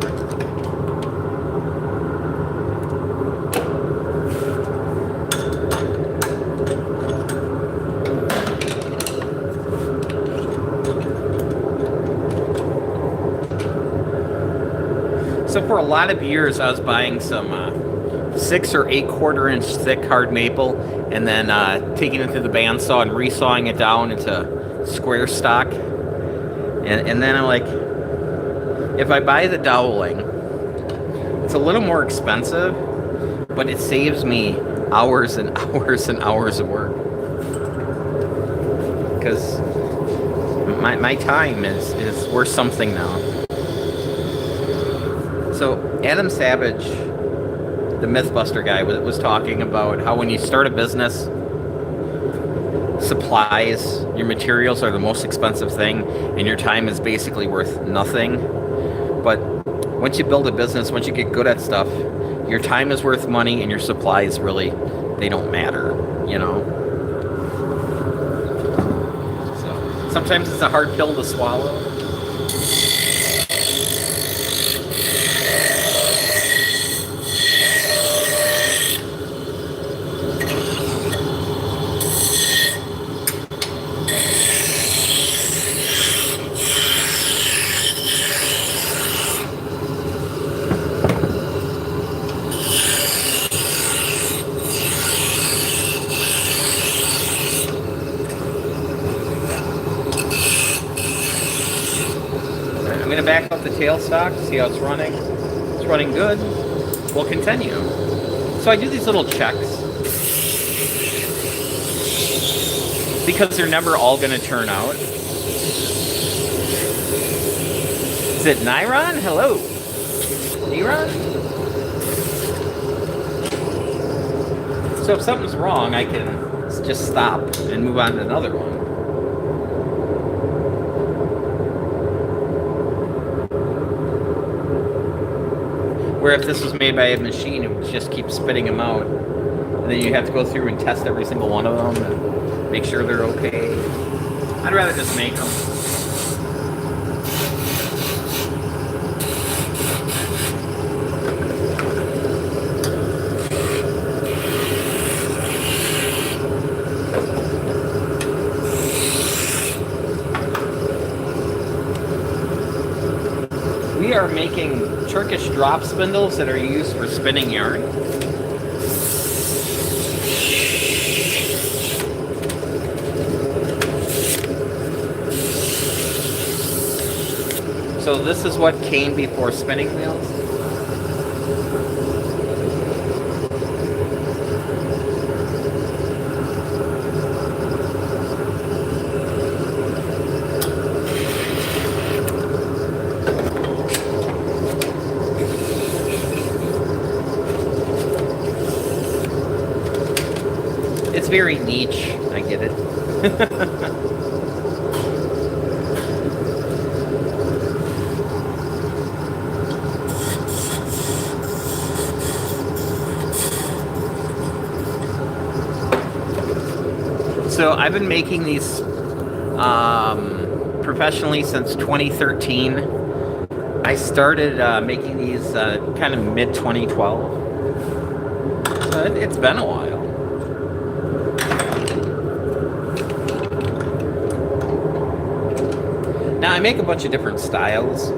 So for a lot of years, I was buying some 6 or 8 1/4 inch thick hard maple, and then taking it to the bandsaw and resawing it down into square stock. And then I'm like, if I buy the doweling, it's a little more expensive, but it saves me hours and hours and hours of work. Because my time is worth something now. So Adam Savage, the Mythbuster guy, was talking about how when you start a business, supplies, your materials are the most expensive thing, and your time is basically worth nothing. But once you build a business, once you get good at stuff, your time is worth money, and your supplies really, they don't matter, you know? So sometimes it's a hard pill to swallow. I'm going to back up the tailstock, see how it's running. It's running good. We'll continue. So I do these little checks because they're never all going to turn out. Is it Niron? Hello. Niron? So if something's wrong, I can just stop and move on to another one. Where if this was made by a machine, it would just keep spitting them out. And then you have to go through and test every single one of them and make sure they're okay. I'd rather just make them. We are making Turkish drop spindles that are used for spinning yarn. So this is what came before spinning wheels. It's very niche, I get it. So I've been making these professionally since 2013. I started making these kind of mid-2012. So it's been a while. Now I make a bunch of different styles.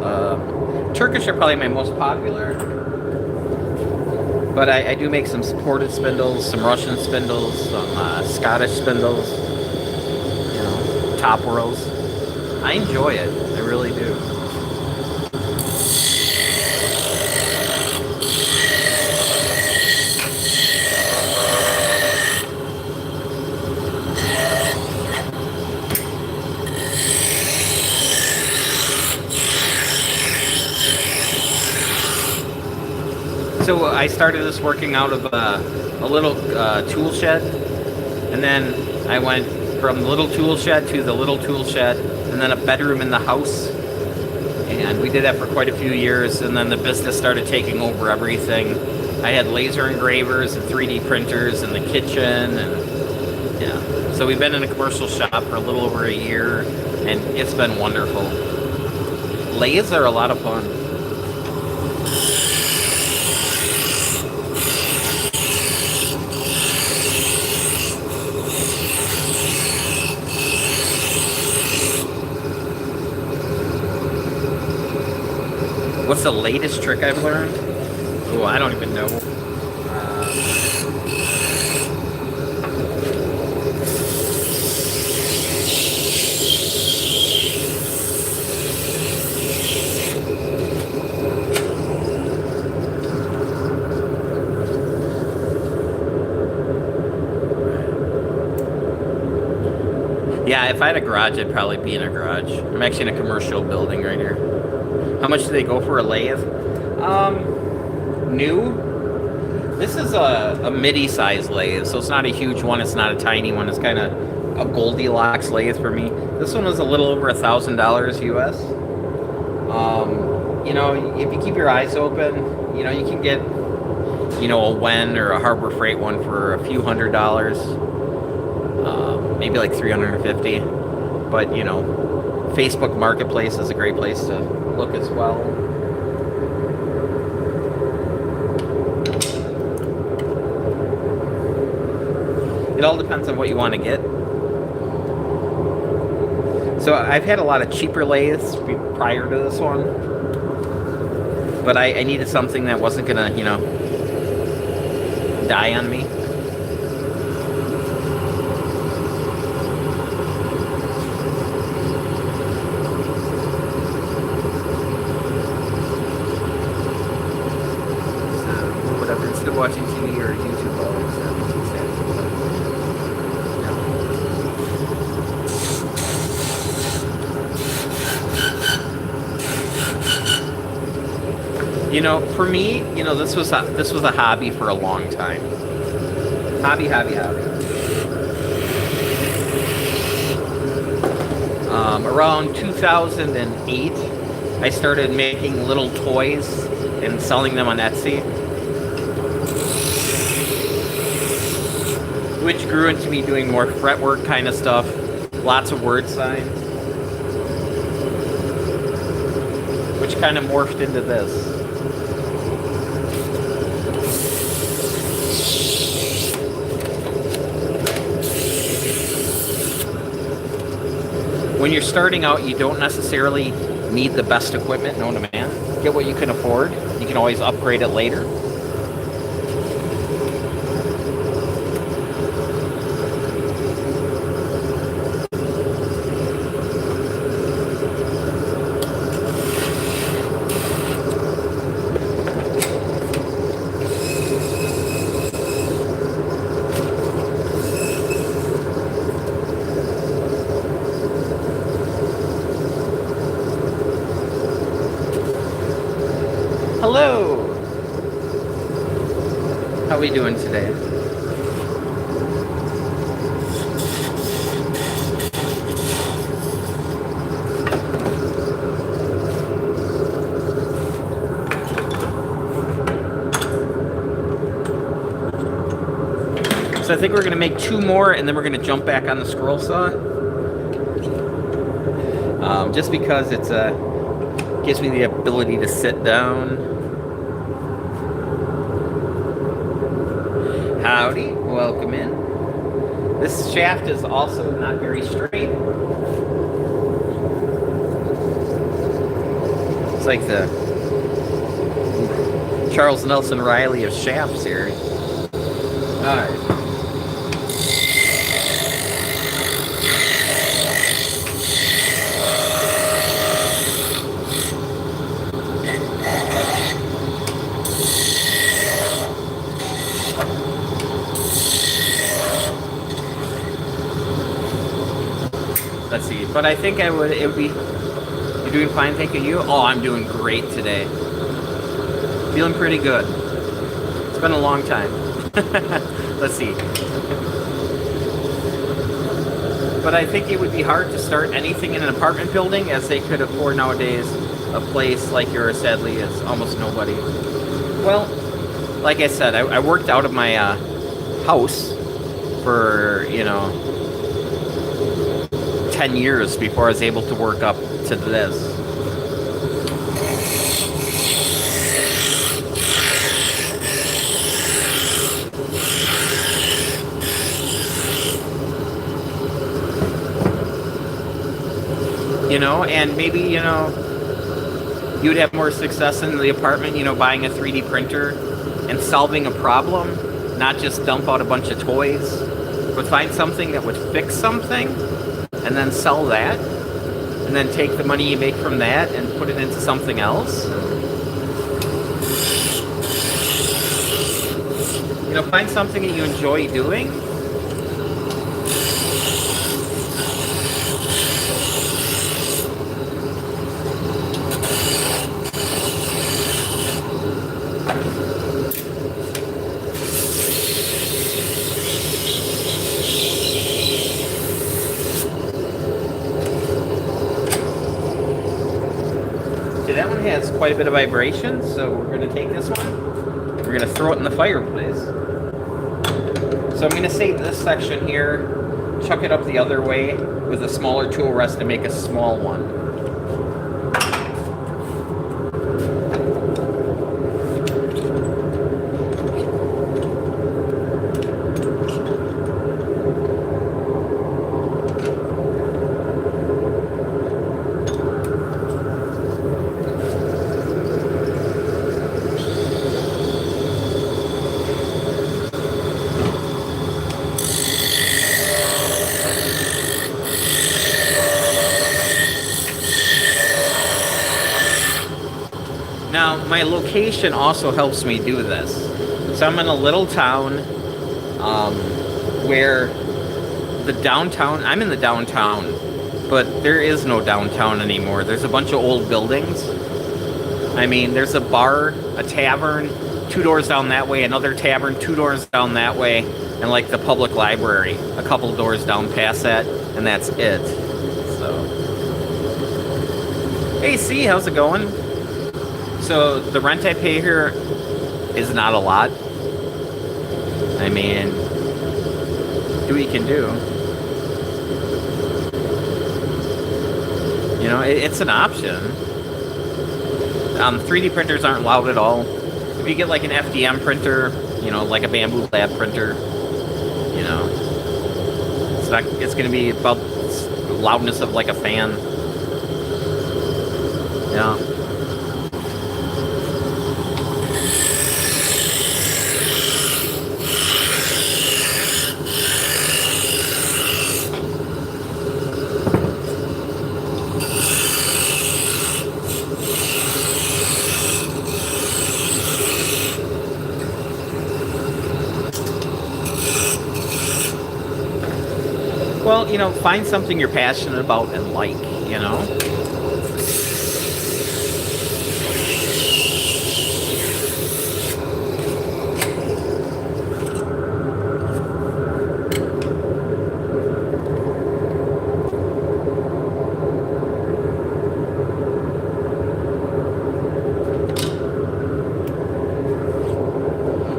Turkish are probably my most popular, but I do make some supported spindles, some Russian spindles, some Scottish spindles, you know, top whirls. I enjoy it, I really do. So I started this working out of a little tool shed, and then I went from the little tool shed to the little tool shed, and then a bedroom in the house. And we did that for quite a few years, and then the business started taking over everything. I had laser engravers and 3D printers in the kitchen, and yeah. So we've been in a commercial shop for a little over a year, and it's been wonderful. Lathes are a lot of fun. What's the latest trick I've learned? Oh, I don't even know. Yeah, if I had a garage, I'd probably be in a garage. I'm actually in a commercial building right here. How much do they go for a lathe? New. This is a midi-sized lathe, so it's not a huge one. It's not a tiny one. It's kind of a Goldilocks lathe for me. This one was a little over $1,000 US. You know, if you keep your eyes open, you know, you can get, you know, a Wen or a Harbor Freight one for a few $100s. Maybe like 350. But, you know, Facebook Marketplace is a great place to look as well. It all depends on what you want to get. So I've had a lot of cheaper lathes prior to this one. But I needed something that wasn't going to, you know, die on me. Whatever, instead of watching TV or YouTube all the time. You know, for me, you know, this was a hobby for a long time. Hobby. Around 2008, I started making little toys and selling them on Etsy, which grew into me doing more fretwork kind of stuff, lots of word signs, which kind of morphed into this. When you're starting out, you don't necessarily need the best equipment known to man. Get what you can afford. You can always upgrade it later. Hello! How are we doing today? So I think we're going to make 2 more and then we're going to jump back on the scroll saw. Just because it's gives me the ability to sit down. Howdy, welcome in. This shaft is also not very straight. It's like the Charles Nelson Riley of shafts here. Alright. Let's see, but I think it would be, you're doing fine, thank you. Oh, I'm doing great today. Feeling pretty good. It's been a long time. Let's see. But I think it would be hard to start anything in an apartment building, as they could afford nowadays. A place like yours, sadly, is almost nobody. Well, like I said, I worked out of my house for, you know, 10 years before I was able to work up to this. You know, and maybe, you know, you would have more success in the apartment, you know, buying a 3D printer and solving a problem, not just dump out a bunch of toys, but find something that would fix something and then sell that, and then take the money you make from that and put it into something else. You know, find something that you enjoy doing. has quite a bit of vibration, so we're going to take this one. We're going to throw it in the fireplace. So I'm going to save this section here, chuck it up the other way with a smaller tool rest to make a small one. Now, my location also helps me do this. So I'm in a little town where I'm in the downtown, but there is no downtown anymore. There's a bunch of old buildings. I mean, there's a bar, a tavern, 2 doors down that way, another tavern, 2 doors down that way, and like the public library, a couple doors down past that, and that's it. So, hey, C, how's it going? So the rent I pay here is not a lot. I mean, do what you can do. You know, it's an option. 3D printers aren't loud at all. If you get like an FDM printer, you know, like a Bamboo Lab printer, you know, it's going to be about the loudness of like a fan. Yeah. Well, you know, find something you're passionate about and like, you know?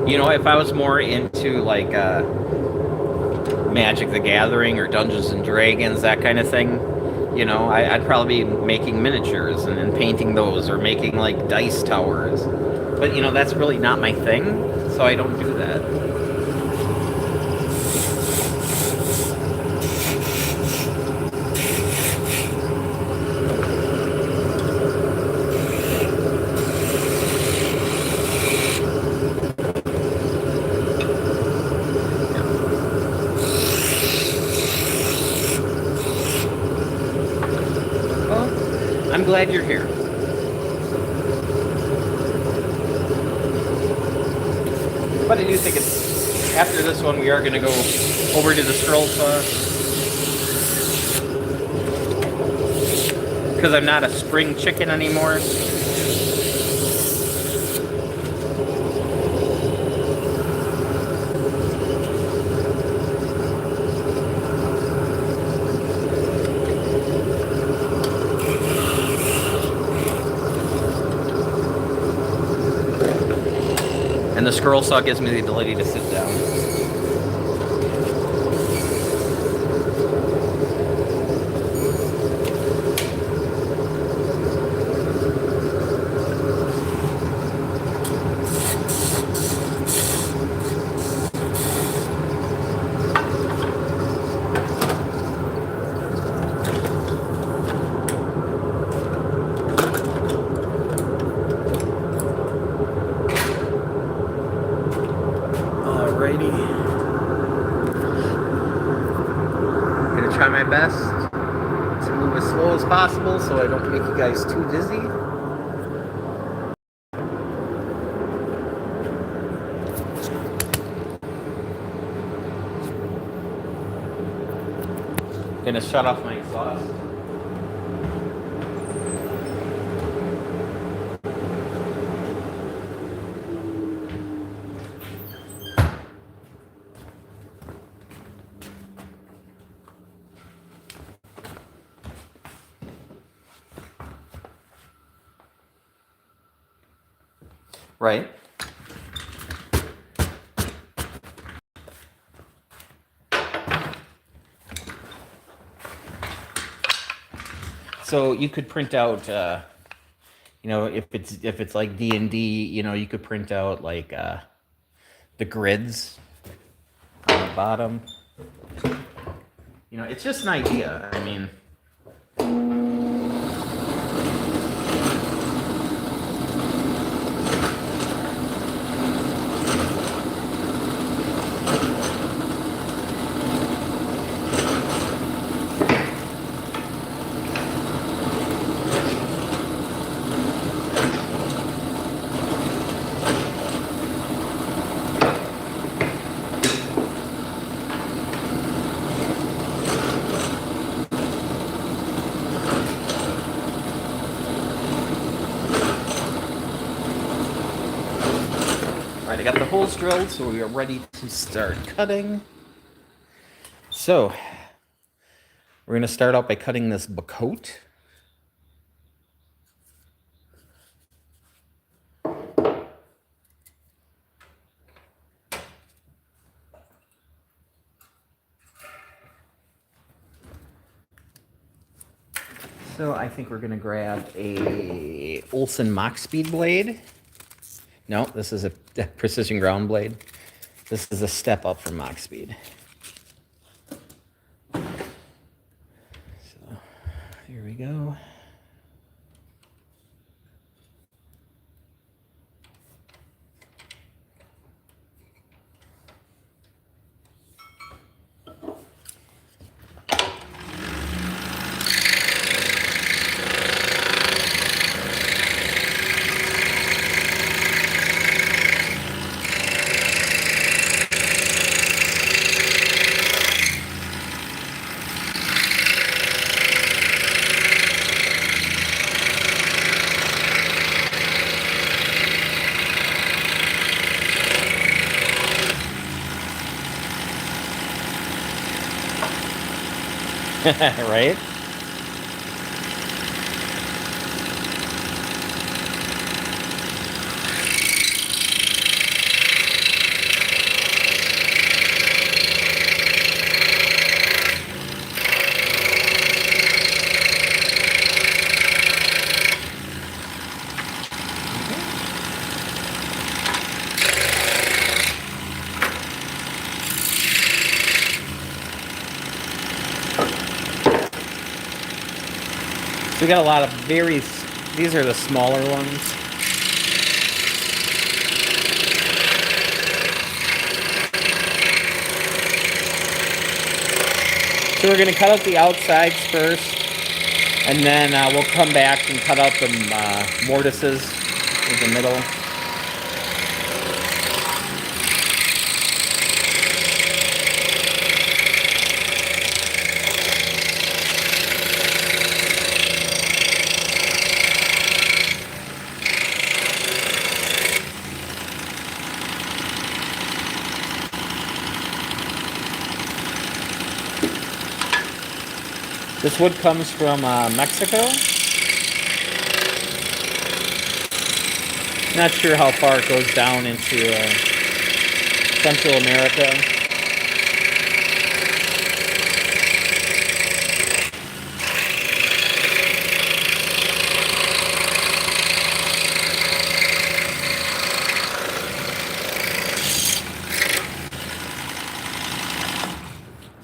You know, if I was more into like Magic the Gathering or Dungeons and Dragons, that kind of thing, you know, I'd probably be making miniatures and painting those, or making like dice towers. But you know, that's really not my thing, so I don't do that. I'm glad you're here. But I do think it's, after this one, we are going to go over to the scroll saw. Because I'm not a spring chicken anymore. And the scroll saw gives me the ability to sit down. Try my best to move as slow as possible so I don't make you guys too dizzy. Gonna shut off my exhaust. Right. So you could print out, you know, if it's like D&D, you know, you could print out like the grids on the bottom. You know, it's just an idea. I mean, all right, I got the holes drilled, so we are ready to start cutting. So we're going to start out by cutting this coat. So I think we're going to grab a Olson Mach Speed blade. No, this is a precision ground blade. This is a step up from Mach Speed. So here we go. Right? So we got a lot of these are the smaller ones. So we're going to cut out the outsides first, and then we'll come back and cut out the mortises in the middle. This wood comes from Mexico. Not sure how far it goes down into Central America.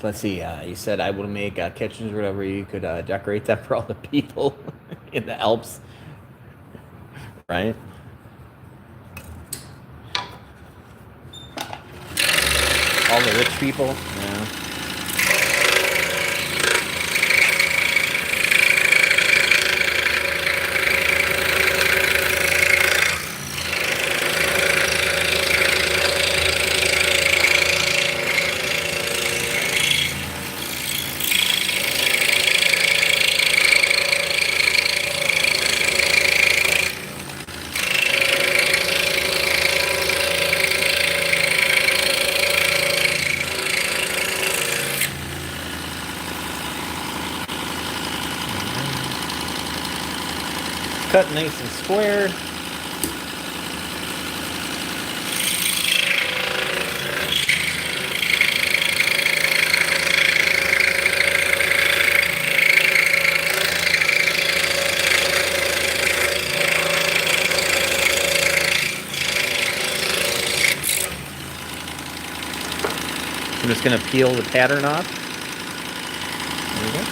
Let's see, you said I would make kitchens or whatever, you could decorate them for all the people in the Alps, right? All the rich people, yeah. Cut nice and square. just going to peel the pattern off. There we go.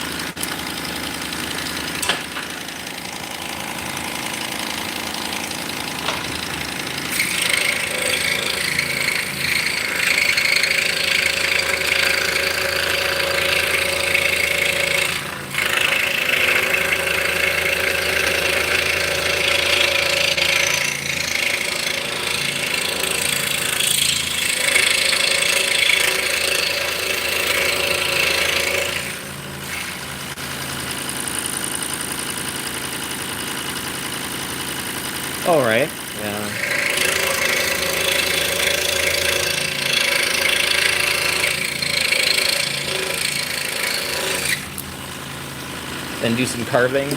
All right. Yeah. Then do some carving. Yeah.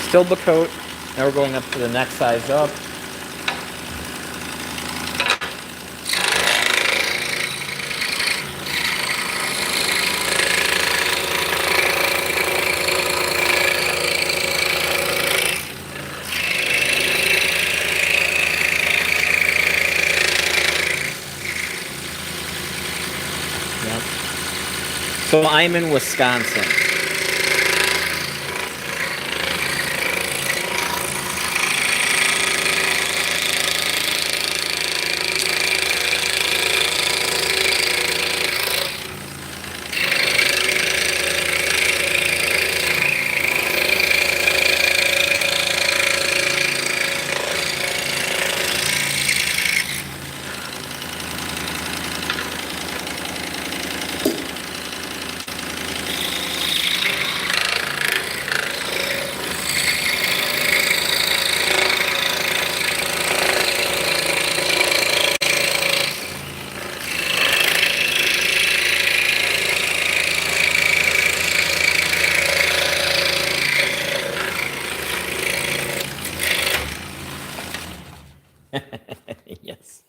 Still the coat. Now we're going up to the next size up. Yep. So I'm in Wisconsin. Yes.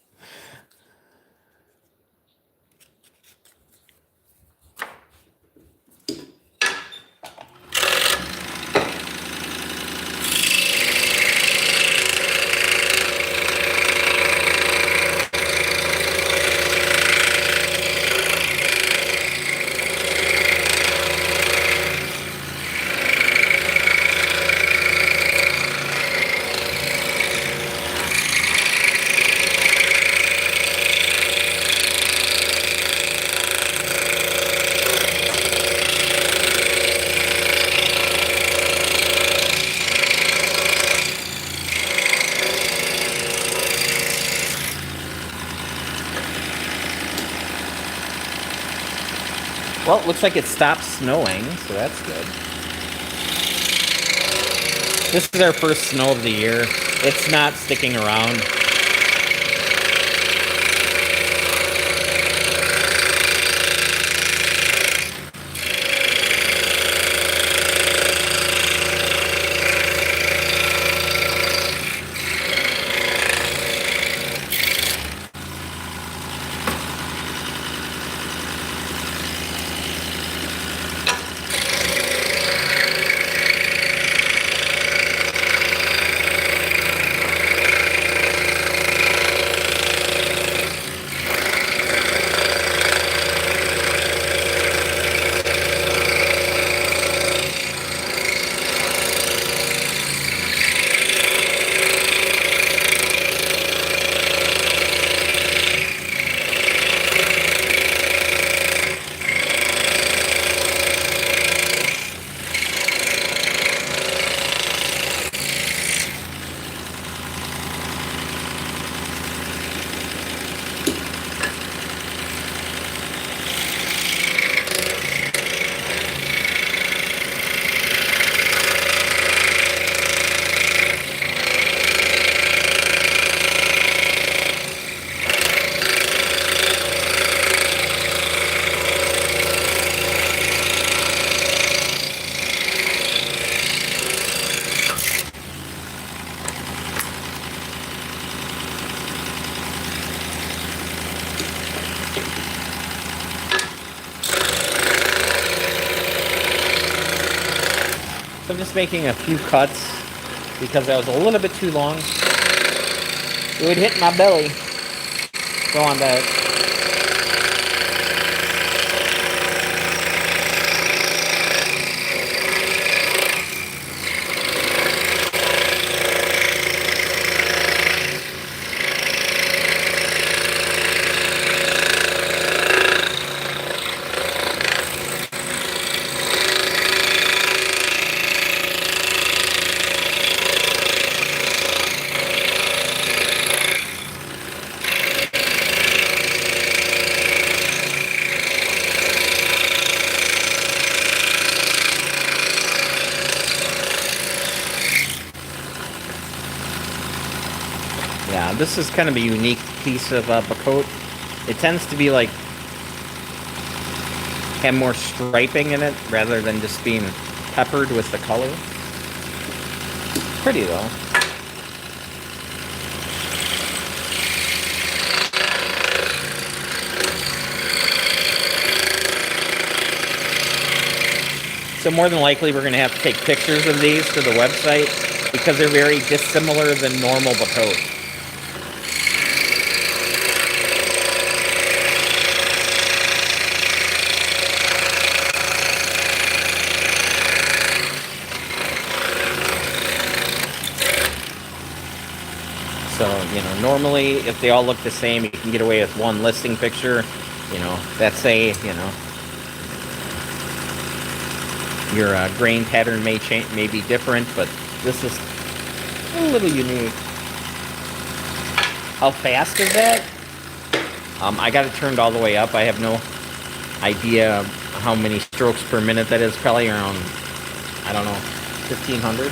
Well, it looks like it stopped snowing, so that's good. This is our first snow of the year. It's not sticking around. I'm just making a few cuts because I was a little bit too long. It would hit my belly. Go on that. Yeah, this is kind of a unique piece of coat. It tends to be like have more striping in it rather than just being peppered with the color. Pretty though. So more than likely we're going to have to take pictures of these for the website because they're very dissimilar than normal bacoat. So, you know, normally if they all look the same, you can get away with one listing picture. You know, that's say, you know, your grain pattern may be different, but this is a little unique. How fast is that? I got it turned all the way up. I have no idea how many strokes per minute that is. Probably around, I don't know, 1,500.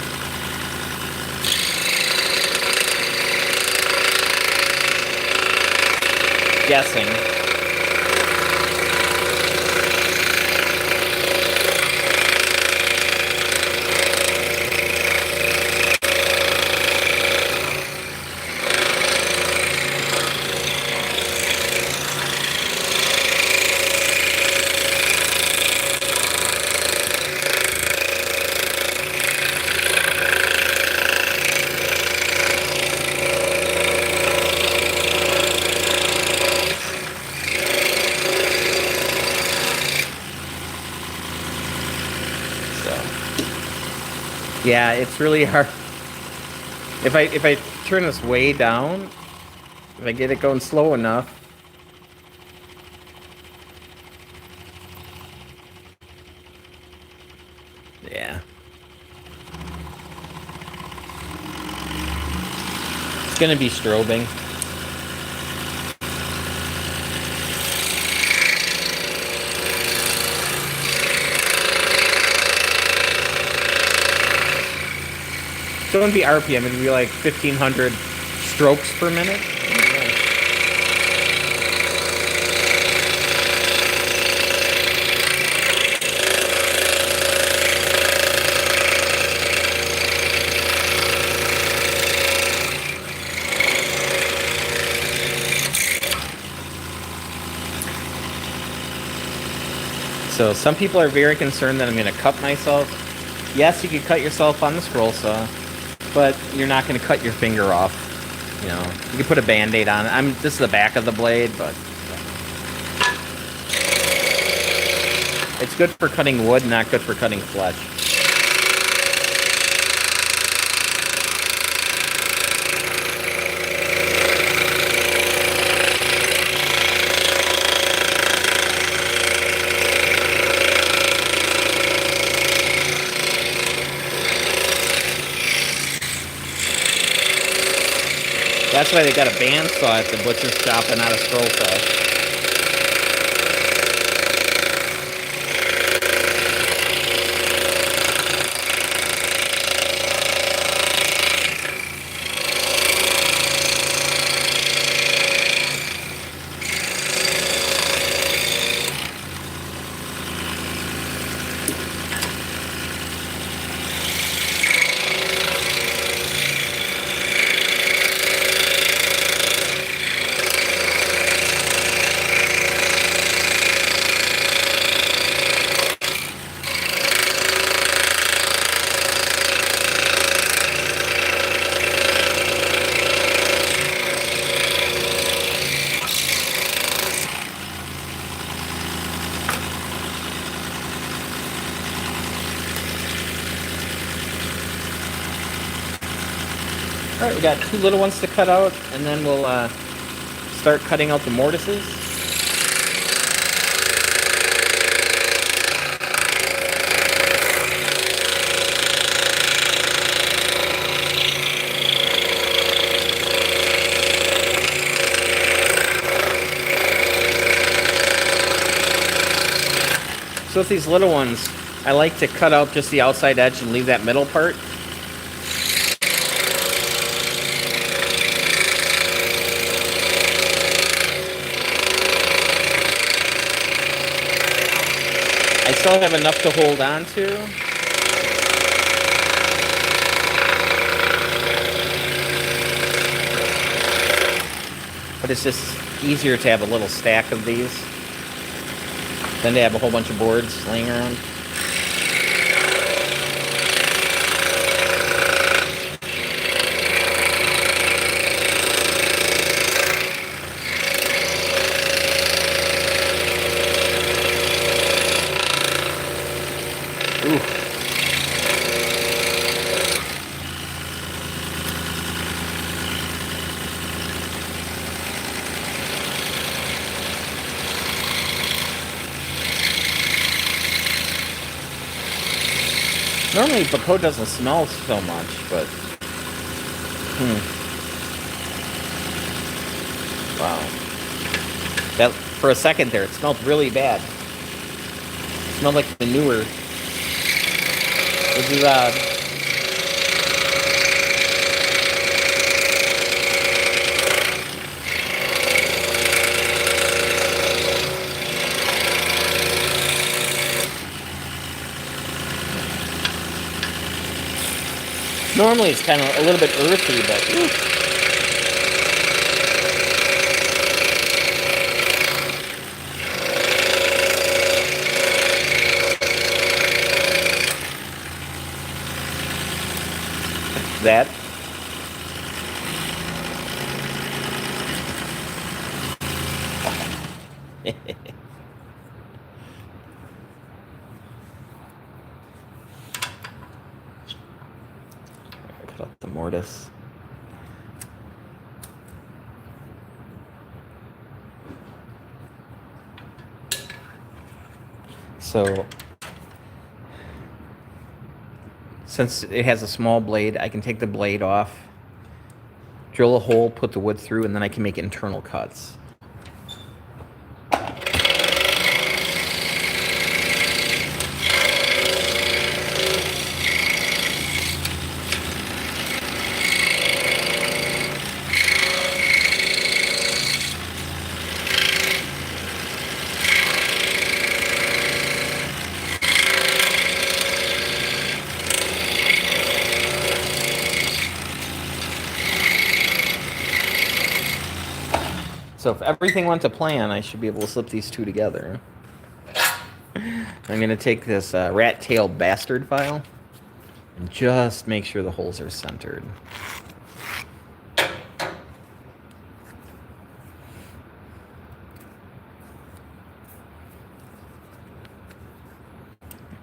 Guessing. Yeah, it's really hard. If I turn this way down, if I get it going slow enough. Yeah. It's gonna be strobing. So it wouldn't be RPM, it'd be like 1,500 strokes per minute. So some people are very concerned that I'm going to cut myself. Yes, you can cut yourself on the scroll saw, but you're not going to cut your finger off. You know, you can put a Band-Aid on it. This is the back of the blade, but it's good for cutting wood, not good for cutting flesh. That's why they got a bandsaw at the butcher's shop and not a scroll saw. Alright, we got 2 little ones to cut out, and then we'll start cutting out the mortises. So with these little ones, I like to cut out just the outside edge and leave that middle part. I still have enough to hold on to. But it's just easier to have a little stack of these than to have a whole bunch of boards laying around. Normally, Bacot doesn't smell so much, but... Wow. That, for a second there, it smelled really bad. It smelled like manure. Which is odd. Normally it's kind of a little bit earthy, but that. Cut out the mortise. So, since it has a small blade, I can take the blade off, drill a hole, put the wood through, and then I can make internal cuts. So if everything went to plan, I should be able to slip these two together. I'm going to take this rat-tailed bastard file and just make sure the holes are centered. There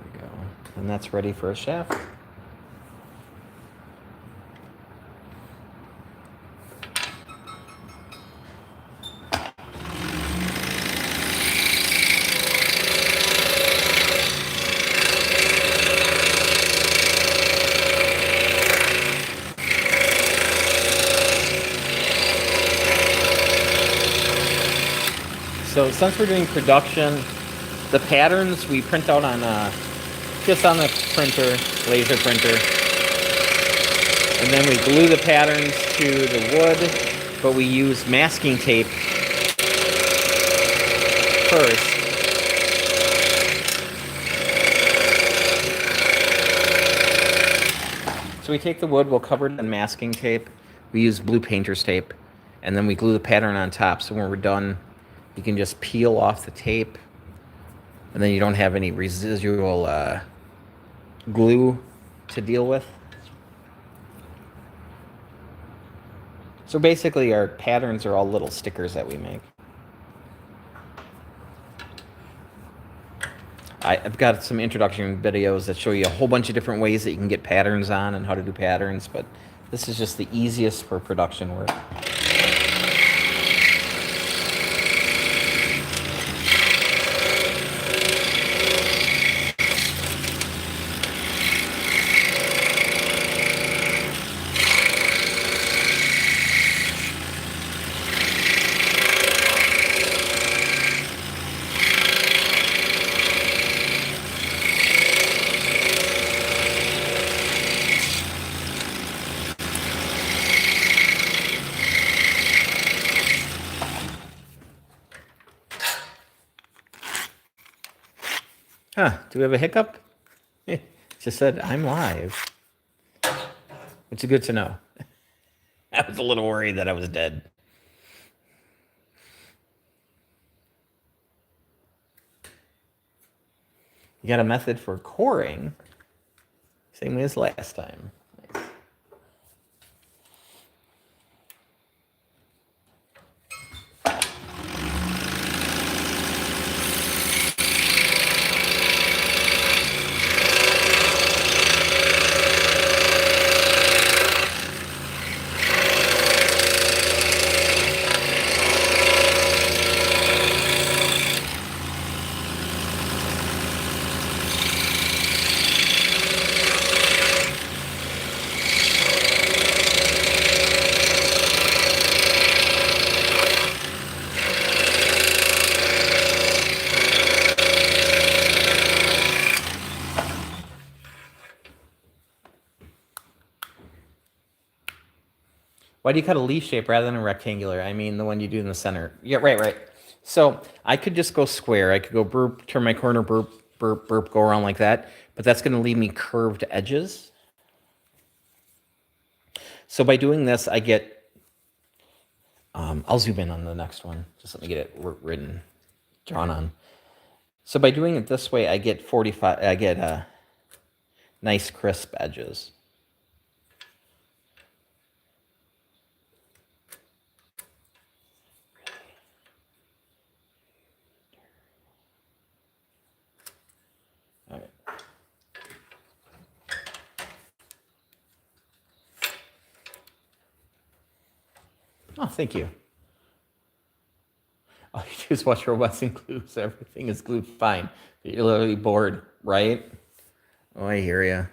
we go. And that's ready for a shaft. So since we're doing production, the patterns we print out on just on the printer, laser printer, and then we glue the patterns to the wood, but we use masking tape first. So we take the wood, we'll cover it in masking tape, we use blue painter's tape, and then we glue the pattern on top, so when we're done, you can just peel off the tape, and then you don't have any residual glue to deal with. So basically our patterns are all little stickers that we make. I've got some introduction videos that show you a whole bunch of different ways that you can get patterns on and how to do patterns, but This is just the easiest for production work. Huh, do we have a hiccup? Just said, I'm live. It's good to know. I was a little worried that I was dead. You got a method for coring? Same way as last time. Nice. Why do you cut a leaf shape rather than a rectangular? I mean, the one you do in the center. Yeah, right. So I could just go square. I could go burp, turn my corner, burp, burp, burp, go around like that. But that's going to leave me curved edges. So by doing this, I get, I'll zoom in on the next one. Just let me get it written, drawn on. So by doing it this way, I get 45, I get nice crisp edges. All right. Oh, thank you. All you do is watch robots and glue, so everything is glued fine. You're literally bored, right? Oh, I hear you.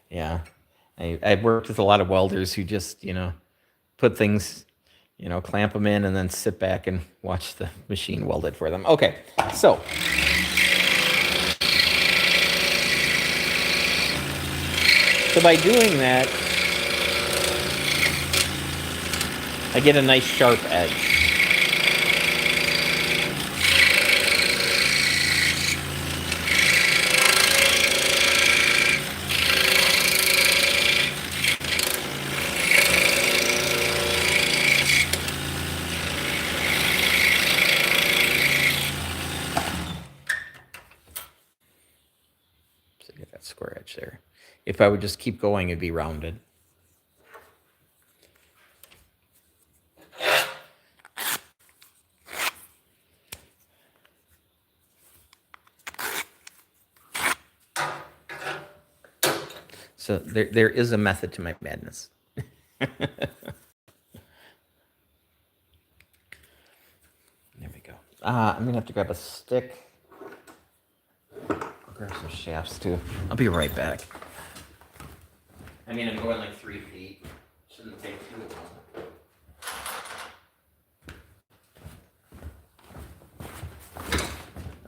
Yeah. I've worked with a lot of welders who just, put things, clamp them in and then sit back and watch the machine weld it for them. Okay, so. So by doing that, I get a nice sharp edge. So get that square edge there. If I would just keep going, it'd be rounded. So there is a method to my madness. There we go. I'm going to have to grab a stick. I'll grab some shafts too. I'll be right back. I mean, I'm going like 3 feet. Shouldn't take too long.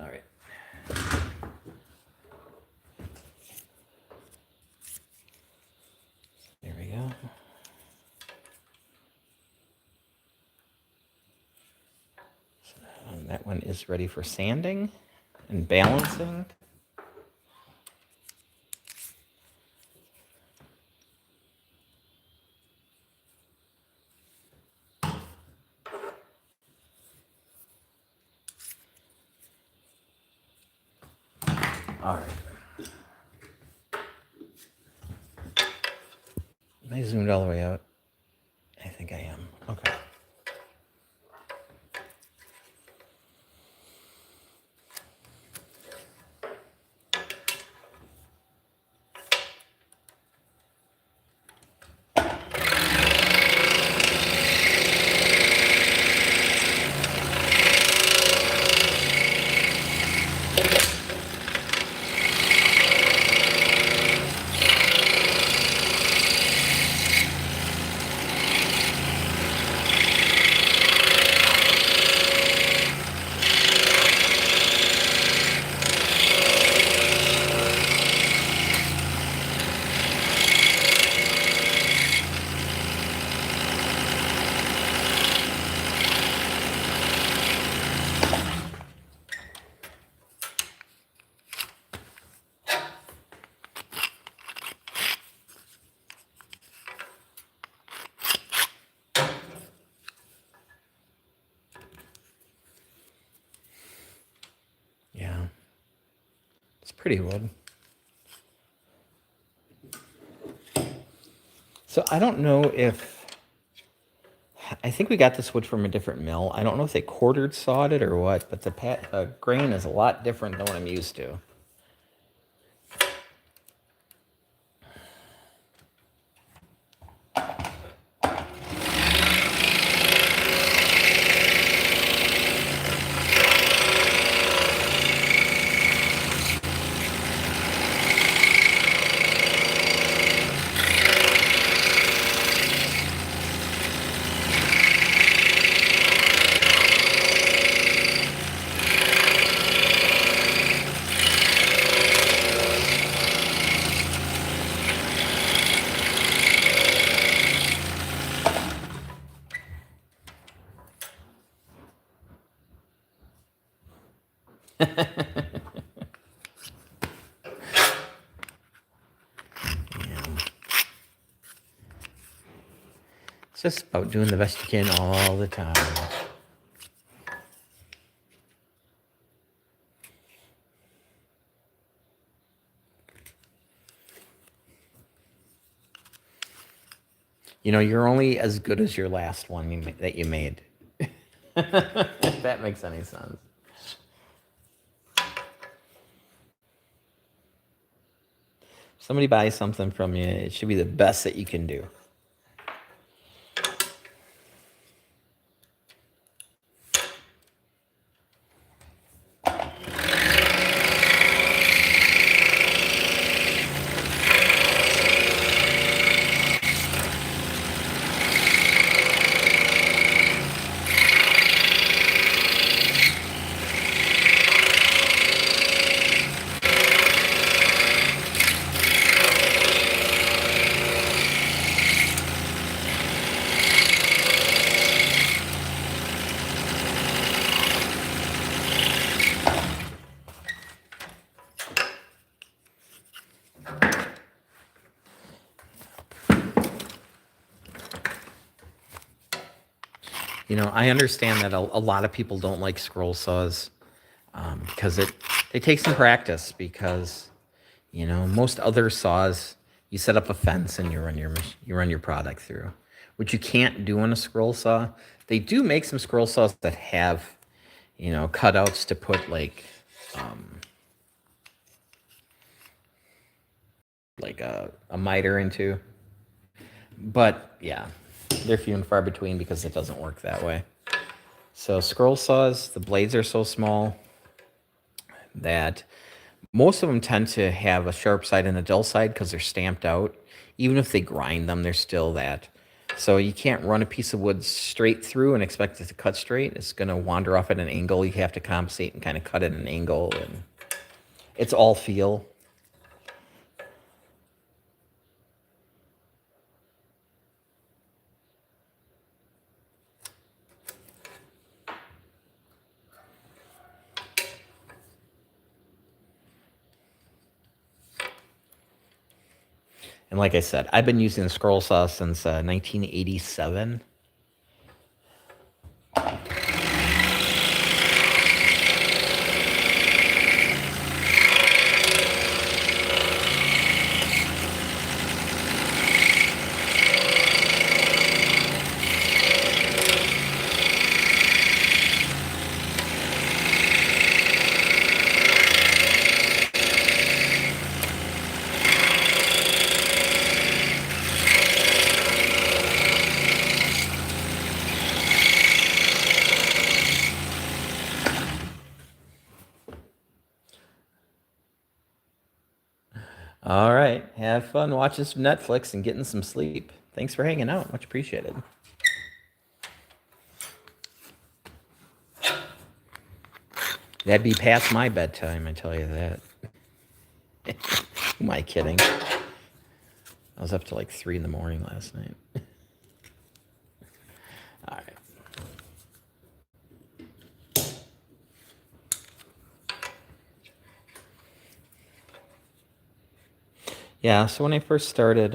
All right. There we go. So that one is ready for sanding and balancing. All right. Am I zoomed all the way out? I think I am. Okay. pretty wood. So I don't know if, I think we got this wood from a different mill. I don't know if they quartered sawed it or what, but the grain is a lot different than what I'm used to. It's just about doing the best you can all the time. You know, you're only as good as your last one that you made. If that makes any sense. If somebody buys something from you, it should be the best that you can do. You know, I understand that a lot of people don't like scroll saws because it takes some practice. Because you know, most other saws, you set up a fence and you run your product through, which you can't do on a scroll saw. They do make some scroll saws that have, you know, cutouts to put like a miter into. But yeah, they're few and far between because it doesn't work that way. So scroll saws, the blades are so small that most of them tend to have a sharp side and a dull side because they're stamped out. Even if they grind them, they're still that. So you can't run a piece of wood straight through and expect it to cut straight. It's going to wander off at an angle. You have to compensate and kind of cut at an angle. And it's all feel. And like I said, I've been using the scroll saw since 1987. All right. Have fun watching some Netflix and getting some sleep. Thanks for hanging out. Much appreciated. That'd be past my bedtime, I tell you that. Who am I kidding? I was up to like 3 in the morning last night. All right. Yeah, so when I first started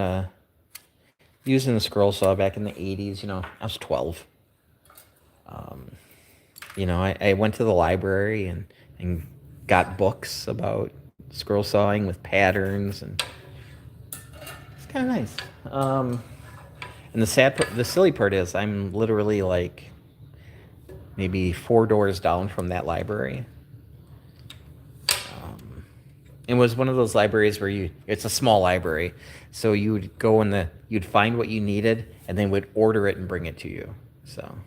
using the scroll saw back in the 80s, you know, I was 12. You know, I went to the library and got books about scroll sawing with patterns, and it's kind of nice. And the silly part is, I'm literally like maybe 4 doors down from that library. It was one of those libraries where it's a small library, so you would go you'd find what you needed, and then would order it and bring it to you. So,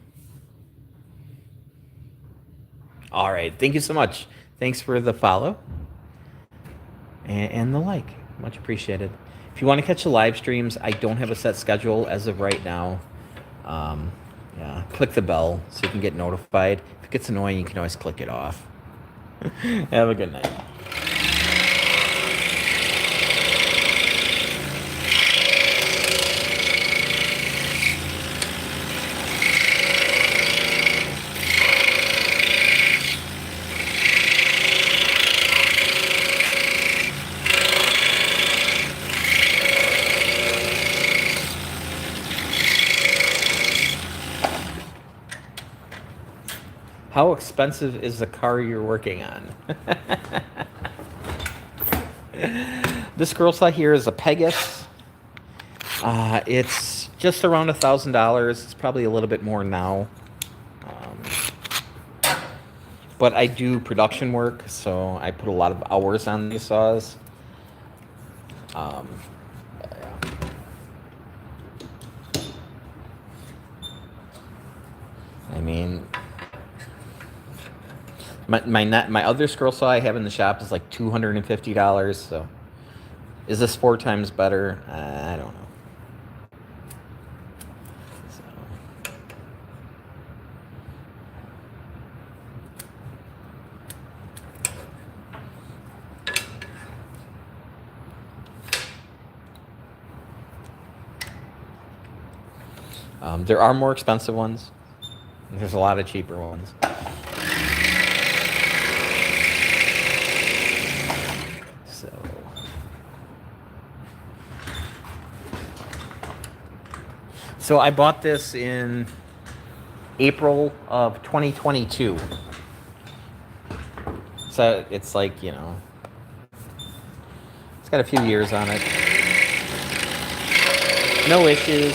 all right, thank you so much. Thanks for the follow and the like, much appreciated. If you want to catch the live streams, I don't have a set schedule as of right now. Yeah, click the bell so you can get notified. If it gets annoying, you can always click it off. Have a good night. How expensive is the car you're working on? This scroll saw here is a Pegasus. It's just around $1,000. It's probably a little bit more now. But I do production work, so I put a lot of hours on these saws. I mean, my other scroll saw I have in the shop is like $250. So, is this 4 times better? I don't know. There are more expensive ones. There's a lot of cheaper ones. So I bought this in April of 2022. So it's like, it's got a few years on it. No issues.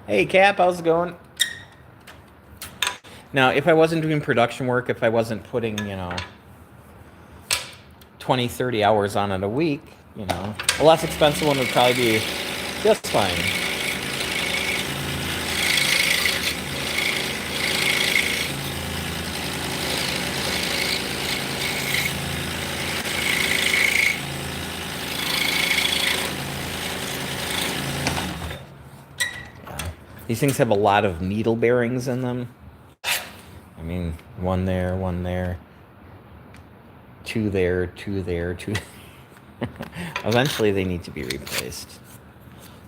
Hey Cap, how's it going? Now, if I wasn't doing production work, if I wasn't putting, 20, 30 hours on it a week, a less expensive one would probably be just fine. These things have a lot of needle bearings in them. I mean, one there, 2 there, 2 there, 2. Eventually, they need to be replaced.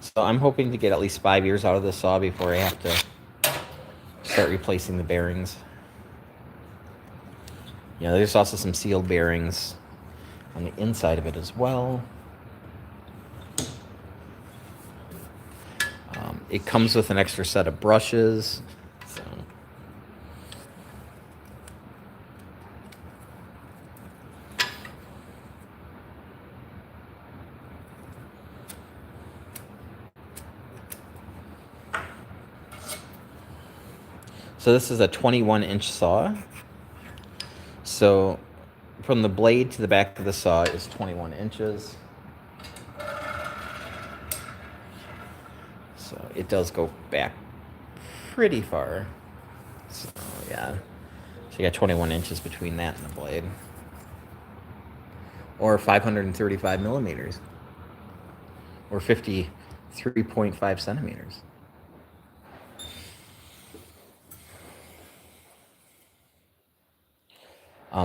So I'm hoping to get at least 5 years out of this saw before I have to start replacing the bearings. There's also some sealed bearings on the inside of it as well. It comes with an extra set of brushes. So this is a 21-inch saw. So from the blade to the back of the saw is 21 inches. So it does go back pretty far. So yeah. So you got 21 inches between that and the blade. Or 535 millimeters. Or 53.5 centimeters.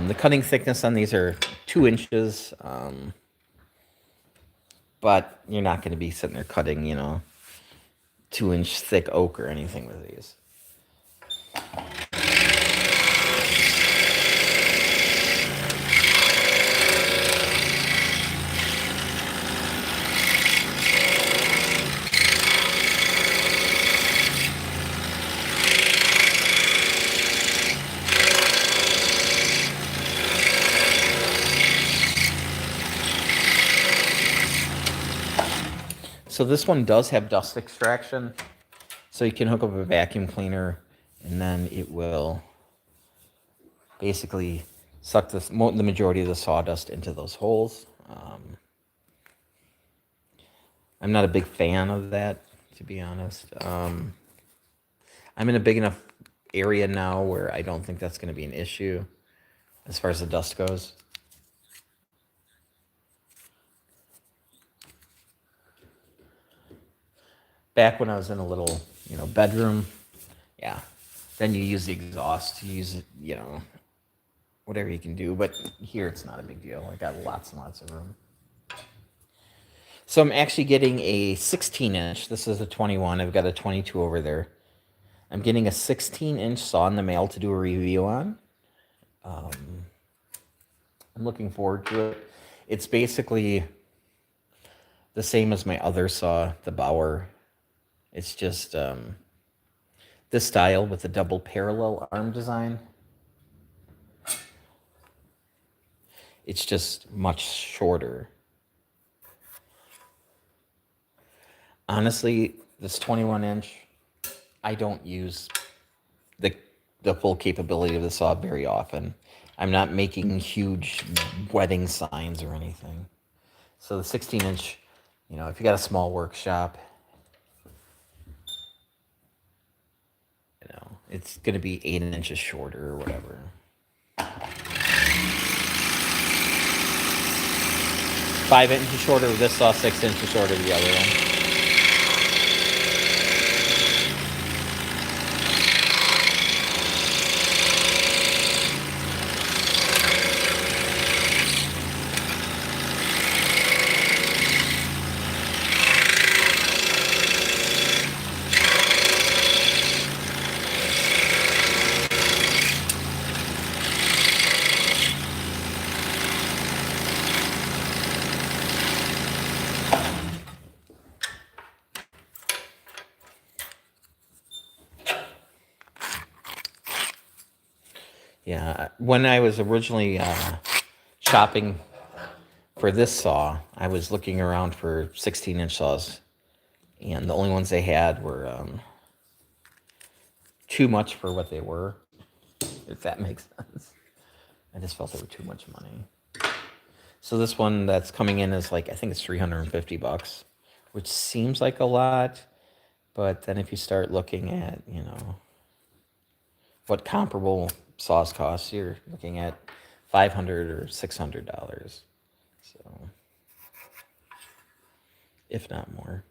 The cutting thickness on these are 2 inches. But you're not going to be sitting there cutting, 2-inch thick oak or anything with these. So this one does have dust extraction. So you can hook up a vacuum cleaner and then it will basically suck the majority of the sawdust into those holes. I'm not a big fan of that, to be honest. I'm in a big enough area now where I don't think that's going to be an issue as far as the dust goes. Back when I was in a little, bedroom, yeah, then you use the exhaust, you use it, whatever you can do. But here it's not a big deal. I got lots and lots of room. So I'm actually getting a 16-inch. This is a 21. I've got a 22 over there. I'm getting a 16-inch saw in the mail to do a review on. I'm looking forward to it. It's basically the same as my other saw, the Bauer. It's just this style with a double parallel arm design. It's just much shorter. Honestly, this 21-inch, I don't use the full capability of the saw very often. I'm not making huge wedding signs or anything. So the 16-inch, if you got a small workshop, it's going to be 8 inches shorter or whatever. 5 inches shorter with this saw, 6 inches shorter with the other one. Yeah, when I was originally shopping for this saw, I was looking around for 16-inch saws, and the only ones they had were too much for what they were, if that makes sense. I just felt they were too much money. So this one that's coming in is I think it's $350, which seems like a lot, but then if you start looking at, what comparable saws cost, you're looking at $500 or $600. So, if not more.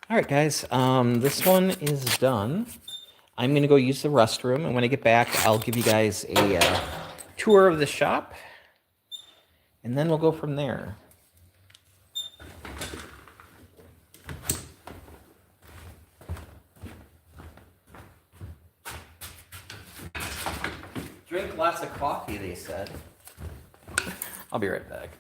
All right, guys, this one is done. I'm going to go use the restroom, and when I get back, I'll give you guys a tour of the shop, and then we'll go from there. Drink lots of coffee, they said. I'll be right back.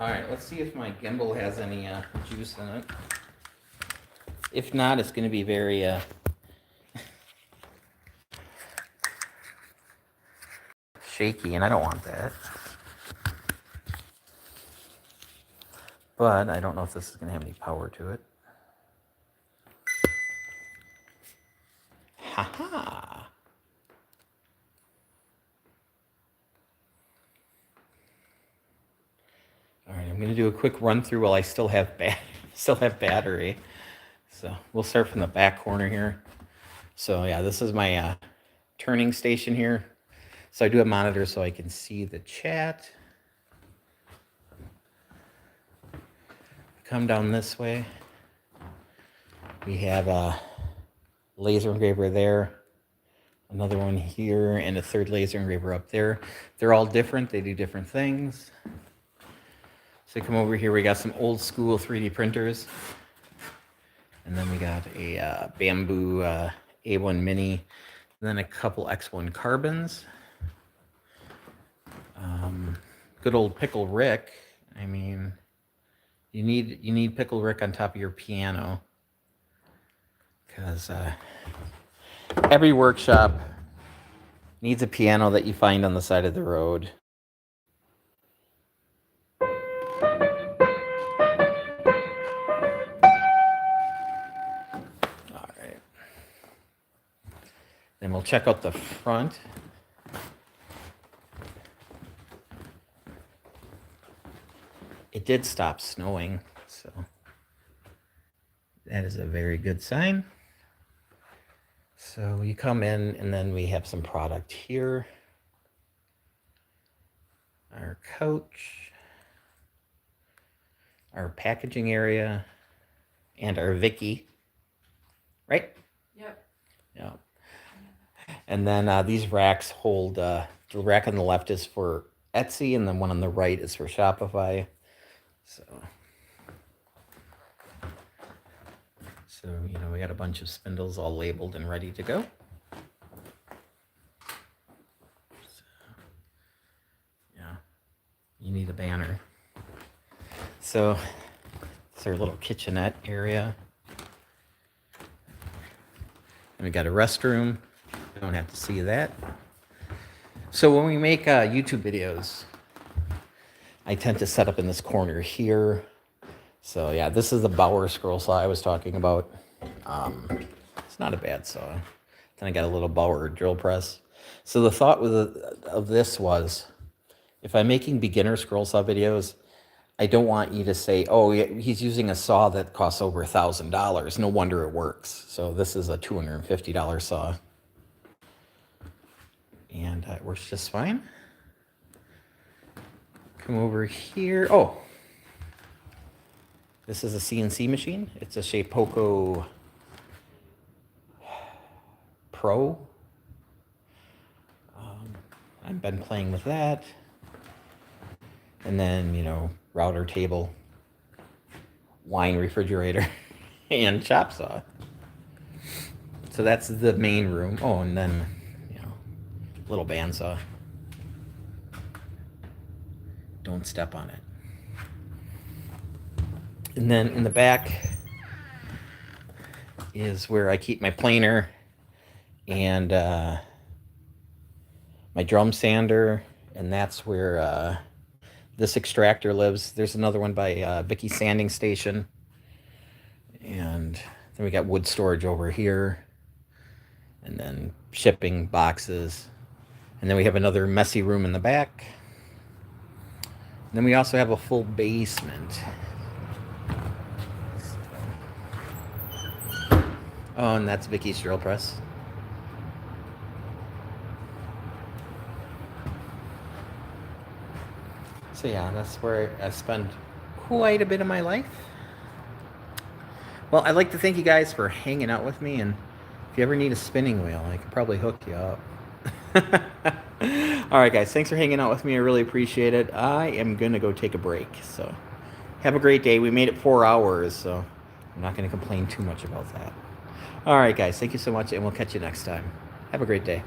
All right, let's see if my gimbal has any juice in it. If not, it's going to be very shaky, and I don't want that. But I don't know if this is going to have any power to it. Ha-ha! All right, I'm going to do a quick run through while I still have battery. So we'll start from the back corner here. So yeah, this is my turning station here. So I do a monitor so I can see the chat. Come down this way. We have a laser engraver there, another one here, and a third laser engraver up there. They're all different. They do different things. So come over here. We got some old school 3D printers. And then we got a bamboo A1 Mini, and then a couple X1 carbons. Good old Pickle Rick. I mean, you need Pickle Rick on top of your piano, because every workshop needs a piano that you find on the side of the road. All right. Then we'll check out the front. It did stop snowing, so that is a very good sign. So you come in, and then we have some product here. Our couch, our packaging area, and our Vicky, right? Yep. Yeah. And then these racks hold, the rack on the left is for Etsy, and the one on the right is for Shopify. So, you know, we got a bunch of spindles all labeled and ready to go. So, yeah, you need a banner. So, it's our little kitchenette area. And we got a restroom. You don't have to see that. So when we make YouTube videos, I tend to set up in this corner here. So yeah, this is the Bauer scroll saw I was talking about. It's not a bad saw. Then I got a little Bauer drill press. So the thought of this was, if I'm making beginner scroll saw videos, I don't want you to say, oh, he's using a saw that costs over $1,000. No wonder it works. So this is a $250 saw. And it works just fine. Come over here. Oh, this is a CNC machine. It's a Shapeoko Pro. I've been playing with that. And then, you know, router table, wine refrigerator, and chop saw. So that's the main room. Oh, and then, you know, little bandsaw. Don't step on it. And then in the back is where I keep my planer and my drum sander, and that's where this extractor lives. There's another one by Vicky's sanding station. And then we got wood storage over here, and then shipping boxes. And then we have another messy room in the back. And then we also have a full basement. Oh, and that's Vicky's drill press. So yeah, that's where I spend quite a bit of my life. Well, I'd like to thank you guys for hanging out with me, and if you ever need a spinning wheel, I could probably hook you up. All right, guys, thanks for hanging out with me. I really appreciate it. I am going to go take a break, so have a great day. We made it 4 hours, so I'm not going to complain too much about that. All right, guys, thank you so much, and we'll catch you next time. Have a great day.